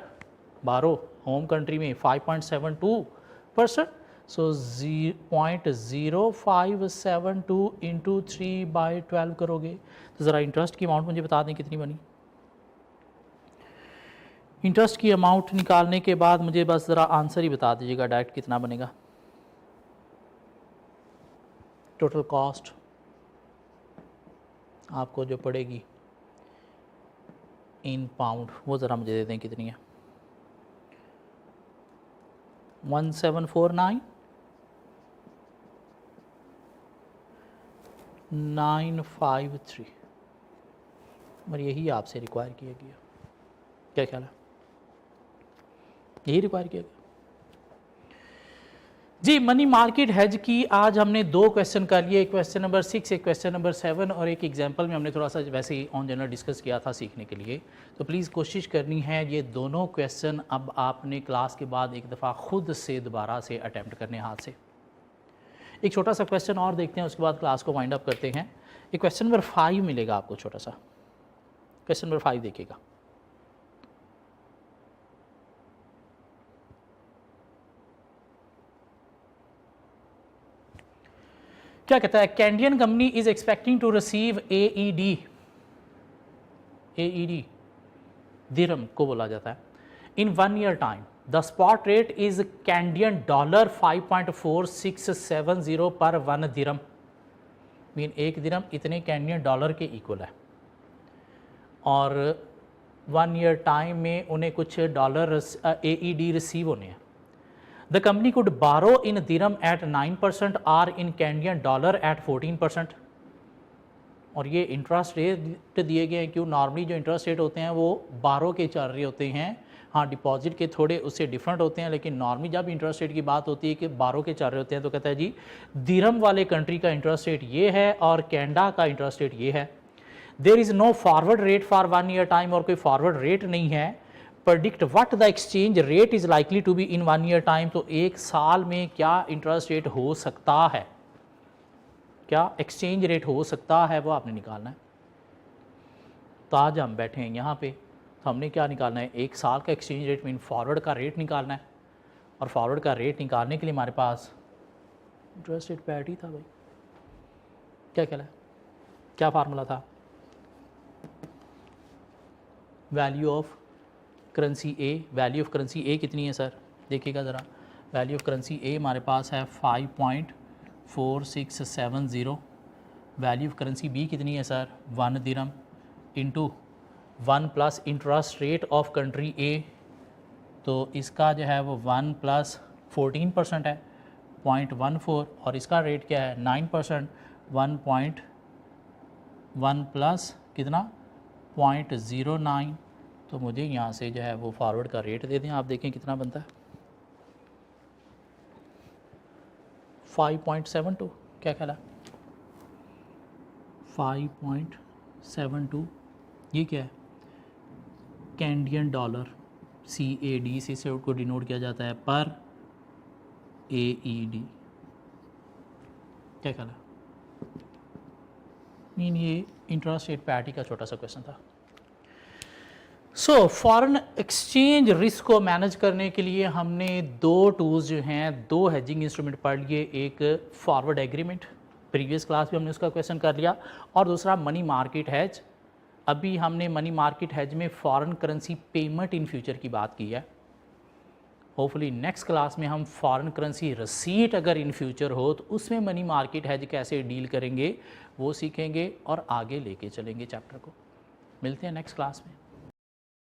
बारो होम कंट्री में 5.72%, सो 0.0572 इंटू 3/12 करोगे। तो ज़रा इंटरेस्ट की अमाउंट मुझे बता दें कितनी बनी। इंटरेस्ट की अमाउंट निकालने के बाद मुझे बस ज़रा आंसर ही बता दीजिएगा डायरेक्ट कितना बनेगा। टोटल कॉस्ट आपको जो पड़ेगी इन पाउंड वो ज़रा मुझे दे दें कितनी है, 1749,953, और यही आपसे रिक्वायर किया गया। क्या ख्याल है, यही रिक्वायर किया गया जी। मनी मार्केट हेज की आज हमने 2 क्वेश्चन कर लिए, एक क्वेश्चन नंबर 6, एक क्वेश्चन नंबर 7, और एक एग्जांपल में हमने थोड़ा सा वैसे ही ऑन जनरल डिस्कस किया था सीखने के लिए। तो प्लीज़ कोशिश करनी है ये दोनों क्वेश्चन अब आपने क्लास के बाद एक दफ़ा ख़ुद से दोबारा से अटैम्प्ट करने हाथ से। एक छोटा सा क्वेश्चन और देखते हैं, उसके बाद क्लास को वाइंड अप करते हैं। एक क्वेश्चन नंबर 5 मिलेगा आपको, छोटा सा क्वेश्चन नंबर 5 देखिएगा। क्या कहता है, Canadian company is expecting to receive AED AED dirham को बोला जाता है। In 1 year time the spot rate is Canadian dollar 5.4670 पर 1 दिरहम, मीन 1 दिरहम इतने कैंडियन डॉलर के इक्वल है। और 1 ईयर टाइम में उन्हें कुछ डॉलर AED रिसीव होने हैं। द कंपनी कुड बारो इन दिरहम एट 9% और इन कैंडियन डॉलर एट 14%। और ये इंटरेस्ट रेट दिए गए हैं। क्यों? नॉर्मली जो इंटरेस्ट रेट होते हैं वो बारो के चल रहे होते हैं, हाँ डिपॉजिट के थोड़े उससे डिफरेंट होते हैं, लेकिन नॉर्मली जब इंटरेस्ट रेट की बात होती है कि बारो के चल रहे होते हैं तो कहता है जी दिरहम वाले कंट्री का इंटरेस्ट रेट ये है और कैनेडा का इंटरेस्ट रेट ये है। There is no forward rate for 1 year time, और कोई फॉरवर्ड रेट नहीं है। Predict what the exchange rate is likely to be in 1 year time, तो 1 साल में क्या इंटरेस्ट रेट हो सकता है, क्या एक्सचेंज रेट हो सकता है, वो आपने निकालना है। तो आज हम बैठे हैं यहाँ पे, तो हमने क्या निकालना है, 1 साल का एक्सचेंज रेट मीन फॉरवर्ड का रेट निकालना है। और फॉरवर्ड का रेट निकालने के लिए हमारे पास इंटरेस्ट रेट पैट ही था भाई, क्या कहला है, क्या फार्मूला था, value of currency A. Value of currency A कितनी है सर, देखिएगा ज़रा, वैल्यू ऑफ करेंसी ए हमारे पास है 5.4670। वैल्यू ऑफ करेंसी बी कितनी है सर, 1 दिरहम into 1 plus interest rate of country A, तो इसका जो है वो 1 प्लस 14% है 0.14, और इसका रेट क्या है 9%, 1.1 प्लस कितना 0.09। तो मुझे यहाँ से जो है वो फॉरवर्ड का रेट दे दें, आप देखें कितना बनता है 5.72, क्या ख्याल है 5.72, ये क्या है कैनेडियन डॉलर, CAD से इसको डिनोट किया जाता है पर AED, क्या ख्याल है। मीन ये इंटरेस्ट रेट पैटी का छोटा सा क्वेश्चन था। सो फॉरेन एक्सचेंज रिस्क को मैनेज करने के लिए हमने 2 टूल्स जो हैं, 2 हेजिंग इंस्ट्रूमेंट पढ़ लिए। एक फॉरवर्ड एग्रीमेंट, प्रीवियस क्लास में हमने उसका क्वेश्चन कर लिया, और दूसरा मनी मार्केट हेज। अभी हमने मनी मार्केट हेज में foreign currency payment in future की बात की है। होपफुली नेक्स्ट क्लास में हम फॉरेन करेंसी रसीट अगर इन फ्यूचर हो तो उसमें मनी मार्केट हेज कैसे डील करेंगे वो सीखेंगे और आगे लेके चलेंगे चैप्टर को। मिलते हैं नेक्स्ट क्लास में।